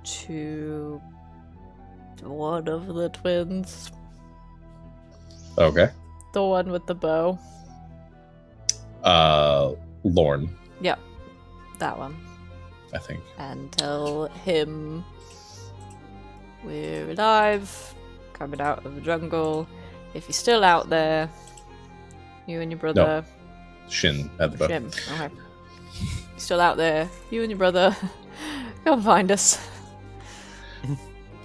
to one of the twins. Okay. The one with the bow. Lorne, Yep, that one. I think. And tell him we're alive, coming out of the jungle. If you're still out there, you and your brother. Shin at the bow. Shim. Okay. You're still out there, you and your brother. Come find us.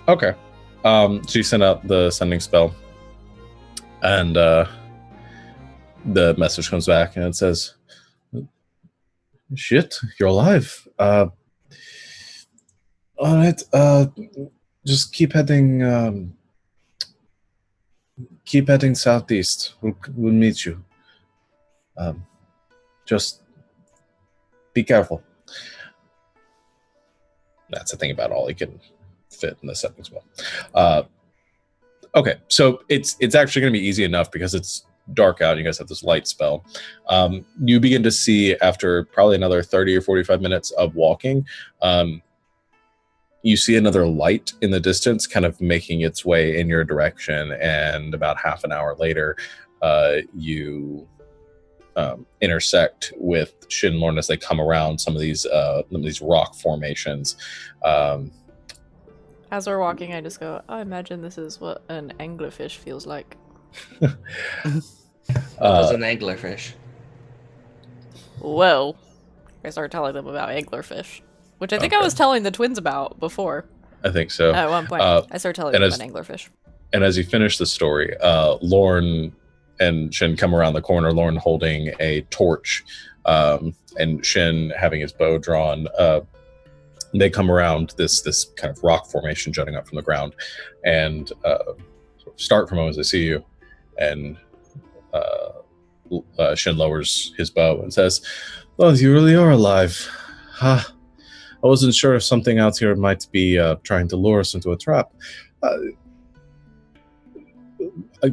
Okay. So you send out the sending spell, and the message comes back, and it says, "Shit, you're alive. All right. Just keep heading. Keep heading southeast. We'll meet you. Just be careful." That's the thing about all he can fit in the setting as well. Okay, so it's actually going to be easy enough because it's dark out. You guys have this light spell. You begin to see, after probably another 30 or 45 minutes of walking, you see another light in the distance kind of making its way in your direction, and about half an hour later, you intersect with Shin and Lorne as they come around some of these rock formations. As we're walking, I just go, I imagine this is what an anglerfish feels like. What is an anglerfish? Well, I started telling them about anglerfish, which I think I was telling the twins about before. I think so. At one point, I started telling them about anglerfish. And as you finish the story, Lorne and Shin come around the corner, Lorne holding a torch, and Shin having his bow drawn. They come around this kind of rock formation jutting up from the ground, and start from as they see you, and Shin lowers his bow and says, "Oh, you really are alive. I wasn't sure if something out here might be trying to lure us into a trap.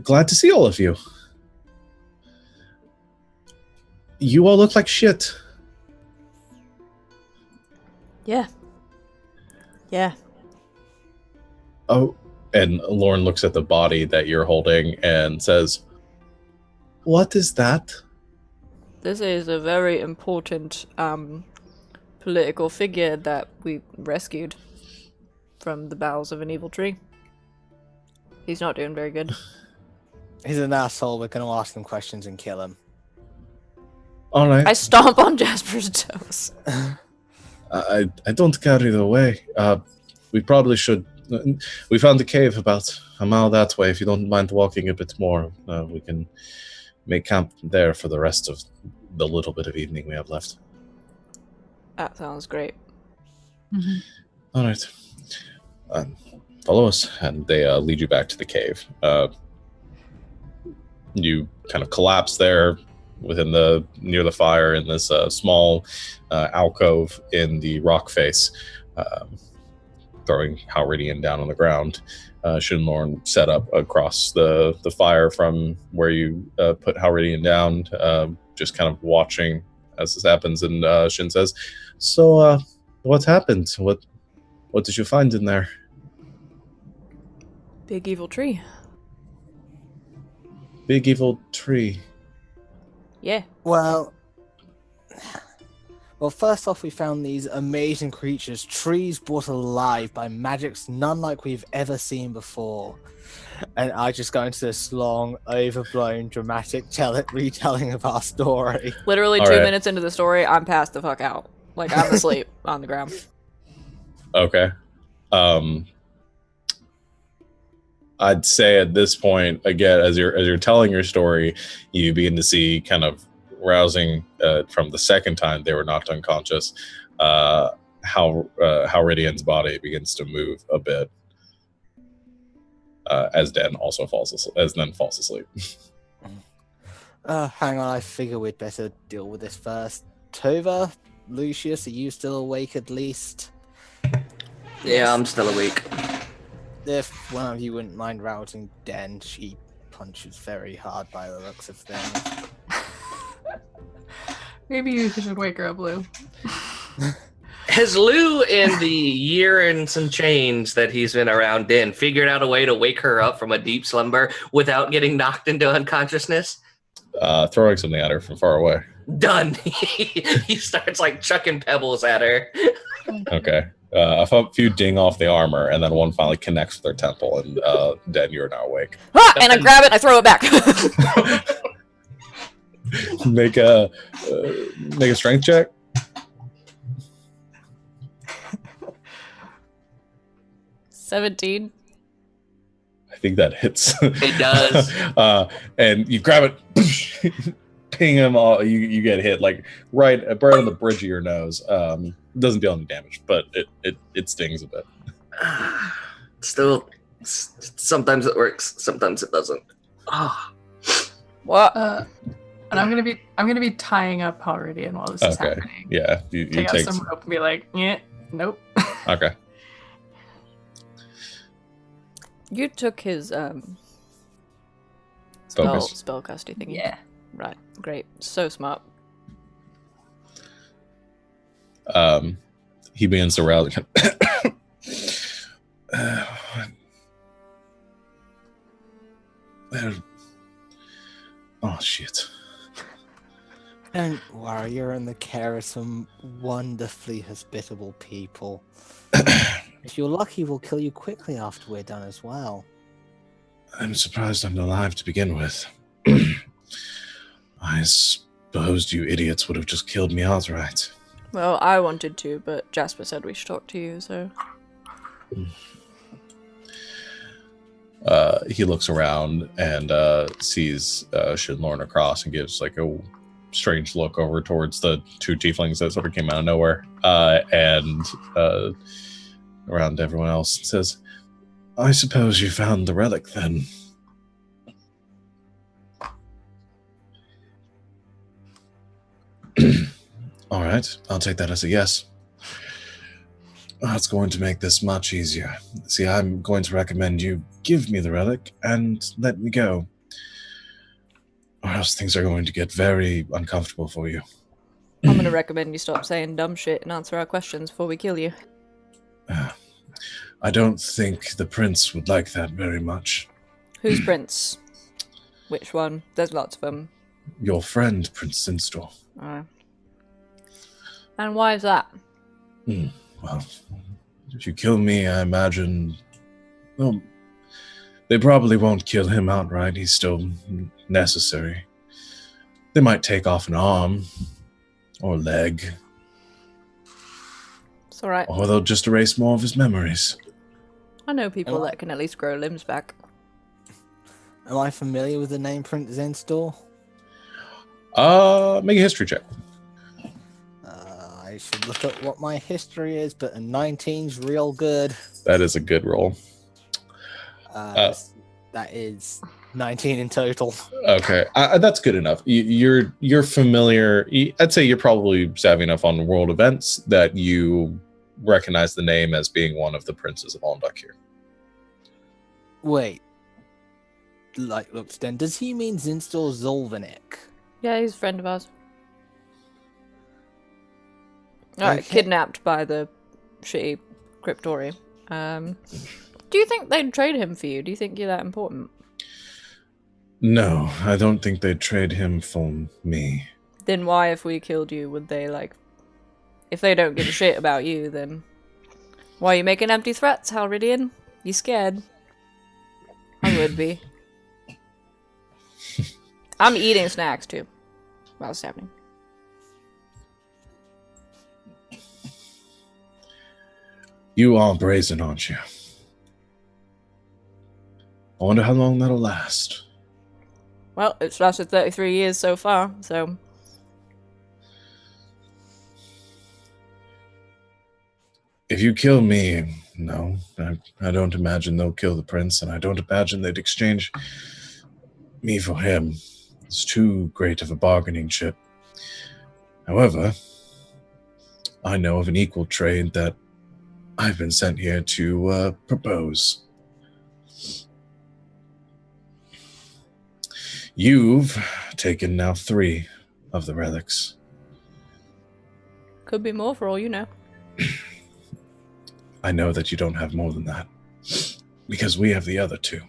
Glad to see all of you. You all look like shit." Yeah. Yeah. Oh, and Lorne looks at the body that you're holding and says, "What is that?" This is a very important political figure that we rescued from the bowels of an evil tree. He's not doing very good. He's an asshole. We're going to ask him questions and kill him. All right. I stomp on Jasper's toes. I don't carry the way. We probably should. We found a cave about a mile that way. If you don't mind walking a bit more, we can make camp there for the rest of the little bit of evening we have left. That sounds great. Mhm. All right. Follow us, and they lead you back to the cave. You kind of collapse there near the fire in this small alcove in the rock face, throwing Halridian down on the ground. Shinlorn set up across the fire from where you put Halridian down, just kind of watching as this happens. And Shin says, "So, what happened? What did you find in there?" Big evil tree. Big evil tree. Yeah. Well, first off, we found these amazing creatures, trees brought alive by magics none like we've ever seen before. And I just go into this long, overblown, dramatic retelling of our story. Literally All 2 right. minutes into the story, I'm passed the fuck out. Like, I'm asleep on the ground. Okay. I'd say at this point, again, as you're telling your story, you begin to see kind of rousing from the second time they were knocked unconscious, how Rydian's body begins to move a bit as Den falls asleep. Hang on, I figure we'd better deal with this first. Tova, Lucius, are you still awake at least? Yeah, I'm still awake. If one of you wouldn't mind routing Den, she punches very hard by the looks of things. Maybe you should wake her up, Lou. Has Lou, in the year and some change that he's been around Den, figured out a way to wake her up from a deep slumber without getting knocked into unconsciousness? Throwing something at her from far away. Done. He starts like chucking pebbles at her. Okay. A few ding off the armor, and then one finally connects with her temple, and Den, you are now awake. Ah! And I grab it and I throw it back. Make a strength check. $17. I think that hits. It does. And you grab it, ping him. You get hit like right on the bridge of your nose. Doesn't deal any damage, but it stings a bit. Still, sometimes it works, sometimes it doesn't. Oh. What? And I'm gonna be tying up Halridian while this is happening. Yeah, you Take out some rope and be like, yeah, nope. Okay. You took his Focus. spellcasting thingy. Yeah. Right. Great. So smart. He begins to rally. Oh shit. Don't worry, you're in the care of some wonderfully hospitable people. If you're lucky, we'll kill you quickly after we're done as well. I'm surprised I'm alive to begin with. I supposed you idiots would have just killed me outright. Well, I wanted to, but Jasper said we should talk to you, so... He looks around and sees Shinlorn across and gives like a strange look over towards the two tieflings that sort of came out of nowhere, and around everyone else and says, I suppose you found the relic then. All right, I'll take that as a yes. That's going to make this much easier. See, I'm going to recommend you give me the relic and let me go. Or else things are going to get very uncomfortable for you. I'm gonna recommend you stop saying dumb shit and answer our questions before we kill you. I don't think the prince would like that very much. Who's Prince? Which one? There's lots of them. Your friend, Prince Sinstor. And why is that? Well, if you kill me, I imagine... Well, they probably won't kill him outright. He's still necessary. They might take off an arm or leg. It's alright. Or they'll just erase more of his memories. I know people Am I- that can at least grow limbs back. Am I familiar with the name Prince Zinstall? Make a history check. I should look at what my history is, but a 19's real good. That is a good roll. That is 19 in total. Okay, that's good enough. You're familiar. I'd say you're probably savvy enough on world events that you recognize the name as being one of the princes of Almduck here. Wait. Like, looks then. Does he mean Zinstall Zolvanik? Yeah, he's a friend of ours. Alright, Okay. kidnapped by the shitty Cryptori. Do you think they'd trade him for you? Do you think you're that important? No, I don't think they'd trade him for me. Then why, if we killed you, would they, like... If they don't give a shit about you, then... Why are you making empty threats, Halridian? You scared? I would be. I'm eating snacks, too. While it's happening. You are brazen, aren't you? I wonder how long that'll last. Well, it's lasted 33 years so far, so... If you kill me, no, I don't imagine they'll kill the prince, and I don't imagine they'd exchange me for him. It's too great of a bargaining chip. However, I know of an equal trade that I've been sent here to propose. You've taken now 3 of the relics. Could be more for all you know. I know that you don't have more than that, because we have the other 2.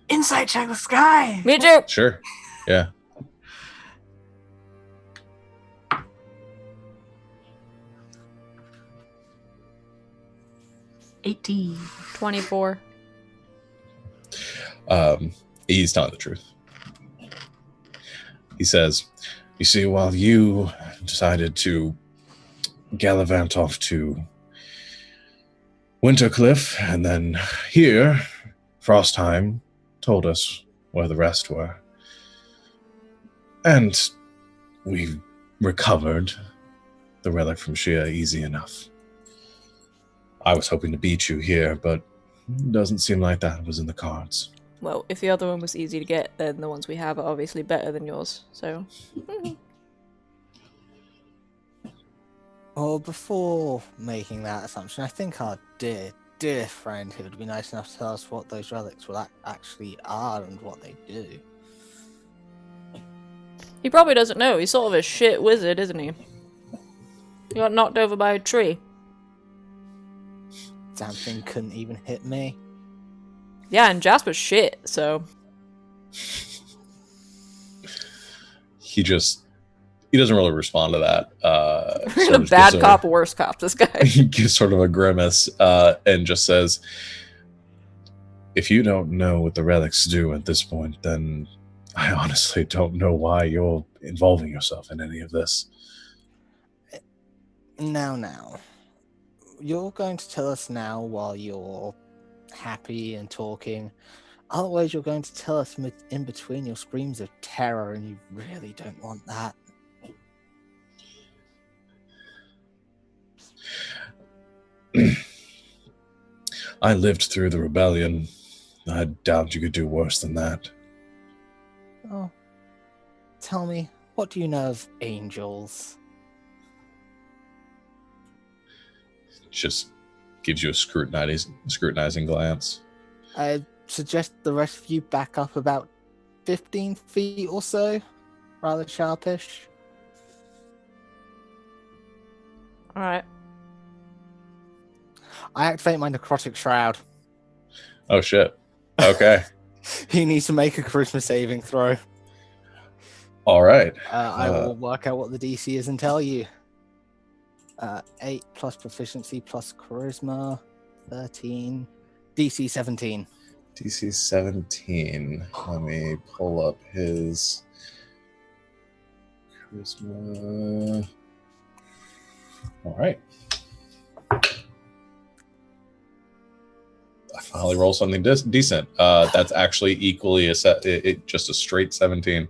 Insight check the sky. Me too! Sure, yeah. $18. 24. He's telling the truth. He says, you see, while you decided to gallivant off to Wintercliff, and then here, Frostheim told us where the rest were. And we recovered the relic from Shia easy enough. I was hoping to beat you here, but it doesn't seem like that was in the cards. Well, if the other one was easy to get, then the ones we have are obviously better than yours, so... Well, before making that assumption, I think our dear friend here would be nice enough to tell us what those relics actually are and what they do. He probably doesn't know. He's sort of a shit wizard, isn't he? He got knocked over by a tree. Damn thing couldn't even hit me. Yeah, and Jasper's shit, so... He doesn't really respond to that. He's a bad cop, worse cop, this guy. He gives sort of a grimace and just says, if you don't know what the relics do at this point, then I honestly don't know why you're involving yourself in any of this. Now. You're going to tell us now while you're happy and talking. Otherwise, you're going to tell us in between your screams of terror, and you really don't want that. I lived through the rebellion. I doubt you could do worse than that. Oh, tell me, what do you know of angels? Just gives you a scrutinizing glance. I suggest the rest of you back up about 15 feet or so. Rather sharpish. Alright. I activate my necrotic shroud. Oh shit. Okay. He needs to make a charisma saving throw. All right. I will work out what the DC is and tell you. 8 plus proficiency plus charisma. 13. DC 17. DC 17. Let me pull up his charisma. All right. I finally roll something decent. That's actually equally just a straight 17.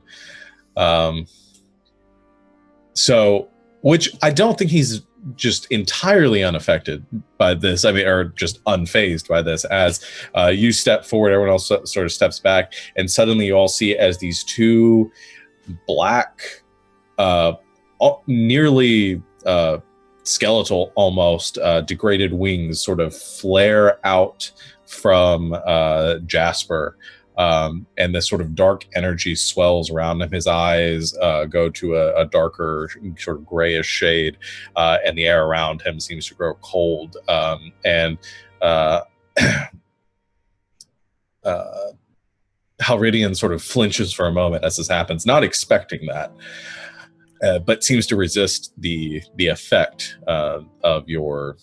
So, which I don't think he's just entirely unaffected by this. I mean, or just unfazed by this. As you step forward, everyone else sort of steps back, and suddenly you all see as these two black, nearly skeletal, almost degraded wings sort of flare out from Jasper. And this sort of dark energy swells around him. His eyes go to a darker, sort of grayish shade, and the air around him seems to grow cold. And Halridian sort of flinches for a moment as this happens, not expecting that, but seems to resist the effect of your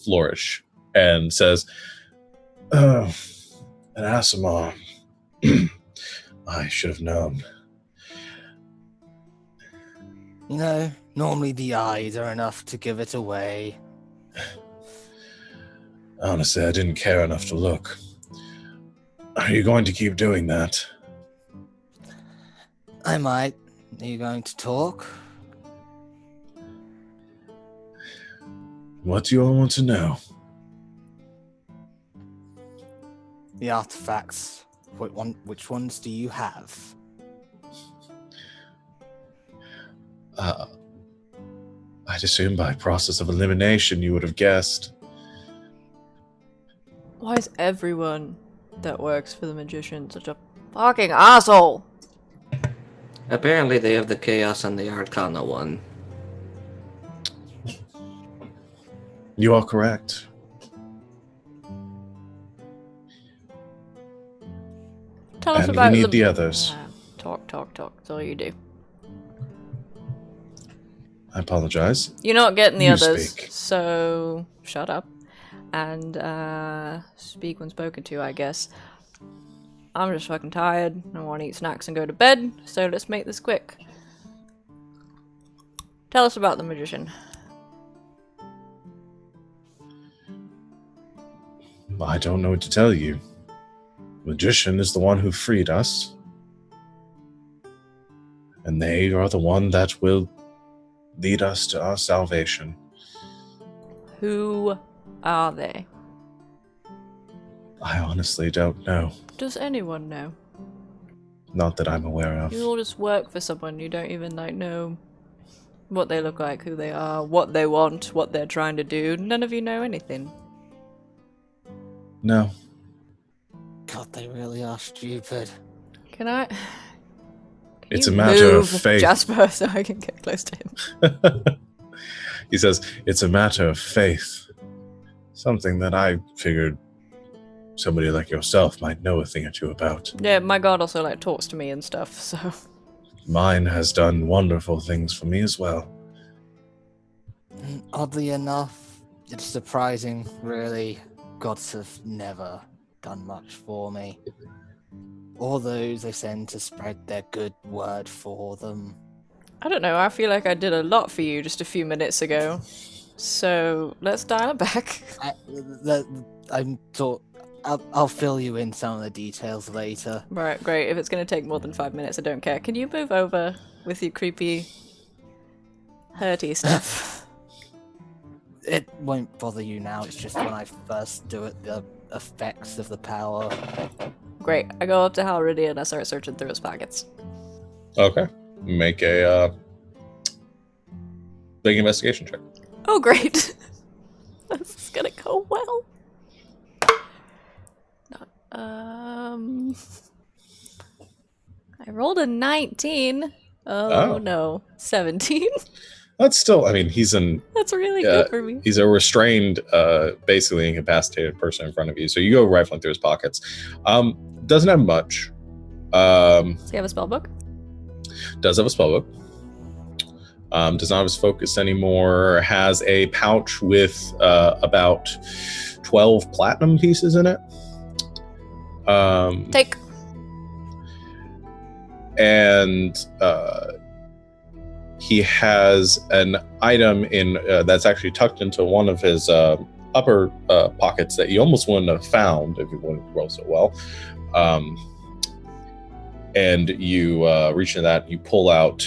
flourish, and says, "Oh, an Asimar. I should have known." You know, normally the eyes are enough to give it away. Honestly, I didn't care enough to look. Are you going to keep doing that? I might. Are you going to talk? What do you all want to know? The artifacts. Which ones do you have? I'd assume by process of elimination you would have guessed. Why is everyone that works for the magician such a fucking asshole? Apparently they have the Chaos and the Arcana one. You are correct. Tell us And about we need the others. Talk. That's all you do. I apologize. You're not getting the You others, speak. so shut up and speak when spoken to, I guess. I'm just fucking tired. I want to eat snacks and go to bed, so let's make this quick. Tell us about the magician. I don't know what to tell you. Magician is the one who freed us. And they are the one that will lead us to our salvation. Who are they? I honestly don't know. Does anyone know? Not that I'm aware of. You all just work for someone. You don't even know what they look like, who they are, what they want, what they're trying to do. None of you know anything. No. God, they really are stupid. Can I? It's You a matter of move, faith. Jasper, so I can get close to him. He says, it's a matter of faith. Something that I figured somebody like yourself might know a thing or two about. Yeah, my god also talks to me and stuff, so Mine has done wonderful things for me as well. Oddly enough, it's surprising, really. Gods have never done much for me. All those they send to spread their good word for them. I don't know, I feel like I did a lot for you just a few minutes ago. So let's dial it back. I'll fill you in some of the details later. Right, great. If it's going to take more than 5 minutes, I don't care. Can you move over with your creepy, hurty stuff? It won't bother you now, it's just when I first do it, the effects of the power. Great. I go up to Halridian and I start searching through his pockets. Okay. Make a big investigation check. Oh, great. This is going to go well. I rolled a 19. Oh. No. 17. That's still, I mean, he's That's really good for me. he's a restrained, basically incapacitated person in front of you. So you go rifling through his pockets. Doesn't have much. Does he have a spell book? Does have a spell book. Does not have his focus anymore. Has a pouch with about 12 platinum pieces in it. Take. And he has an item in that's actually tucked into one of his upper pockets that you almost wouldn't have found if you wouldn't roll so well. And you reach into that, and you pull out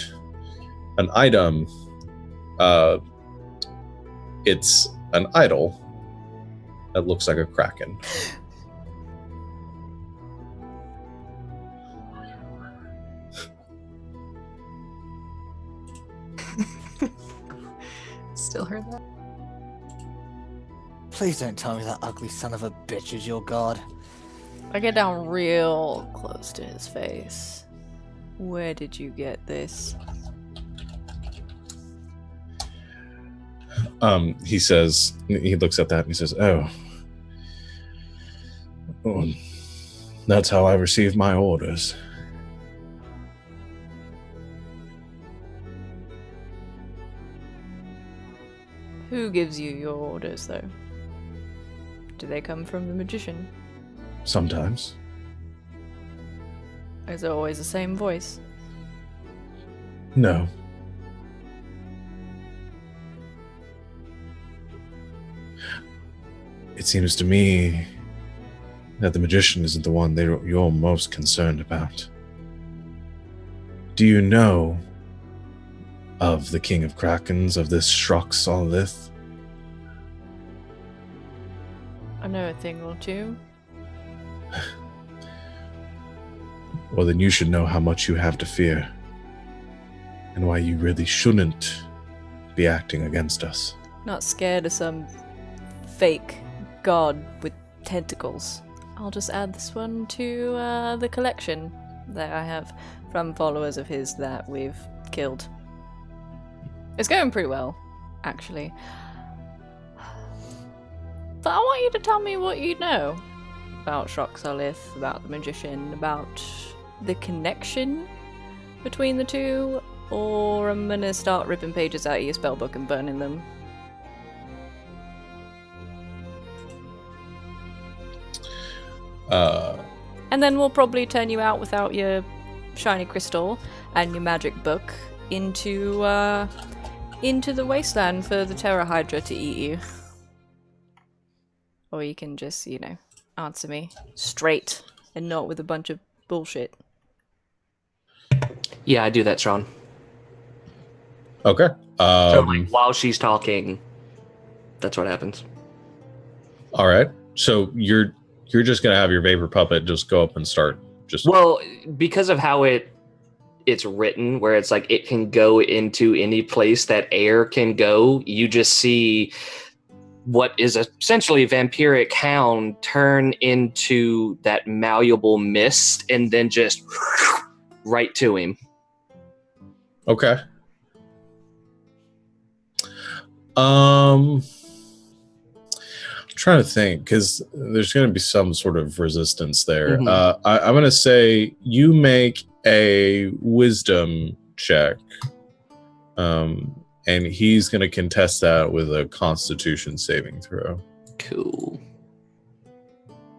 an item. It's an idol that looks like a kraken. Still heard that? Please don't tell me that ugly son of a bitch is your god. I get down real close to his face. Where did you get this? He says, he looks at that and he says, oh, that's how I receive my orders. Who gives you your orders, though? Do they come from the magician? Sometimes. Is it always the same voice? No. It seems to me that the magician isn't the one you're most concerned about. Do you know of the King of Krakens, of this Shrok Solith? I know a thing or two. Well, then you should know how much you have to fear, and why you really shouldn't be acting against us. Not scared of some fake god with tentacles. I'll just add this one to the collection that I have from followers of his that we've killed. It's going pretty well, actually. But I want you to tell me what you know about Shrok Solith, about the magician, about the connection between the two, or I'm gonna start ripping pages out of your spellbook and burning them. And then we'll probably turn you out without your shiny crystal and your magic book into the wasteland for the Terror Hydra to eat you. Or you can just, answer me straight and not with a bunch of bullshit. Yeah, I do that, Sean. Okay. So, while she's talking, that's what happens. All right. So you're just gonna have your vapor puppet just go up and start just. Well, because of how it's written, where it's like it can go into any place that air can go, you just see what is essentially a vampiric hound turn into that malleable mist and then just right to him. Okay. I'm trying to think, because there's going to be some sort of resistance there. Mhm. I'm going to say you make a wisdom check, and he's going to contest that with a Constitution saving throw. Cool.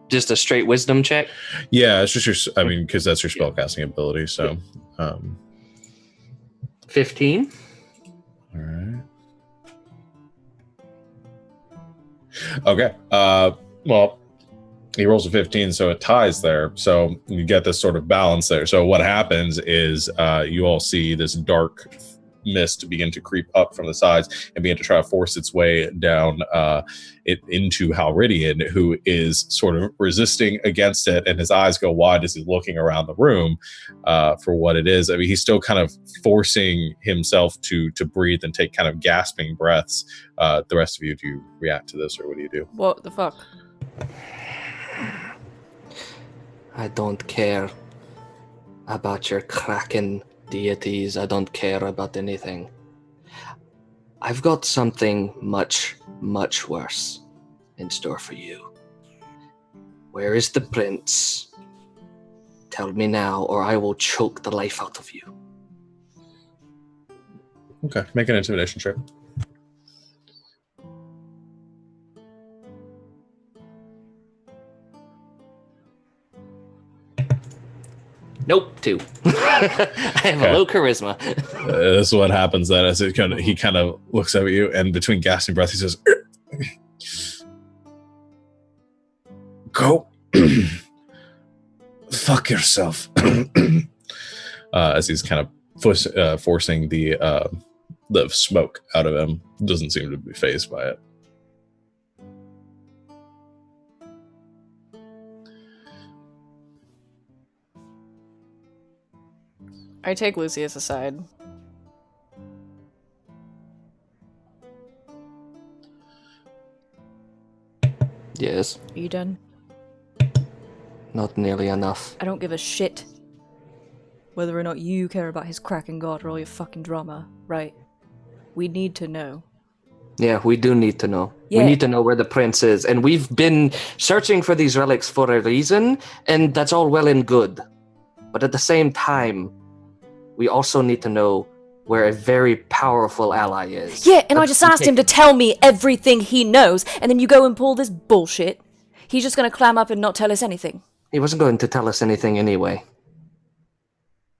Just a straight wisdom check? Yeah, it's just your. I mean, because that's your spellcasting ability. So, 15. All right. Okay. Well, he rolls a 15, so it ties there. So you get this sort of balance there. So what happens is you all see this dark mist begin to creep up from the sides and begin to try to force its way down into Halridian, who is sort of resisting against it, and his eyes go wide as he's looking around the room for what it is. I mean, he's still kind of forcing himself to breathe and take kind of gasping breaths. The rest of you, do you react to this, or what do you do? What the fuck? I don't care about your Kraken deities. I don't care about anything. I've got something much, much worse in store for you. Where is the prince? Tell me now, or I will choke the life out of you. Okay, make an intimidation check. Nope, 2. I have a low charisma. This is what happens then as he kind of looks up at you, and between gasping breath, he says, "Go fuck yourself." As he's kind of forcing the smoke out of him. Doesn't seem to be fazed by it. I take Lucius aside. Yes. Are you done? Not nearly enough. I don't give a shit whether or not you care about his cracking god or all your fucking drama, right? We need to know. Yeah, we do need to know. Yeah. We need to know where the prince is. And we've been searching for these relics for a reason, and that's all well and good. But at the same time, we also need to know where a very powerful ally is. Yeah, and I just asked him to tell me everything he knows, and then you go and pull this bullshit. He's just gonna clam up and not tell us anything. He wasn't going to tell us anything anyway.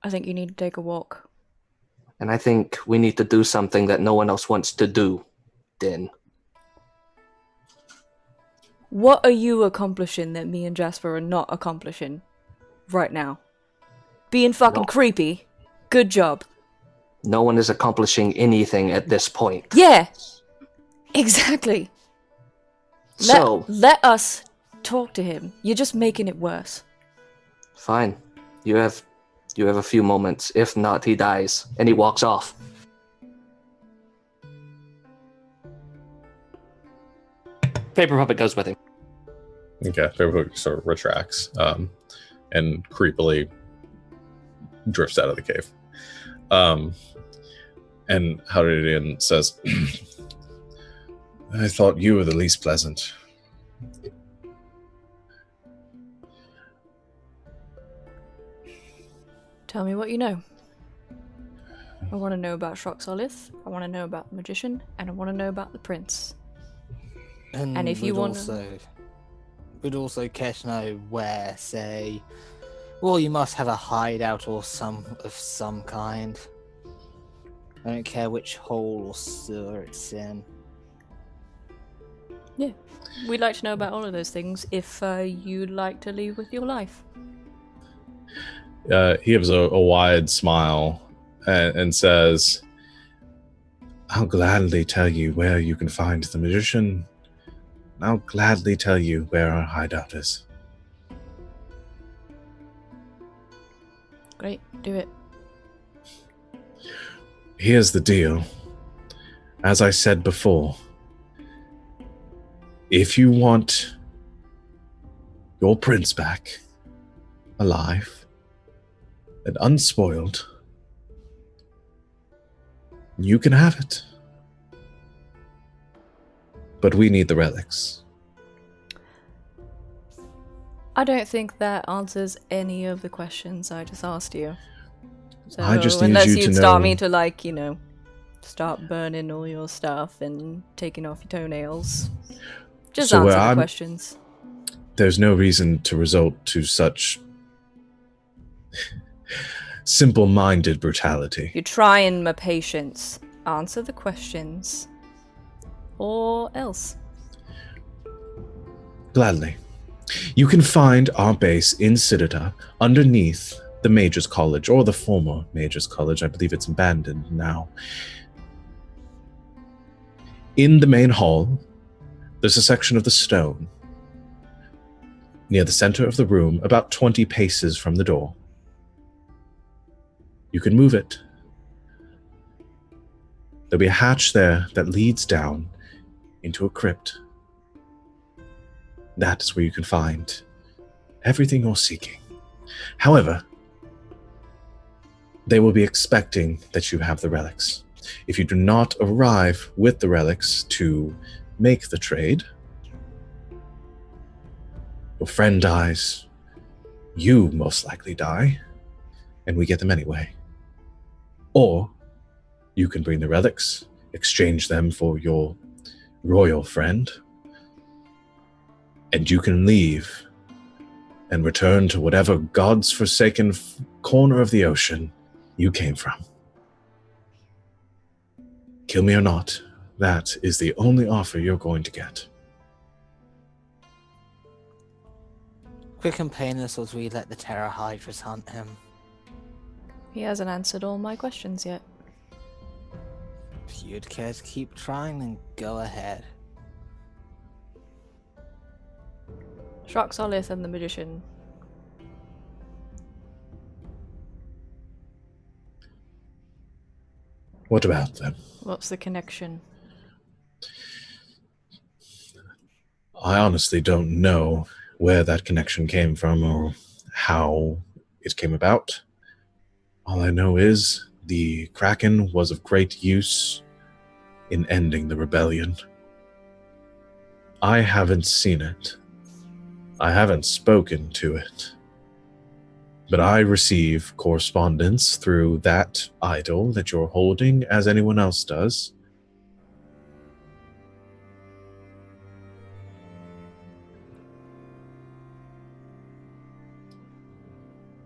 I think you need to take a walk. And I think we need to do something that no one else wants to do, Din. What are you accomplishing that me and Jasper are not accomplishing right now? Being fucking creepy. Good job. No one is accomplishing anything at this point. Yeah, exactly. Let us talk to him. You're just making it worse. Fine. You have a few moments. If not, he dies. And he walks off. Paper Puppet goes with him. Okay, Paper Puppet sort of retracts and creepily drifts out of the cave. And Halrudian says, "I thought you were the least pleasant." Tell me what you know. I want to know about Shroxolith, I want to know about the magician, and I want to know about the prince. And if you want we'd also care to know where, say, well, you must have a hideout or some kind. I don't care which hole or sewer it's in. Yeah, we'd like to know about all of those things if you'd like to leave with your life. He gives a wide smile and says, "I'll gladly tell you where you can find the magician. I'll gladly tell you where our hideout is." Great, do it. Here's the deal. As I said before, if you want your prince back, alive and unspoiled, you can have it. But we need the relics. I don't think that answers any of the questions I just asked you. So I just need unless you to you'd start know- me to, like, you know, start burning all your stuff and taking off your toenails. Just So where answer the I'm- questions. There's no reason to resort to such simple-minded brutality. You're trying my patience. Answer the questions. Or else. Gladly. You can find our base in Citadel underneath the Mages College, or the former Mages College. I believe it's abandoned now. In the main hall, there's a section of the stone near the center of the room, about 20 paces from the door. You can move it. There'll be a hatch there that leads down into a crypt. That is where you can find everything you're seeking. However, they will be expecting that you have the relics. If you do not arrive with the relics to make the trade, your friend dies, you most likely die, and we get them anyway. Or you can bring the relics, exchange them for your royal friend, and you can leave and return to whatever God's forsaken corner of the ocean you came from. Kill me or not, that is the only offer you're going to get. Quick and painless as we let the Terror Hydras hunt him. He hasn't answered all my questions yet. If you'd care to keep trying, then go ahead. Shroxolith and the Magician. What about them? What's the connection? I honestly don't know where that connection came from or how it came about. All I know is the Kraken was of great use in ending the rebellion. I haven't seen it. I haven't spoken to it. But I receive correspondence through that idol that you're holding, as anyone else does.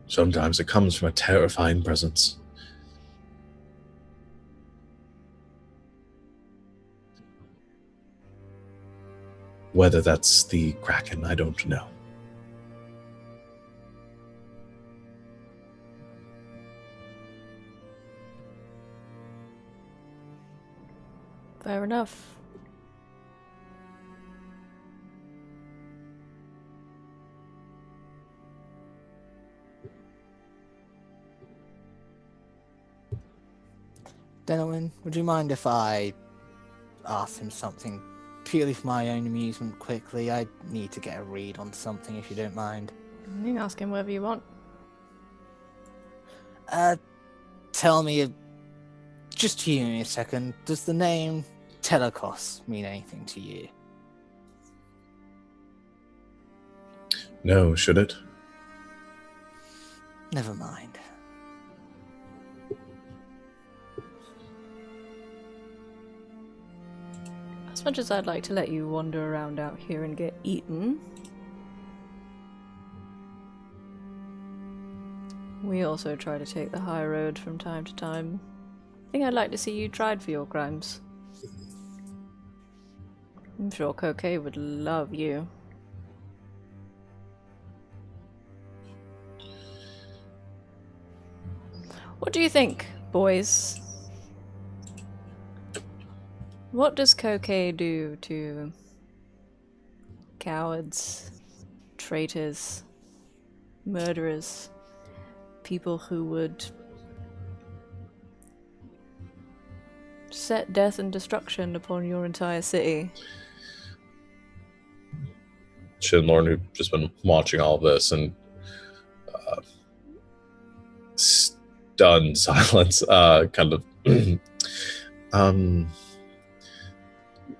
Sometimes it comes from a terrifying presence. Whether that's the Kraken, I don't know. Fair enough. Denowin, would you mind if I asked him something purely for my own amusement quickly? I need to get a read on something, if you don't mind. You can ask him whatever you want. Tell me, just hear me a second, does the name Telekos mean anything to you? No, should it? Never mind. As much as I'd like to let you wander around out here and get eaten, we also try to take the high road from time to time. I think I'd like to see you tried for your crimes. I'm sure Coquet would love you. What do you think, boys? What does Coquet do to cowards, traitors, murderers, people who would set death and destruction upon your entire city? Shinlorn, who've just been watching all this and stunned silence, kind of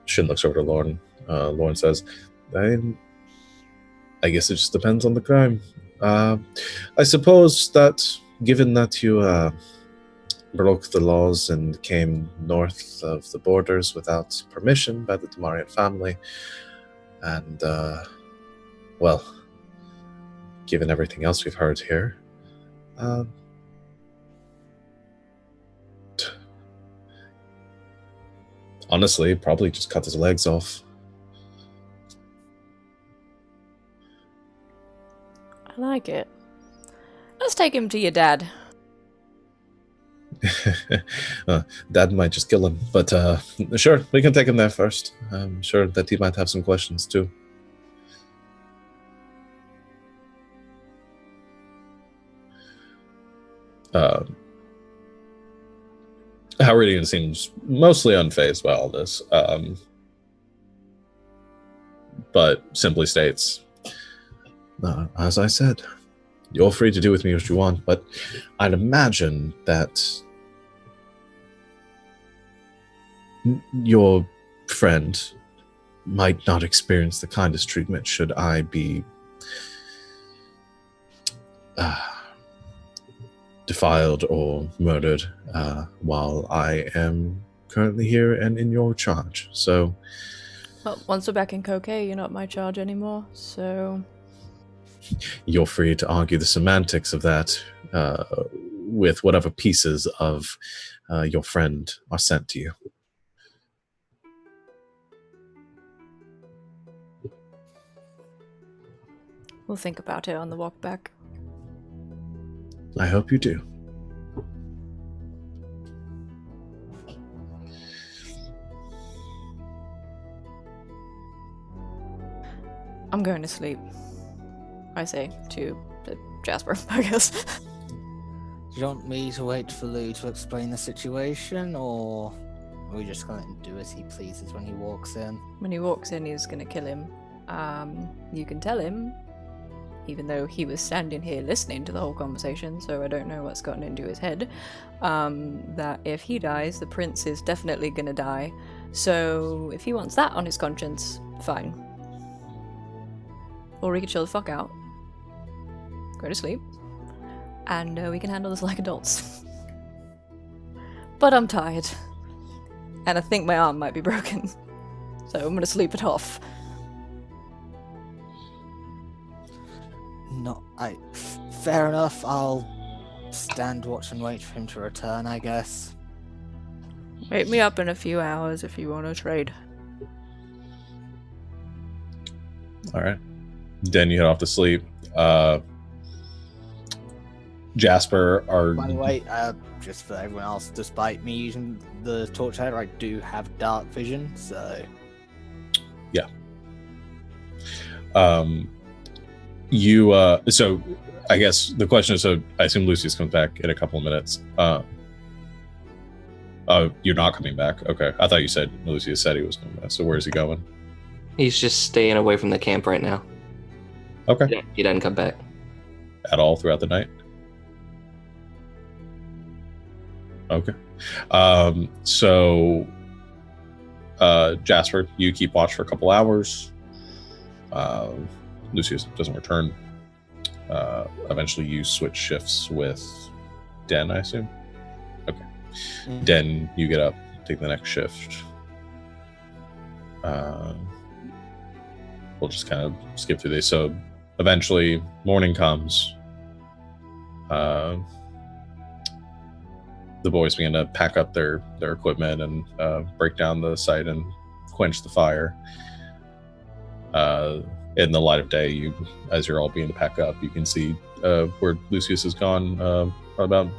Shin looks over to Lorne. Lorne says, I guess it just depends on the crime. I suppose that given that you broke the laws and came north of the borders without permission by the Damarian family, and, well, given everything else we've heard here, honestly, probably just cut his legs off. I like it. Let's take him to your dad. Dad might just kill him, but sure, we can take him there first. I'm sure that he might have some questions too. Howard seems mostly unfazed by all this, but simply states, as I said, you're free to do with me what you want, but I'd imagine that your friend might not experience the kindest treatment should I be defiled or murdered while I am currently here and in your charge. So, Well, once we're back in Coquet, you're not my charge anymore, so you're free to argue the semantics of that with whatever pieces of your friend are sent to you. We'll think about it on the walk back. I hope you do. I'm going to sleep. I say to Jasper, I guess. Do you want me to wait for Lou to explain the situation, or are we just going to do as he pleases when he walks in? When he walks in, he's going to kill him. You can tell him, even though he was standing here listening to the whole conversation, so I don't know what's gotten into his head, that if he dies, the prince is definitely going to die. So if he wants that on his conscience, fine. Or we can chill the fuck out, go to sleep, and we can handle this like adults. But I'm tired, and I think my arm might be broken, so I'm gonna sleep it off. Fair enough. I'll stand watch and wait for him to return, I guess. Wake me up in a few hours if you want to trade. All right. Then you head off to sleep. Jasper, By the way, just for everyone else, despite me using the torchlighter, I do have dark vision, so... Yeah. So I guess the question is, so I assume Lucius comes back in a couple of minutes. You're not coming back? Okay. I thought you said Lucius said he was coming back. So where's he going? He's just staying away from the camp right now. Okay. Yeah, he doesn't come back. At all throughout the night? Okay. Jasper, you keep watch for a couple hours. Lucius doesn't return. Eventually you switch shifts with Den, I assume? Okay. Mm-hmm. Den, you get up, take the next shift. We'll just kind of skip through these. So eventually morning comes. The boys begin to pack up their equipment and break down the site and quench the fire. In the light of day, as you're all beginning to pack up, you can see where Lucius has gone, about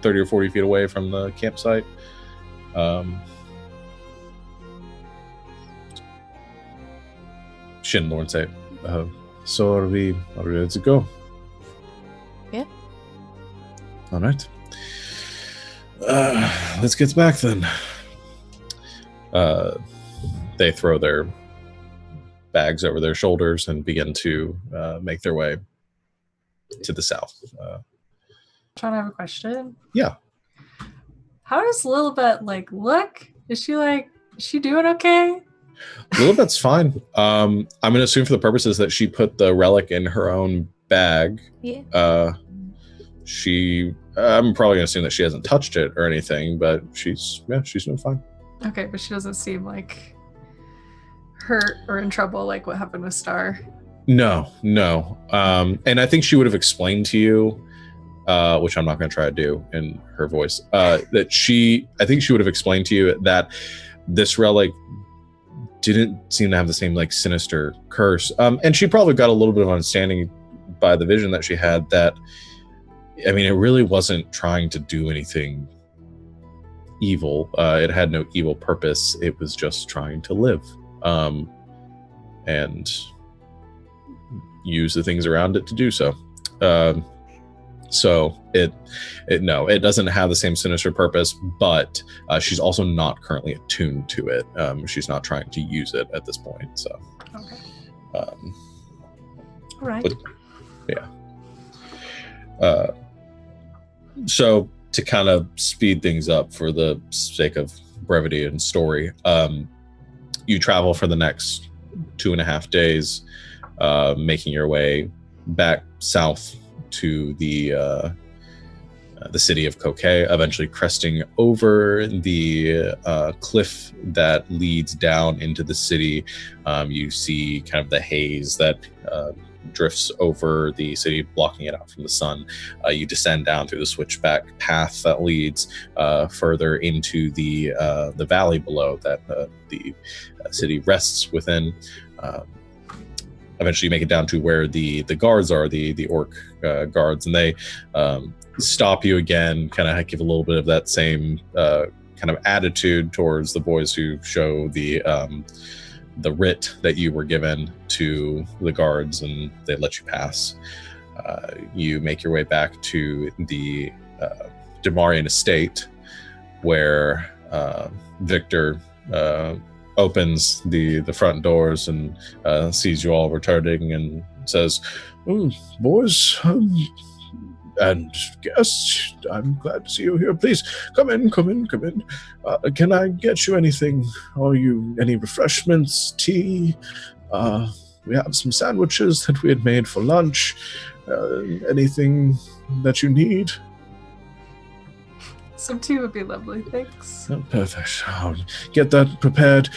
30 or 40 feet away from the campsite. Shin and Lauren say, so are we ready to go? Yeah. All right. Let's get back then. They throw their bags over their shoulders and begin to make their way to the south. Trying to have a question. Yeah. How does Lilibet look? Is she doing okay? Lilibet's fine. I'm going to assume for the purposes that she put the relic in her own bag. Yeah. I'm probably going to assume that she hasn't touched it or anything, but she's doing fine. Okay, but she doesn't seem hurt or in trouble like what happened with Star. No. And I think she would have explained to you, which I'm not going to try to do in her voice, I think she would have explained to you that this relic didn't seem to have the same sinister curse. And she probably got a little bit of understanding by the vision that she had that, it really wasn't trying to do anything evil. It had no evil purpose. It was just trying to live. And use the things around it to do so. So it doesn't have the same sinister purpose, but she's also not currently attuned to it. She's not trying to use it at this point. So, Okay. All right. But, yeah. So to kind of speed things up for the sake of brevity and story, you travel for the next 2.5 days, making your way back south to the city of Kokei, eventually cresting over the cliff that leads down into the city. You see kind of the haze that drifts over the city, blocking it out from the sun. You descend down through the switchback path that leads further into the valley below that the city rests within. Eventually, you make it down to where the guards are, the orc guards, and they stop you again, kind of give a little bit of that same kind of attitude towards the boys who show the writ that you were given to the guards, and they let you pass. You make your way back to the Demarian estate, where Victor opens the front doors and sees you all returning and says, boys and guests, I'm glad to see you here. Please come in. Can I get you anything? Any refreshments, tea? We have some sandwiches that we had made for lunch. Anything that you need? Some tea would be lovely, thanks. Oh, perfect. I'll get that prepared.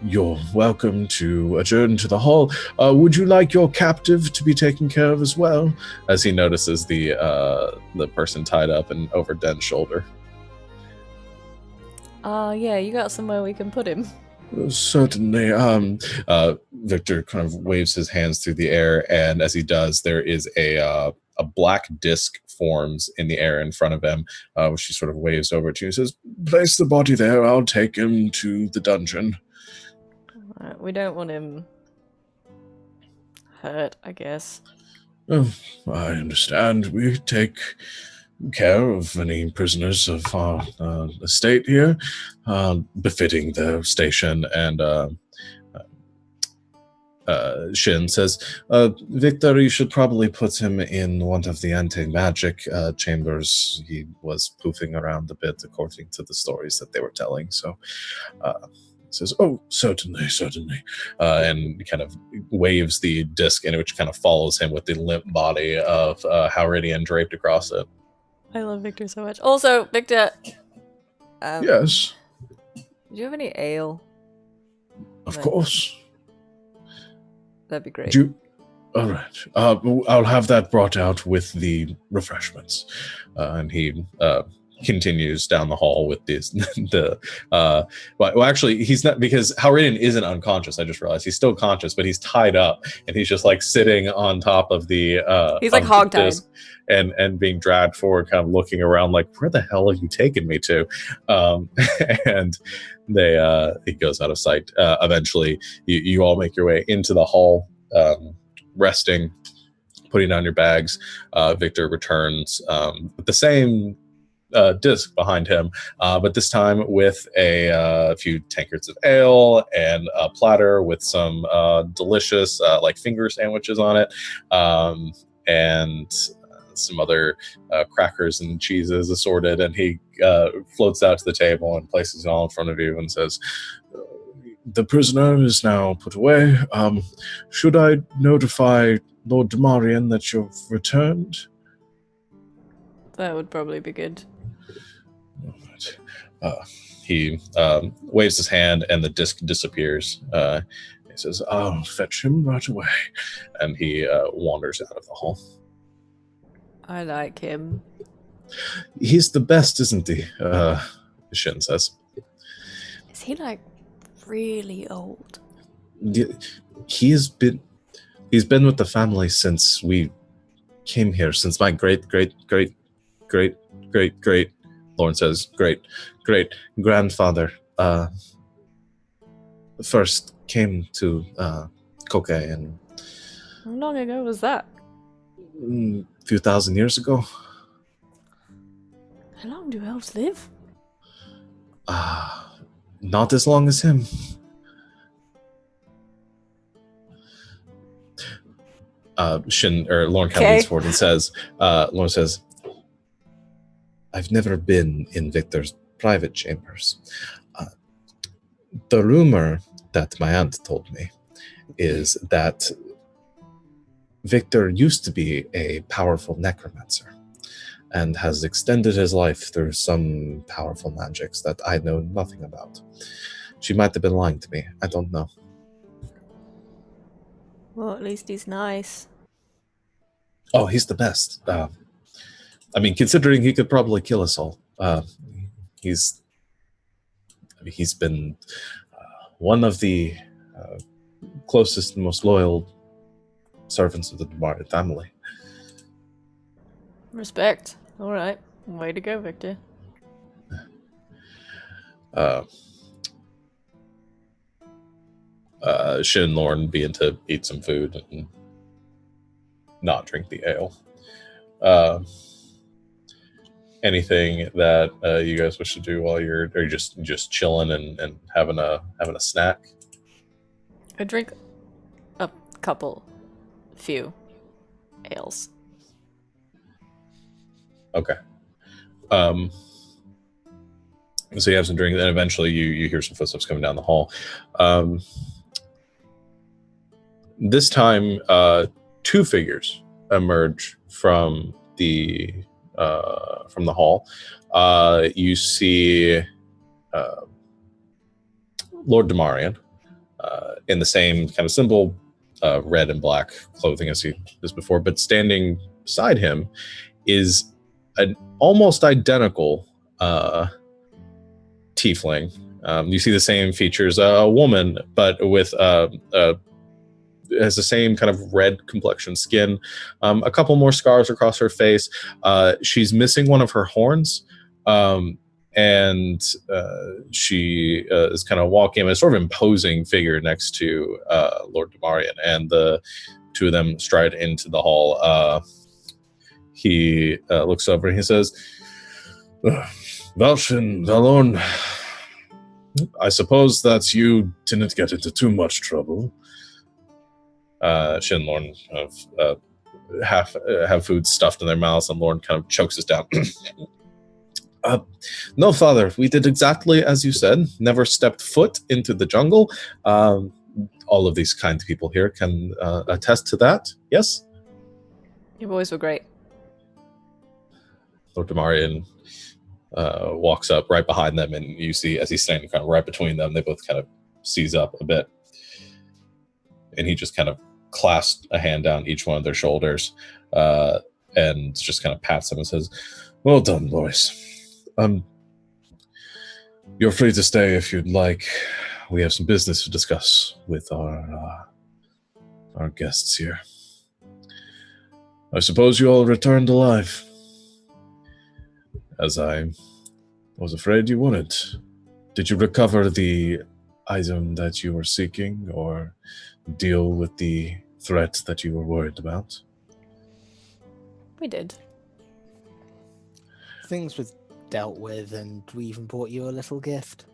You're welcome to adjourn to the hall. Would you like your captive to be taken care of as well? As he notices the person tied up and over Den's shoulder. Yeah, you got somewhere we can put him. Certainly. Victor kind of waves his hands through the air, and as he does, there is a black disc forms in the air in front of him, which he sort of waves over to. He says, place the body there. I'll take him to the dungeon. We don't want him hurt, I guess. Oh, I understand. We take care of any prisoners of our estate here, befitting their station. And Shin says, Victor, you should probably put him in one of the anti-magic chambers. He was poofing around a bit according to the stories that they were telling. So says, oh, certainly. And kind of waves the disc, in which kind of follows him with the limp body of Hauridian draped across it. I love Victor so much. Also, Victor. Yes. Do you have any ale? Of course. That'd be great. All right. I'll have that brought out with the refreshments. And he continues down the hall with this. Well, actually, he's not, because Hauridian isn't unconscious. I just realized he's still conscious, but he's tied up, and he's just like sitting on top of the. He's like hogtied. And being dragged forward, kind of looking around like, where the hell have you taken me to? And he goes out of sight. Eventually, you all make your way into the hall, resting, putting down your bags. Victor returns with the same disc behind him, but this time with a few tankards of ale and a platter with some delicious like finger sandwiches on it, and some other crackers and cheeses assorted, and he floats out to the table and places it all in front of you and says, the prisoner is now put away. Should I notify Lord Demarian that you've returned? That would probably be good. All right. He waves his hand and the disc disappears. He says, I'll fetch him right away. And he wanders out of the hall. I like him. He's the best, isn't he? Shin says. Is he like really old? He's been with the family since we came here, since my great Lauren says great grandfather first came to Koke, and How long ago was that? a few thousand years ago. How long do elves live? Not as long as him. Lauren kind of leans forward and says, Lauren says, I've never been in Victor's private chambers. The rumor that my aunt told me is that Victor used to be a powerful necromancer and has extended his life through some powerful magics that I know nothing about. She might have been lying to me. I don't know. Well, at least he's nice. Oh, he's the best. I mean, considering he could probably kill us all. He's been one of the closest and most loyal servants of the Demarian family. Respect. All right. Way to go, Victor. Shin and Lorne being to eat some food and not drink the ale. Anything that you guys wish to do while you're just chilling and having a snack? I drink a few ales. Okay. So you have some drink, and eventually you hear some footsteps coming down the hall. This time, two figures emerge from the hall. You see Lord Demarian in the same kind of simple red and black clothing as he is before, but standing beside him is an almost identical tiefling. You see the same features, a woman, but with has the same kind of red complexion skin, a couple more scars across her face. She's missing one of her horns, and she is kind of walking a sort of imposing figure next to Lord Demarian, and the two of them stride into the hall. He looks over and he says, Valshin, Valorn, I suppose that you didn't get into too much trouble. Shin and Lorne have food stuffed in their mouths, and Lorne kind of chokes us down. No, Father, we did exactly as you said. Never stepped foot into the jungle. All of these kind people here can attest to that. Yes? Your boys were great. Lord Demarian walks up right behind them, and you see, as he's standing kind of right between them, they both kind of seize up a bit. And he just kind of clasps a hand down each one of their shoulders and just kind of pats them and says, well done, boys. You're free to stay if you'd like. We have some business to discuss with our guests here. I suppose you all returned alive, as I was afraid you wouldn't. Did you recover the item that you were seeking, or deal with the threat that you were worried about? We did. Things were dealt with, and we even brought you a little gift.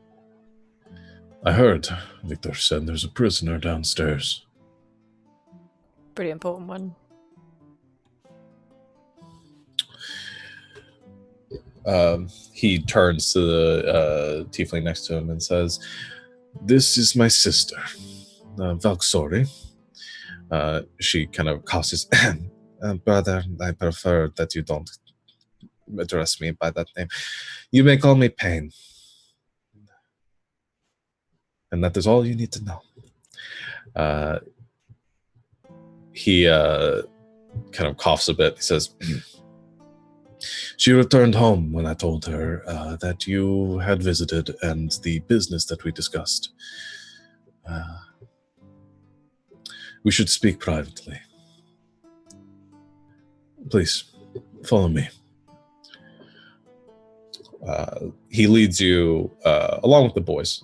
I heard Victor said there's a prisoner downstairs. Pretty important one. He turns to the tiefling next to him and says, this is my sister, Valksori. She kind of causes, brother, I prefer that you don't address me by that name. You may call me Pain. And that is all you need to know. He kind of coughs a bit. He says, she returned home when I told her that you had visited and the business that we discussed. We should speak privately. Please, follow me. He leads you, along with the boys,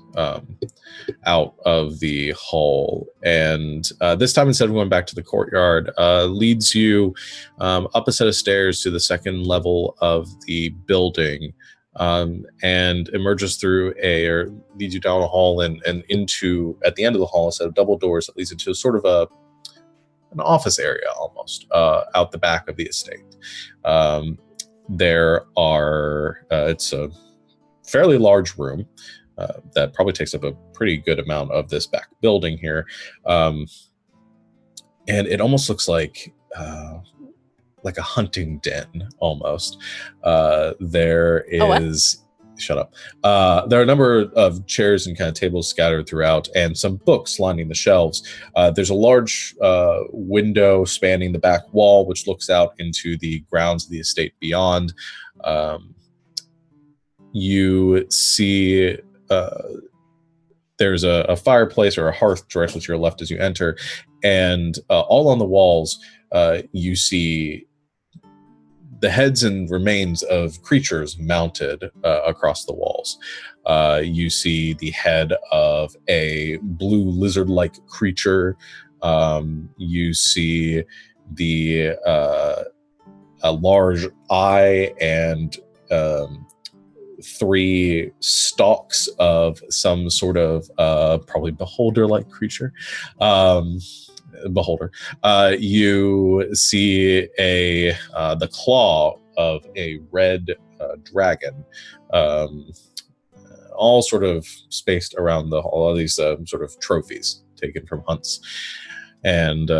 out of the hall. And this time, instead of going back to the courtyard, leads you up a set of stairs to the second level of the building, and emerges through or leads you down a hall and into, at the end of the hall, a set of double doors that leads into sort of an office area almost, out the back of the estate. There are, it's a fairly large room that probably takes up a pretty good amount of this back building here. And it almost looks like a hunting den almost. There is, Shut up. There are a number of chairs and kind of tables scattered throughout, and some books lining the shelves. There's a large window spanning the back wall, which looks out into the grounds of the estate beyond. You see there's a fireplace or a hearth directly to your left as you enter, and all on the walls you see the heads and remains of creatures mounted across the walls. You see the head of a blue lizard-like creature. You see a large eye and 3 stalks of some sort of probably beholder-like creature. Beholder. You see the claw of a red dragon, all sort of spaced around all of these sort of trophies taken from hunts, and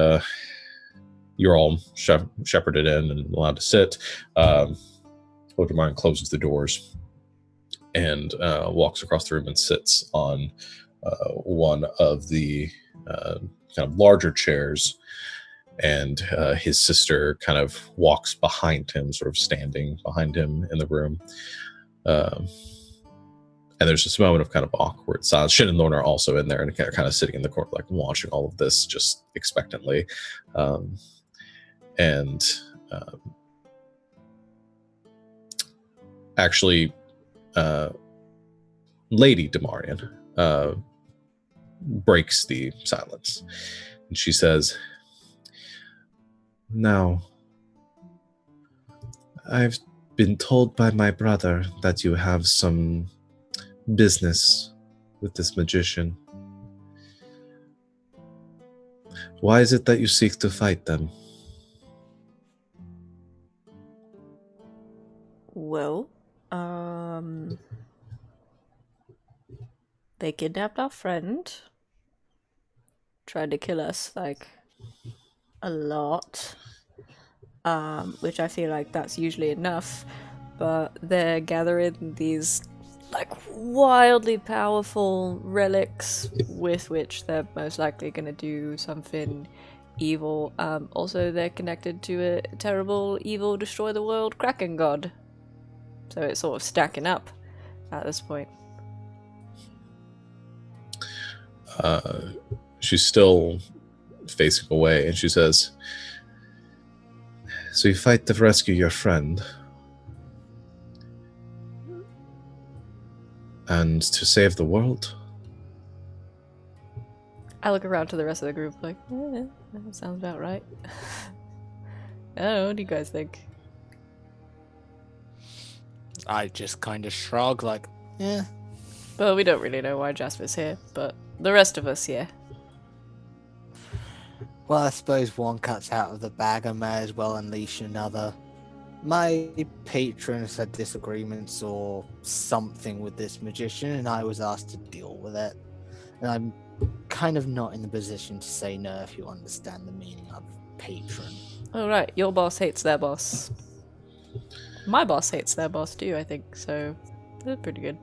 you're all shepherded in and allowed to sit. Odermarn closes the doors and walks across the room and sits on one of the kind of larger chairs, and his sister kind of walks behind him, sort of standing behind him in the room. And there's this moment of kind of awkward silence. Shin and Lorna are also in there and kind of sitting in the corner, like watching all of this just expectantly. Actually, Lady Demarian breaks the silence, and she says, "Now, I've been told by my brother that you have some business with this magician. Why is it that you seek to fight them?" Well, they kidnapped our friend, tried to kill us, like, a lot, which I feel like that's usually enough, but they're gathering these, like, wildly powerful relics with which they're most likely going to do something evil. Also, they're connected to a terrible, evil, destroy the world Kraken god. So it's sort of stacking up at this point. She's still facing away, and she says, "So you fight to rescue your friend, and to save the world?" I look around to the rest of the group like, that sounds about right. I don't know, what do you guys think? I just kind of shrug, like, yeah. Well, we don't really know why Jasper's here, but the rest of us, yeah. Well, I suppose one cat's out of the bag, I may as well unleash another. My patrons had disagreements or something with this magician, and I was asked to deal with it. And I'm kind of not in the position to say no, if you understand the meaning of patron. Oh, right, your boss hates their boss. My boss hates their boss too, I think, so they're pretty good.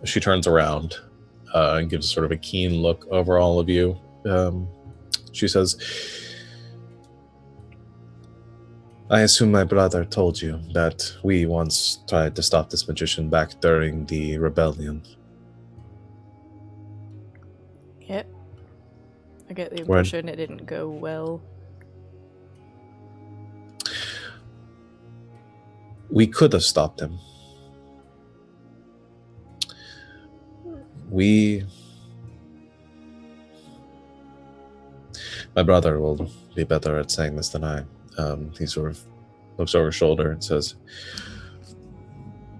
She turns around and gives sort of a keen look over all of you. She says, "I assume my brother told you that we once tried to stop this magician back during the rebellion." Yep. I get the impression it didn't go well. We could have stopped him. My brother will be better at saying this than I. He sort of looks over his shoulder and says,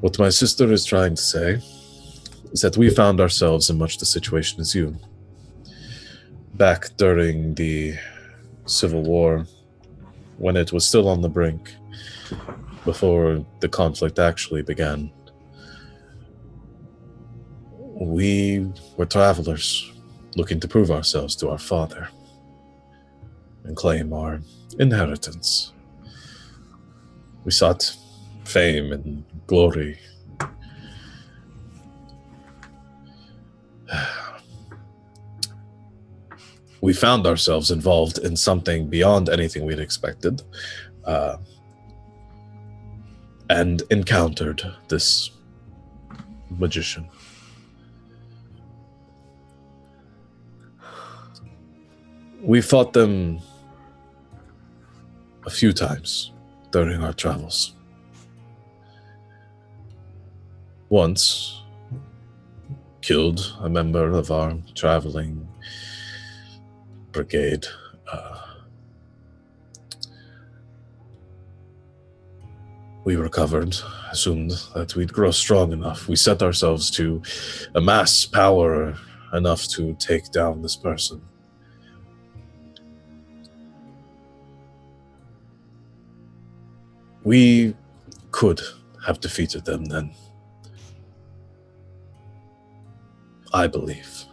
"What my sister is trying to say is that we found ourselves in much the situation as you. Back during the Civil War, when it was still on the brink, before the conflict actually began, we were travelers looking to prove ourselves to our father and claim our inheritance We sought fame and glory. We found ourselves involved in something beyond anything we'd expected, and encountered this magician. We fought them a few times during our travels. Once, killed a member of our traveling brigade. We recovered, assumed that we'd grow strong enough. We set ourselves to amass power enough to take down this person. We could have defeated them then, I believe.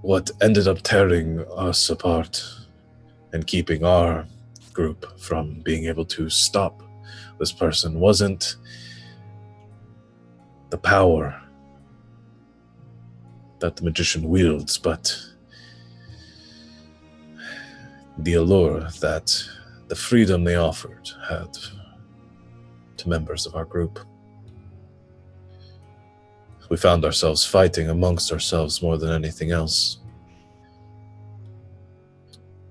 What ended up tearing us apart and keeping our group from being able to stop this person wasn't the power that the magician wields, but the allure that the freedom they offered had to members of our group. We found ourselves fighting amongst ourselves more than anything else,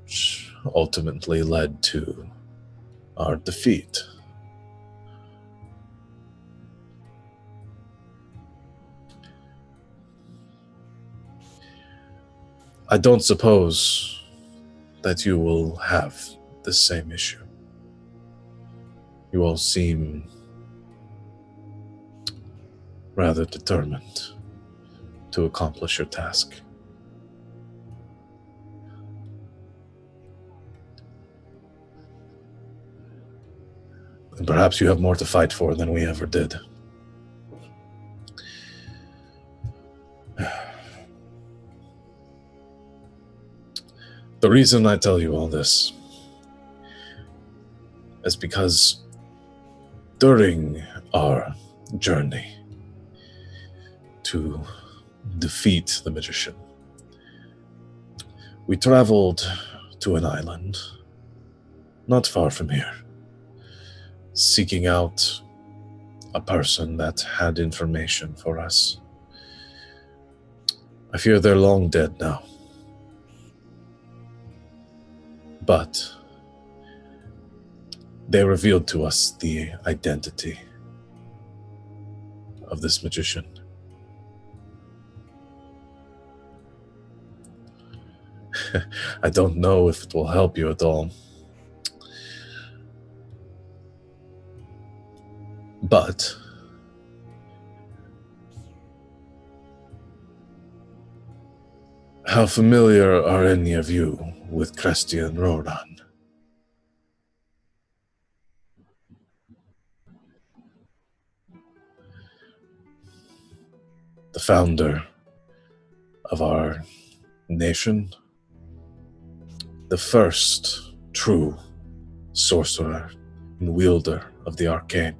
which ultimately led to our defeat. I don't suppose that you will have the same issue. You all seem rather determined to accomplish your task. And perhaps you have more to fight for than we ever did. The reason I tell you all this is because during our journey to defeat the magician, we traveled to an island not far from here, seeking out a person that had information for us. I fear they're long dead now. But they revealed to us the identity of this magician. I don't know if it will help you at all, but how familiar are any of you with Christian Roran? The founder of our nation, the first true sorcerer and wielder of the arcane.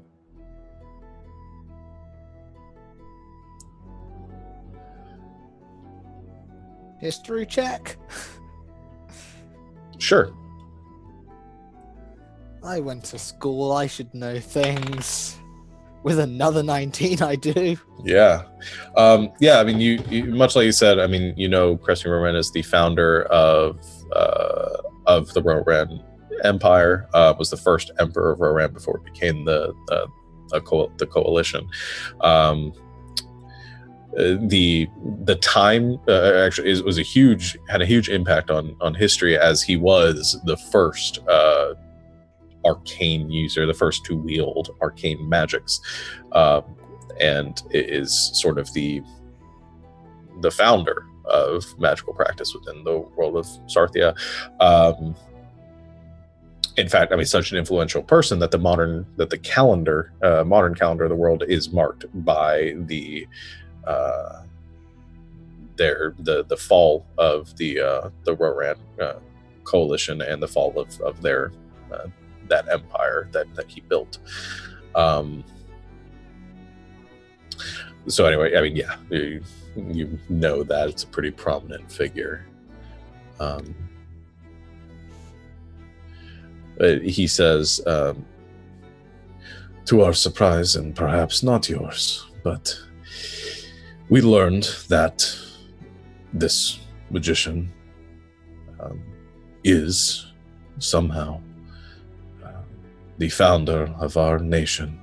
History check. Sure. I went to school. I should know things. With another 19, I do. Yeah. I mean, you much like you said, I mean, you know, Christian Roran is the founder of the Roran Empire, was the first emperor of Roran before it became the coalition. The time actually was had a huge impact on history, as he was the first arcane user, the first to wield arcane magics, and is sort of the founder of magical practice within the world of Sarthia. In fact, I mean, such an influential person that the modern calendar of the world is marked by the fall of the Roran coalition and the fall of their that empire that he built. So anyway, I mean, yeah, you know that it's a pretty prominent figure. He says, to our surprise, and perhaps not yours, but we learned that this magician is somehow the founder of our nation.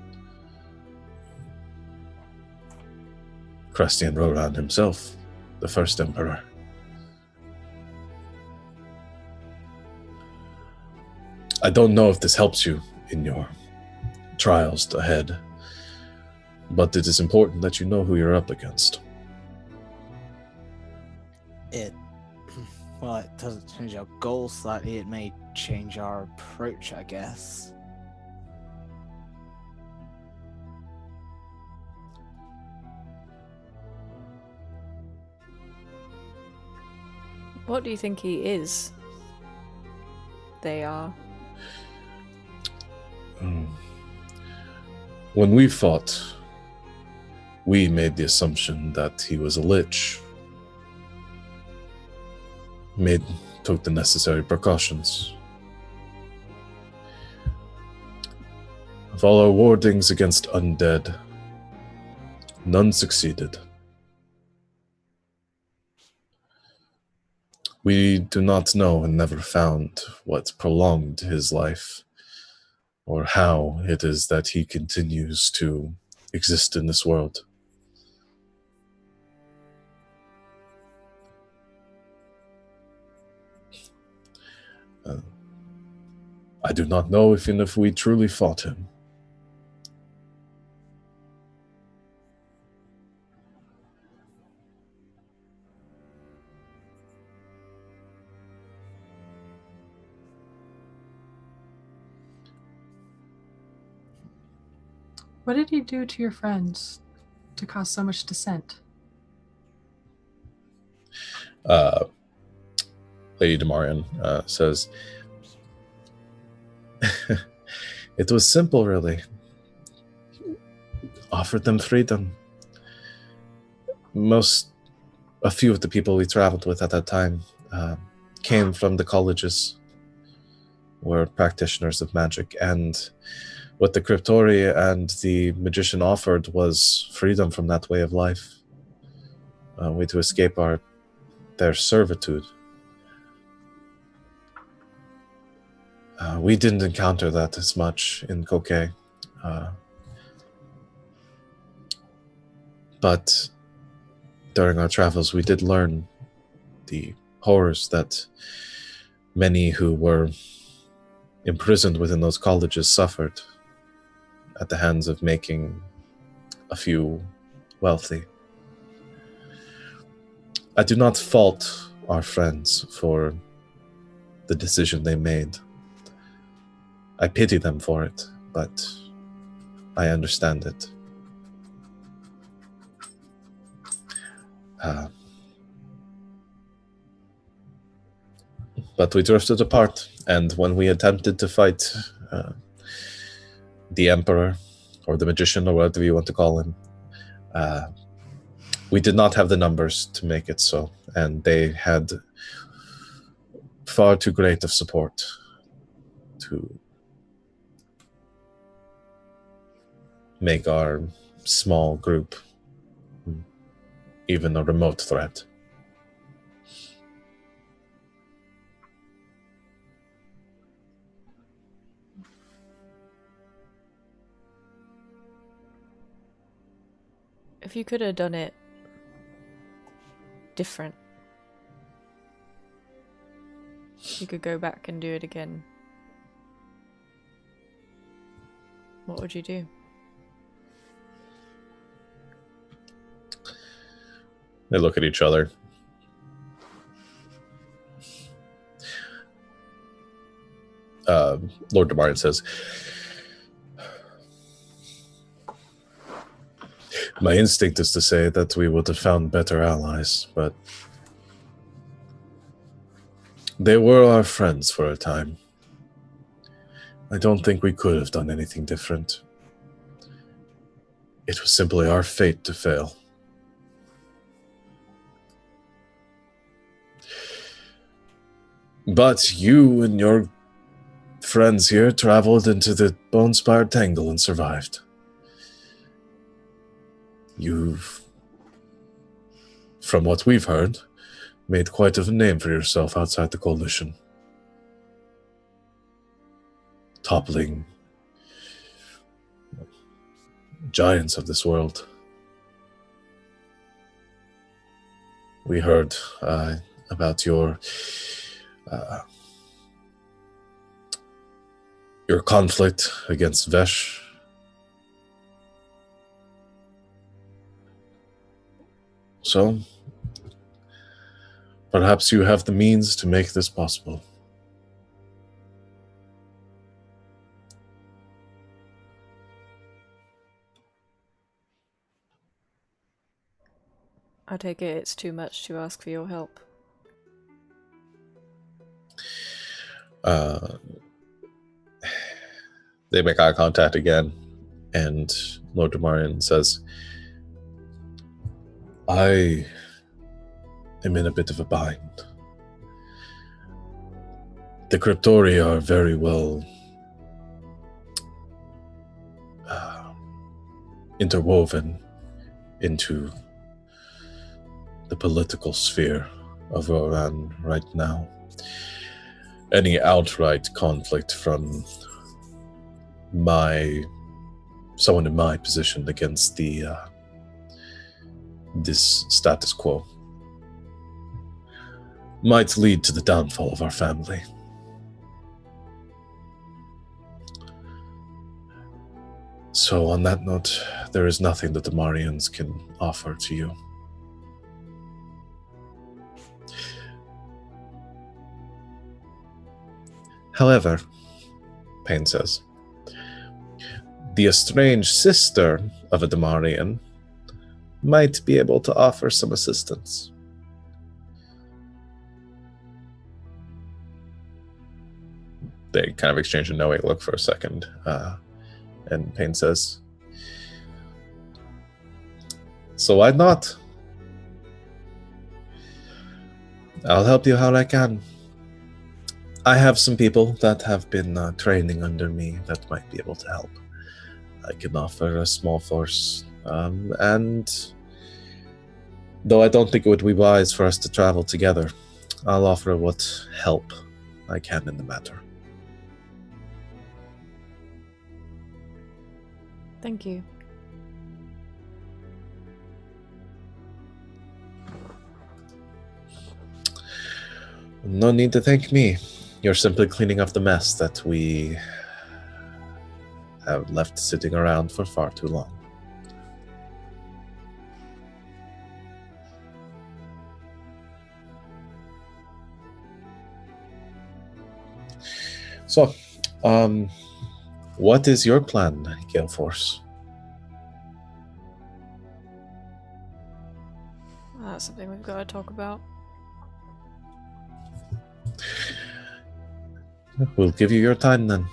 Christian Roran himself, the first emperor. I don't know if this helps you in your trials ahead, but it is important that you know who you're up against. Well, it doesn't change our goals slightly. It may change our approach, I guess. What do you think he is? They are. When we fought, we made the assumption that he was a lich. Took the necessary precautions. Of all our wardings against undead, none succeeded. We do not know and never found what prolonged his life, or how it is that he continues to exist in this world. I do not know even if we truly fought him. What did he do to your friends to cause so much dissent? Lady Demarian says, it was simple, really. Offered them freedom. A few of the people we traveled with at that time came from the colleges, were practitioners of magic, and what the Cryptori and the magician offered was freedom from that way of life, a way to escape their servitude. We didn't encounter that as much in Kokei. But during our travels, we did learn the horrors that many who were imprisoned within those colleges suffered at the hands of making a few wealthy. I do not fault our friends for the decision they made. I pity them for it, but I understand it. But we drifted apart, and when we attempted to fight the Emperor, or the Magician, or whatever you want to call him, we did not have the numbers to make it so, and they had far too great of support to make our small group even a remote threat. If you could have done it different, you could go back and do it again, what would you do? They look at each other. Lord Demarian says, my instinct is to say that we would have found better allies, but they were our friends for a time. I don't think we could have done anything different. It was simply our fate to fail. But you and your friends here traveled into the Bone-Spired Tangle and survived. You've, from what we've heard, made quite a name for yourself outside the Coalition. Toppling giants of this world. We heard about your conflict against Vesh. So, perhaps you have the means to make this possible. I take it it's too much to ask for your help. They make eye contact again, and Lord Damarian says, I am in a bit of a bind. The Cryptori are very well interwoven into the political sphere of Roran right now. Any outright conflict from someone in my position against this status quo might lead to the downfall of our family. So on that note, there is nothing that the Marians can offer to you. However, Payne says, the estranged sister of a Damarian might be able to offer some assistance. They kind of exchange a knowing look for a second, and Payne says, so why not? I'll help you how I can. I have some people that have been training under me that might be able to help. I can offer a small force, and though I don't think it would be wise for us to travel together, I'll offer what help I can in the matter. Thank you. No need to thank me. You're simply cleaning up the mess that we have left sitting around for far too long. So, what is your plan, Gale Force? That's something we've got to talk about. We'll give you your time then.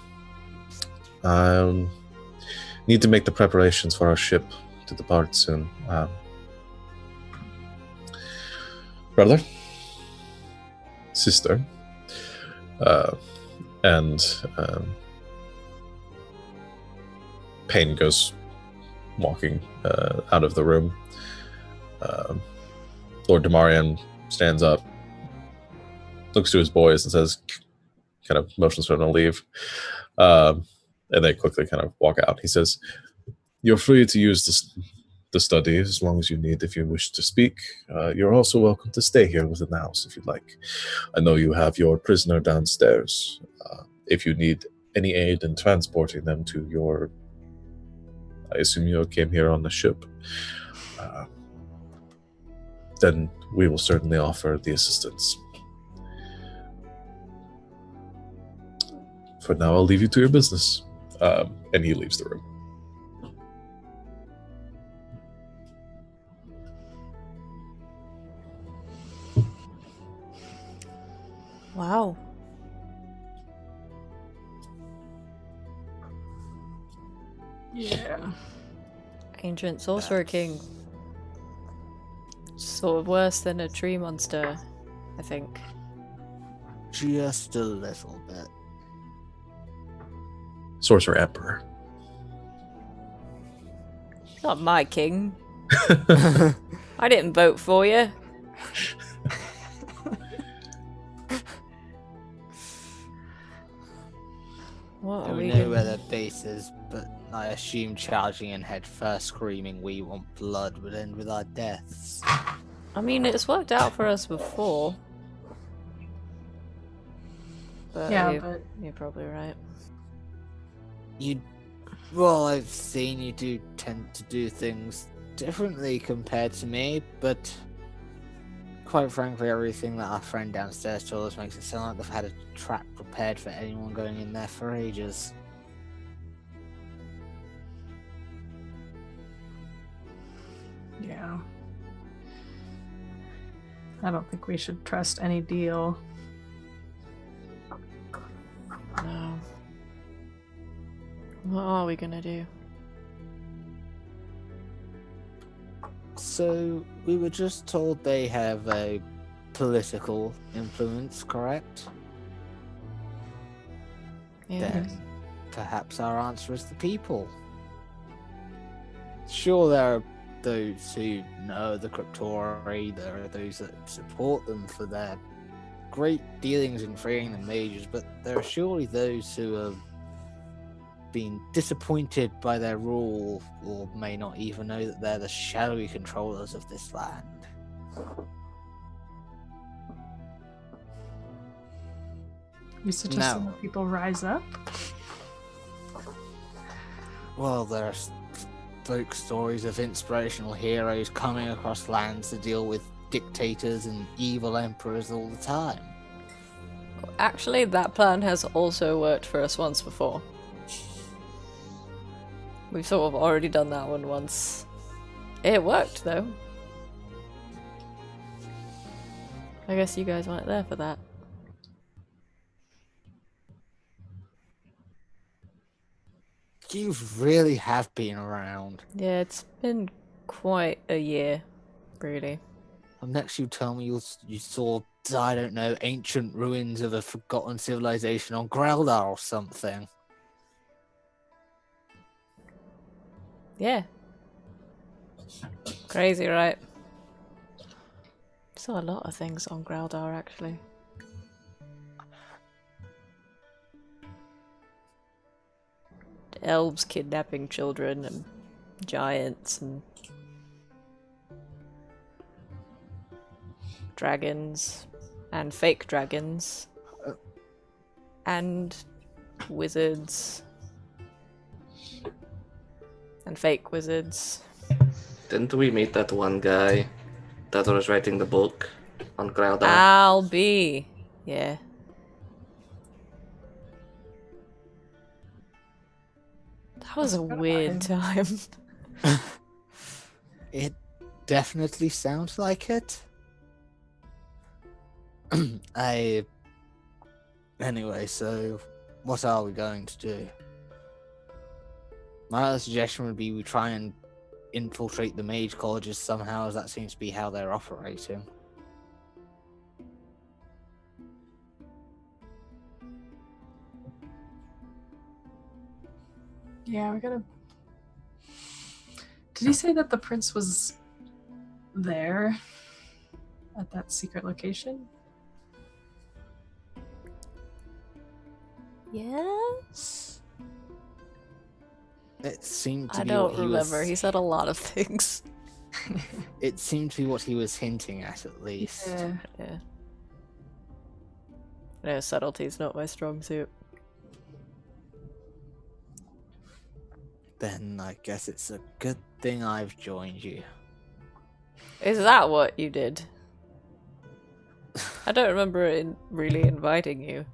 Need to make the preparations for our ship to depart soon. Brother, sister, and Payne goes walking out of the room. Lord Damarian stands up, looks to his boys and says, kind of motions for them to leave. And they quickly kind of walk out. He says, you're free to use the study as long as you need. If you wish to speak, you're also welcome to stay here within the house if you'd like. I know you have your prisoner downstairs. If you need any aid in transporting them to your... I assume you came here on the ship. Then we will certainly offer the assistance. For now, I'll leave you to your business. And he leaves the room. Wow. Yeah. Ancient Sorcerer King. Sort of worse than a tree monster, I think. Just a little bit. Sorcerer Emperor. Not my king. I didn't vote for you. What are We we know where gonna... the base is, but I assume charging in head first screaming we want blood would end with our deaths. I mean, it's worked out for us before. But Yeah, but you're probably right. Well, I've seen you do tend to do things differently compared to me, but quite frankly, everything that our friend downstairs told us makes it sound like they've had a trap prepared for anyone going in there for ages. yeah. I don't think we should trust any deal. No. What are we gonna do? So, we were just told they have a political influence, correct? Yeah. Then perhaps our answer is the people. Sure, there are those who know the Cryptori, there are those that support them for their great dealings in freeing the mages, but there are surely those who have been disappointed by their rule, or may not even know that they're the shadowy controllers of this land. You suggesting No. that people rise up? Well, there are folk stories of inspirational heroes coming across lands to deal with dictators and evil emperors all the time. Actually, that plan has also worked for us once before. We've sort of already done that one once. It worked, though. I guess you guys weren't there for that. You really have been around. Yeah, it's been quite a year, really. Next, you tell me you saw, I don't know, ancient ruins of a forgotten civilization on Greldar or something. Yeah. Crazy, right? Saw a lot of things on Graldar, actually. Elves kidnapping children and giants and dragons and fake dragons and wizards and fake wizards. Didn't we meet that one guy that was writing the book on Graldar? Albie. Yeah. That was a weird time. It definitely sounds like it. Anyway, so what are we going to do? My other suggestion would be we try and infiltrate the mage colleges somehow, as that seems to be how they're operating. Yeah, we gotta. Did he say that the prince was there at that secret location? Yes? It seemed to I be don't what he remember. was. He said a lot of things. It seemed to be what he was hinting at least. Yeah. Yeah. No, subtlety's not my strong suit. Then I guess it's a good thing I've joined you. Is that what you did? I don't remember really inviting you.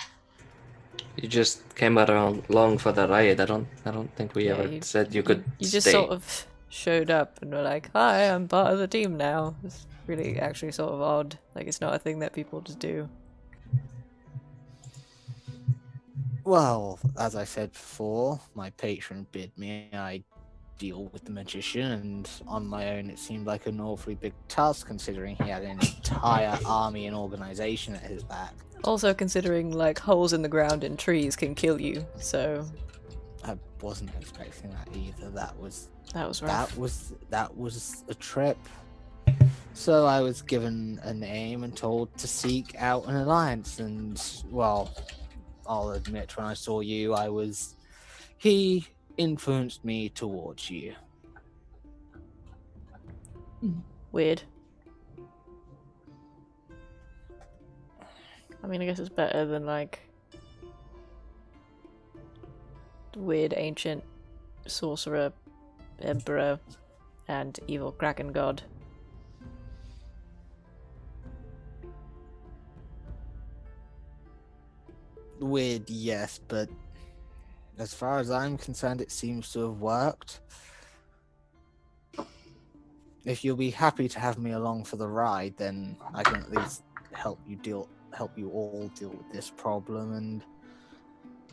You just came along for the ride. I don't think we Yeah, ever said you could You just stay. sort of showed up and were like, "Hi, I'm part of the team now." It's really actually sort of odd. Like, it's not a thing that people just do. Well, as I said before, my patron bid me I deal with the magician, and on my own it seemed like an awfully big task considering he had an entire army and organization at his back. Also considering, like, holes in the ground in trees can kill you, so I wasn't expecting that either. That was rough. that was a trip. So I was given a name and told to seek out an alliance, and well, I'll admit when I saw you, he influenced me towards you. Weird. I mean, I guess it's better than, like, the weird ancient sorcerer, emperor, and evil kraken god. Weird, yes, but as far as I'm concerned, it seems to have worked. If you'll be happy to have me along for the ride, then I can at least help you all deal with this problem, and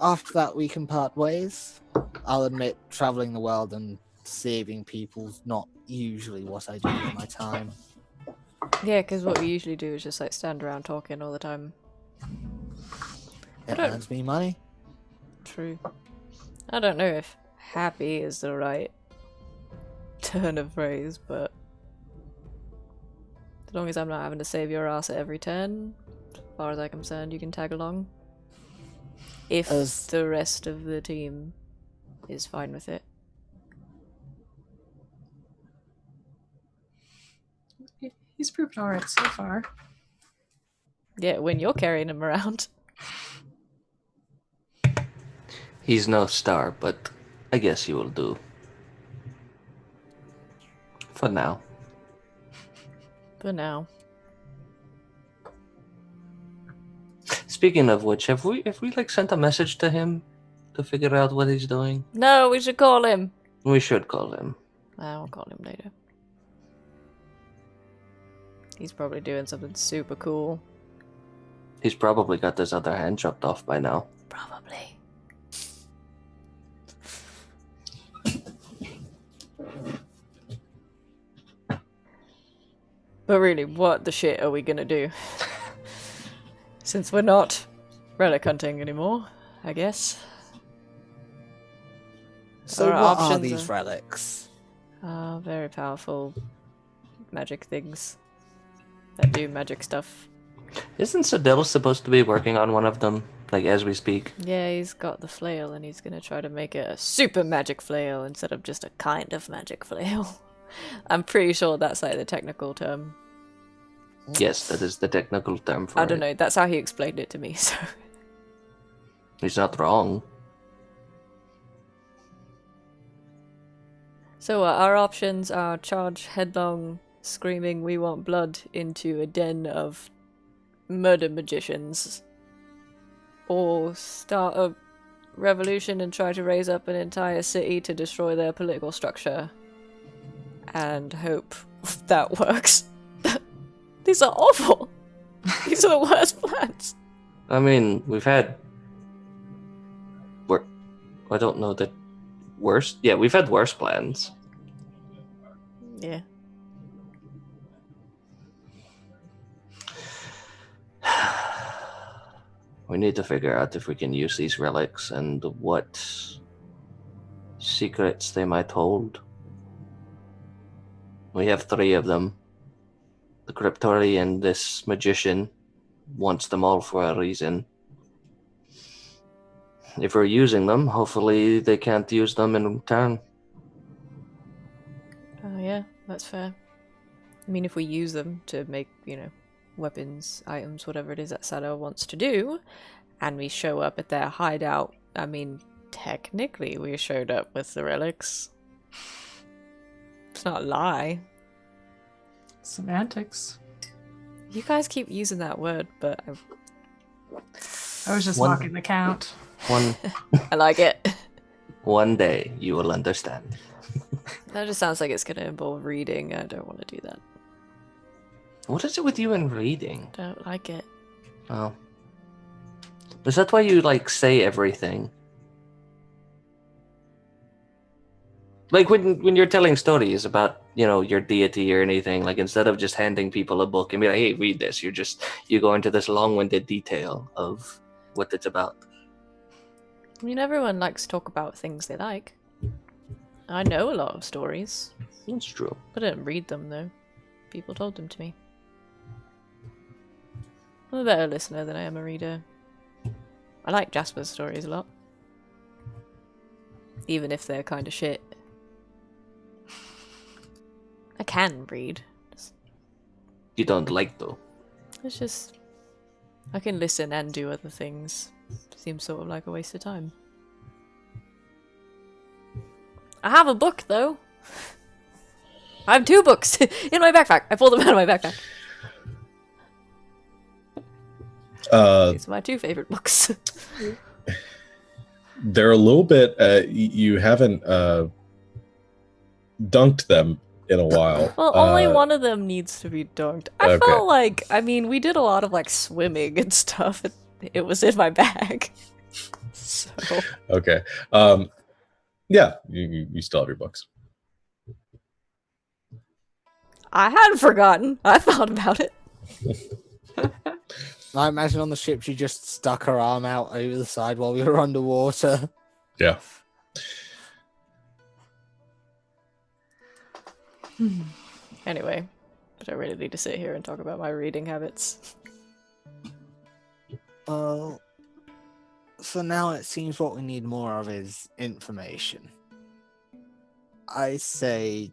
after that we can part ways. I'll admit, traveling the world and saving people's not usually what I do with my time. Yeah, because what we usually do is just, like, stand around talking all the time. It earns me money. True. I don't know if happy is the right turn of phrase, but as long as I'm not having to save your ass at every turn, as far as I'm concerned, you can tag along. If the rest of the team is fine with it. He's proved alright so far. Yeah, when you're carrying him around. He's no star, but I guess he will do. For now. For now. Speaking of which, have we like sent a message to him to figure out what he's doing? No, we should call him. We should call him. I'll call him later. He's probably doing something super cool. He's probably got his other hand chopped off by now. Probably. But really, what the shit are we gonna do? Since we're not relic hunting anymore, I guess. So Our what are options these relics? Very powerful magic things that do magic stuff. Isn't Sadell supposed to be working on one of them, like as we speak? Yeah, he's got the flail and he's gonna try to make it a super magic flail instead of just a kind of magic flail. I'm pretty sure that's like the technical term. Yes, that is the technical term for it. I don't know, that's how he explained it to me, so. He's not wrong. So our options are charge headlong, screaming we want blood into a den of murder magicians, or start a revolution and try to raise up an entire city to destroy their political structure and hope that works. These are awful. These are the worst plans. I mean, we've had... I don't know that... Worse? Yeah, we've had worse plans. Yeah. We need to figure out if we can use these relics and what secrets they might hold. We have 3 of them. The Cryptori and this magician wants them all for a reason. If we're using them, hopefully they can't use them in return. Oh yeah, that's fair. I mean, if we use them to make, you know, weapons, items, whatever it is that Sadao wants to do, and we show up at their hideout, I mean, technically we showed up with the relics. It's not a lie. Semantics. You guys keep using that word, but I was just mocking the count. I like it. One day you will understand. That just sounds like it's going to involve reading. I don't want to do that. What is it with you and reading? Don't like it. Well, Is that why you like say everything? Like when you're telling stories about, you know, your deity or anything, like instead of just handing people a book and be like, hey, read this, you go into this long-winded detail of what it's about. I mean, everyone likes to talk about things they like. I know a lot of stories. That's true. I didn't read them, though. People told them to me. I'm a better listener than I am a reader. I like Jasper's stories a lot. Even if they're kind of shit. I can read. You don't like though. It's just... I can listen and do other things. Seems sort of like a waste of time. I have a book, though. I have 2 books in my backpack. I pulled them out of my backpack. These are my 2 favorite books. They're a little bit. You haven't dunked them in a while. Well, only one of them needs to be dunked. I Okay. felt like, I mean, we did a lot of like swimming and stuff. It was in my bag. So. Okay. Yeah, you still have your books. I hadn't forgotten. I thought about it. I imagine on the ship she just stuck her arm out over the side while we were underwater. Yeah. Anyway, I don't really need to sit here and talk about my reading habits. Well, for now it seems what we need more of is information. I say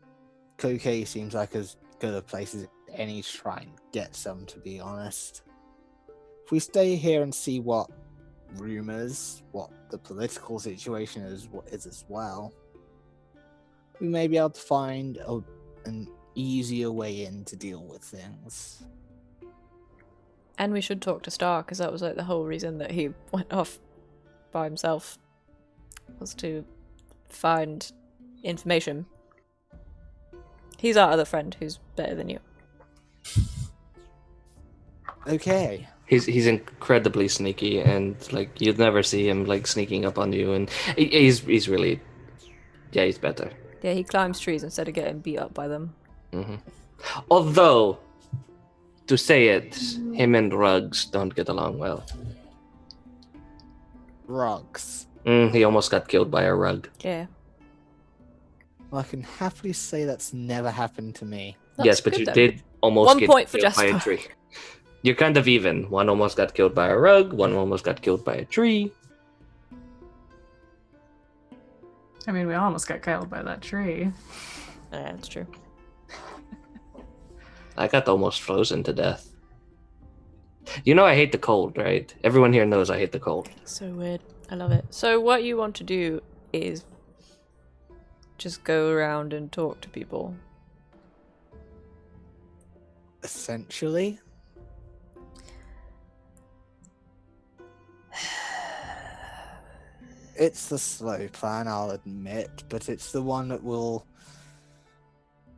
Kokei seems like as good a place as any to try and get some, to be honest. If we stay here and see what rumors, what the political situation is as well, we may be able to find an easier way in to deal with things. And we should talk to Star, because that was like the whole reason that he went off by himself, was to find information. He's our other friend who's better than you. Okay. He's incredibly sneaky, and like you'd never see him like sneaking up on you, and he's really, yeah, he's better. Yeah, he climbs trees instead of getting beat up by them. Mm-hmm. Although, to say it, him and Rugs don't get along well. Rugs. He almost got killed by a rug. Yeah. Well, I can happily say that's never happened to me. That's yes, but good you then. did almost 1 get point for killed by a Jasper. tree. You're kind of even. One almost got killed by a rug, one almost got killed by a tree. I mean, we almost got killed by that tree. Yeah, that's true. I got almost frozen to death. You know I hate the cold, right? Everyone here knows I hate the cold. So weird. I love it. So what you want to do is just go around and talk to people. Essentially. It's the slow plan, I'll admit, but it's the one that will...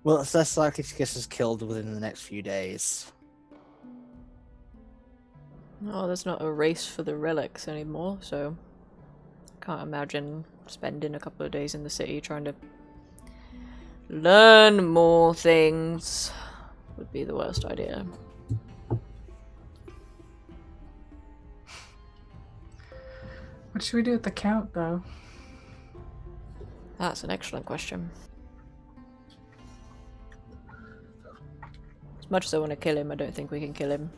Well, it's less likely to get us killed within the next few days. Oh, there's not a race for the relics anymore, so can't imagine spending a couple of days in the city trying to learn more things. Would be the worst idea. What should we do with the Count, though? That's an excellent question. As much as I want to kill him, I don't think we can kill him.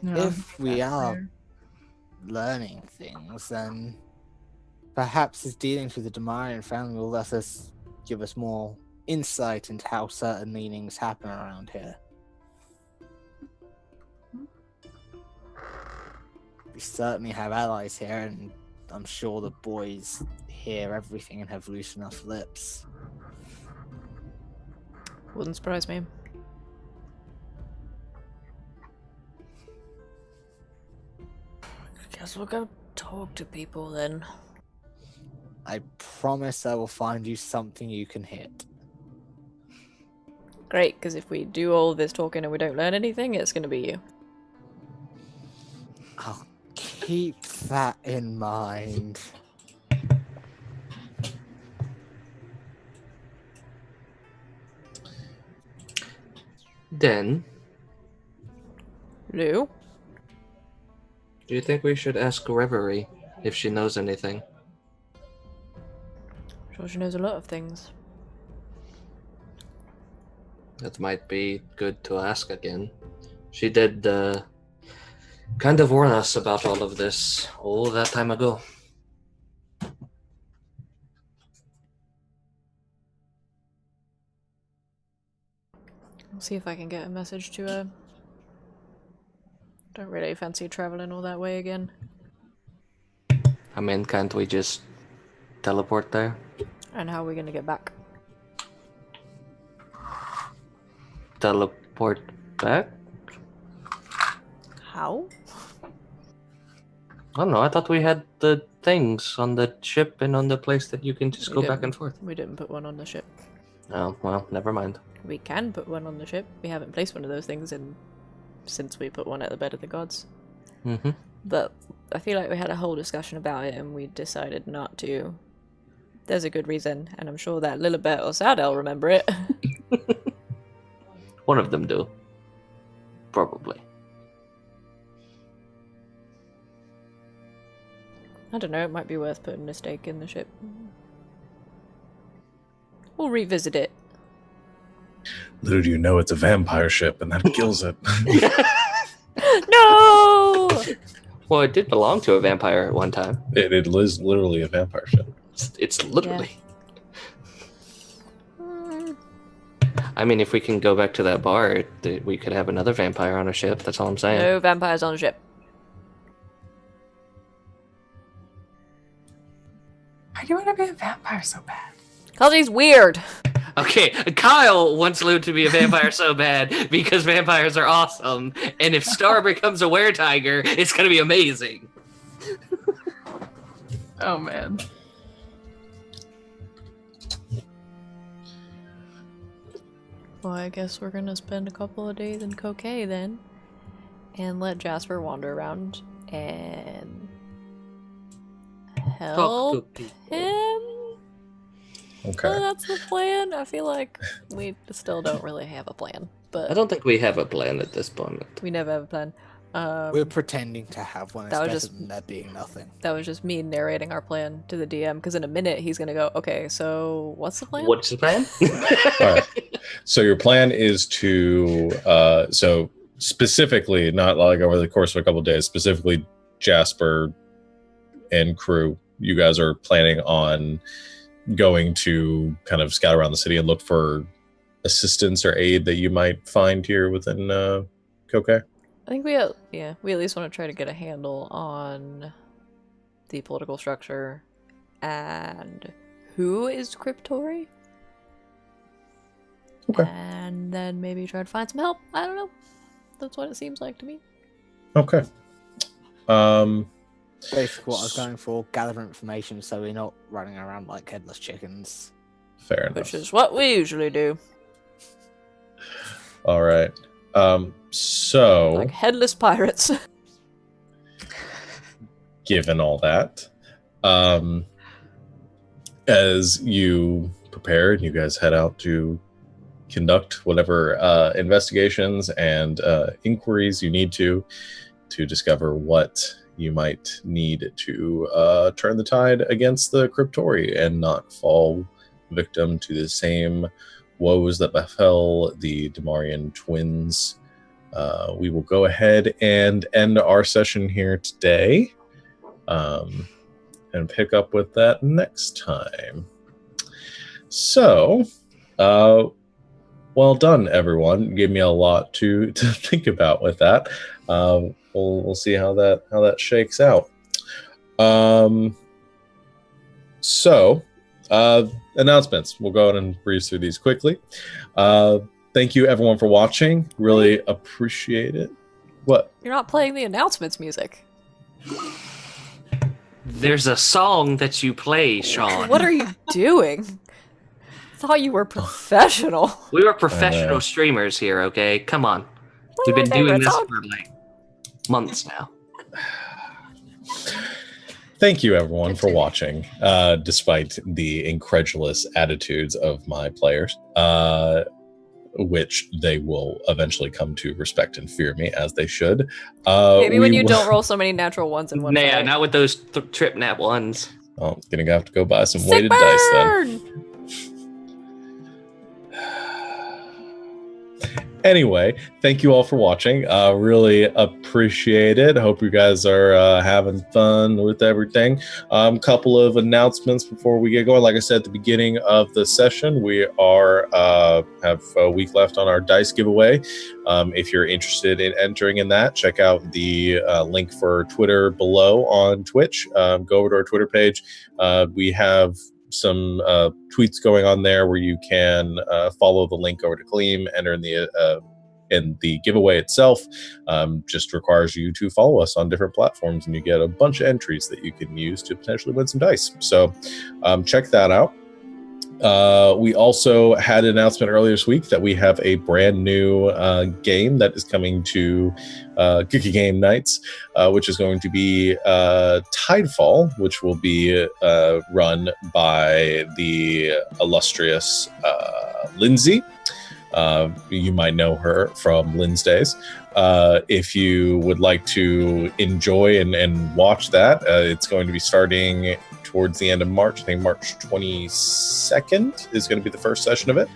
No, If we that's are fair. learning things, then perhaps his dealings with the Demarian family will let us give us more insight into how certain meanings happen around here. We certainly have allies here, and I'm sure the boys hear everything and have loose enough lips. Wouldn't surprise me. Guess we'll go talk to people then. I promise I will find you something you can hit. Great, because if we do all this talking and we don't learn anything, it's going to be you. I'll keep that in mind. Then, Lou? do you think we should ask Reverie if she knows anything? Sure, she knows a lot of things. That might be good to ask again. She did kind of warn us about all of this all that time ago. I'll see if I can get a message to her. Don't really fancy traveling all that way again. I mean, can't we just teleport there? And how are we gonna get back? Teleport back? How? I don't know, I thought we had the things on the ship and on the place that you can just We go back didn't. and forth. We didn't put one on the ship. Oh, well, never mind. We can put one on the ship. We haven't placed one of those things since we put one at the Bed of the Gods. Mm-hmm. But I feel like we had a whole discussion about it and we decided not to. There's a good reason, and I'm sure that Lilibet or Sadel remember it. One of them do. Probably. I don't know, it might be worth putting a stake in the ship. We'll revisit it. Little do you know it's a vampire ship, and that kills it. No! Well, it did belong to a vampire at one time. It is literally a vampire ship. It's literally. Mm, I mean, if we can go back to that bar, we could have another vampire on a ship. That's all I'm saying. no vampires on the ship. Why do you want to be a vampire so bad? Cause he's weird. Okay, Kyle wants Lou to be a vampire so bad because vampires are awesome, and if Star becomes a weretiger, it's gonna be amazing. Oh man. Well, I guess we're gonna spend a couple of days in Kokei then, and let Jasper wander around and help people. him. Okay. Oh, that's the plan. I feel like we still don't really have a plan, I but don't think we have a plan at this point. we never have a plan. We're pretending to have one. It's that was better just- than there being nothing. That was just me narrating our plan to the DM, because in a minute he's gonna go, okay, so what's the plan? What's the plan? All right. So your plan is to, so specifically, not like over the course of a couple of days, specifically Jasper and crew, you guys are planning on going to kind of scout around the city and look for assistance or aid that you might find here within Kokei? I think we at least want to try to get a handle on the political structure and who is Cryptori. Okay. And then maybe try to find some help. I don't know. That's what it seems like to me. Okay. Basically, what I was going for: gather information so we're not running around like headless chickens. Fair enough. Which is what we usually do. All right. So Like headless pirates. given all that, as you prepare and you guys head out to conduct whatever investigations and inquiries you need to discover what you might need to turn the tide against the Cryptori and not fall victim to the same woes that befell the Demarian twins. We will go ahead and end our session here today, and pick up with that next time. So, well done, everyone. Gave me a lot to think about with that. We'll see how that shakes out. So, announcements. We'll go ahead and breeze through these quickly. Thank you, everyone, for watching. Really appreciate it. What? You're not playing the announcements music. There's a song that you play, Sean. What are you doing? I thought you were professional. We were professional streamers here, okay? Come on. We've been my doing favorite this song. for like months now. Thank you, everyone, for Continue. watching, despite the incredulous attitudes of my players, which they will eventually come to respect and fear me, as they should. Maybe when we you will- don't roll so many natural ones in one Nah, fight. not with those trip nap ones. Oh, gonna have to go buy some Sick weighted dice then. burn! Anyway, thank you all for watching. Really appreciate it. Hope you guys are having fun with everything. Couple of announcements before we get going. Like I said at the beginning of the session, we are have a week left on our dice giveaway. If you're interested in entering in that, check out the link for Twitter below on Twitch. Go over to our Twitter page. We have some tweets going on there where you can follow the link over to Gleam, enter in the giveaway itself. Just requires you to follow us on different platforms, and you get a bunch of entries that you can use to potentially win some dice. So check that out. We also had an announcement earlier this week that we have a brand new game that is coming to GGameKnights, which is going to be Tidefall, which will be run by the illustrious Lindsay. You might know her from Lynn's Days. If you would like to enjoy and watch that, it's going to be starting towards the end of March. I think March 22nd is going to be the first session of it.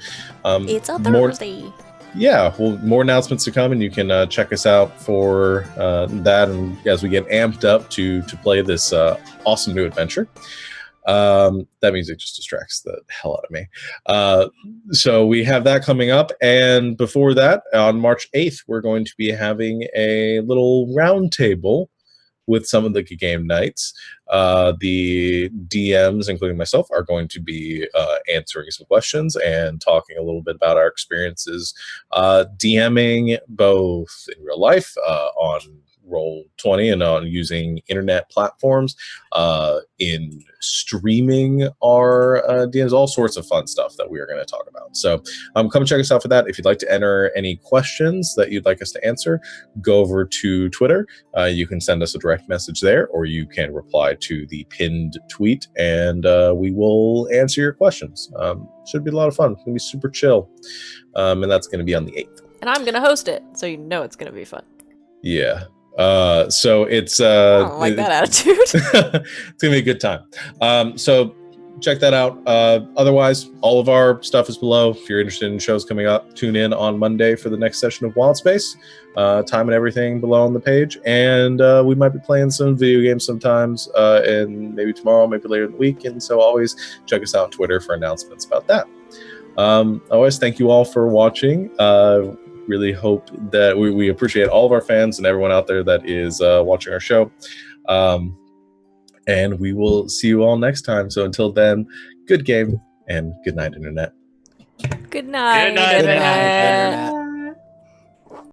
It's a more- Thursday. Yeah, well, more announcements to come, and you can check us out for that, and as we get amped up to play this awesome new adventure. That music just distracts the hell out of me. So we have that coming up, and before that, on March 8th, we're going to be having a little roundtable with some of the Game Knights. The DMs, including myself, are going to be answering some questions and talking a little bit about our experiences DMing both in real life, on Roll20, and on using internet platforms, in streaming our DMs, all sorts of fun stuff that we are going to talk about. So come check us out for that. If you'd like to enter any questions that you'd like us to answer, go over to Twitter. You can send us a direct message there, or you can reply to the pinned tweet, and we will answer your questions. Should be a lot of fun. It's going to be super chill. And that's going to be on the 8th. And I'm going to host it, so you know it's going to be fun. Yeah. So it's I don't like that attitude. it's gonna be a good time. So check that out. Otherwise, all of our stuff is below. If you're interested in shows coming up, tune in on Monday for the next session of Wild Space. Time and everything below on the page. And we might be playing some video games sometimes, and maybe tomorrow, maybe later in the week. And so always check us out on Twitter for announcements about that. Always thank you all for watching. Really hope that we appreciate all of our fans and everyone out there that is watching our show. And we will see you all next time. So until then, good game and good night, Internet. Good night, Good night, Internet. Internet.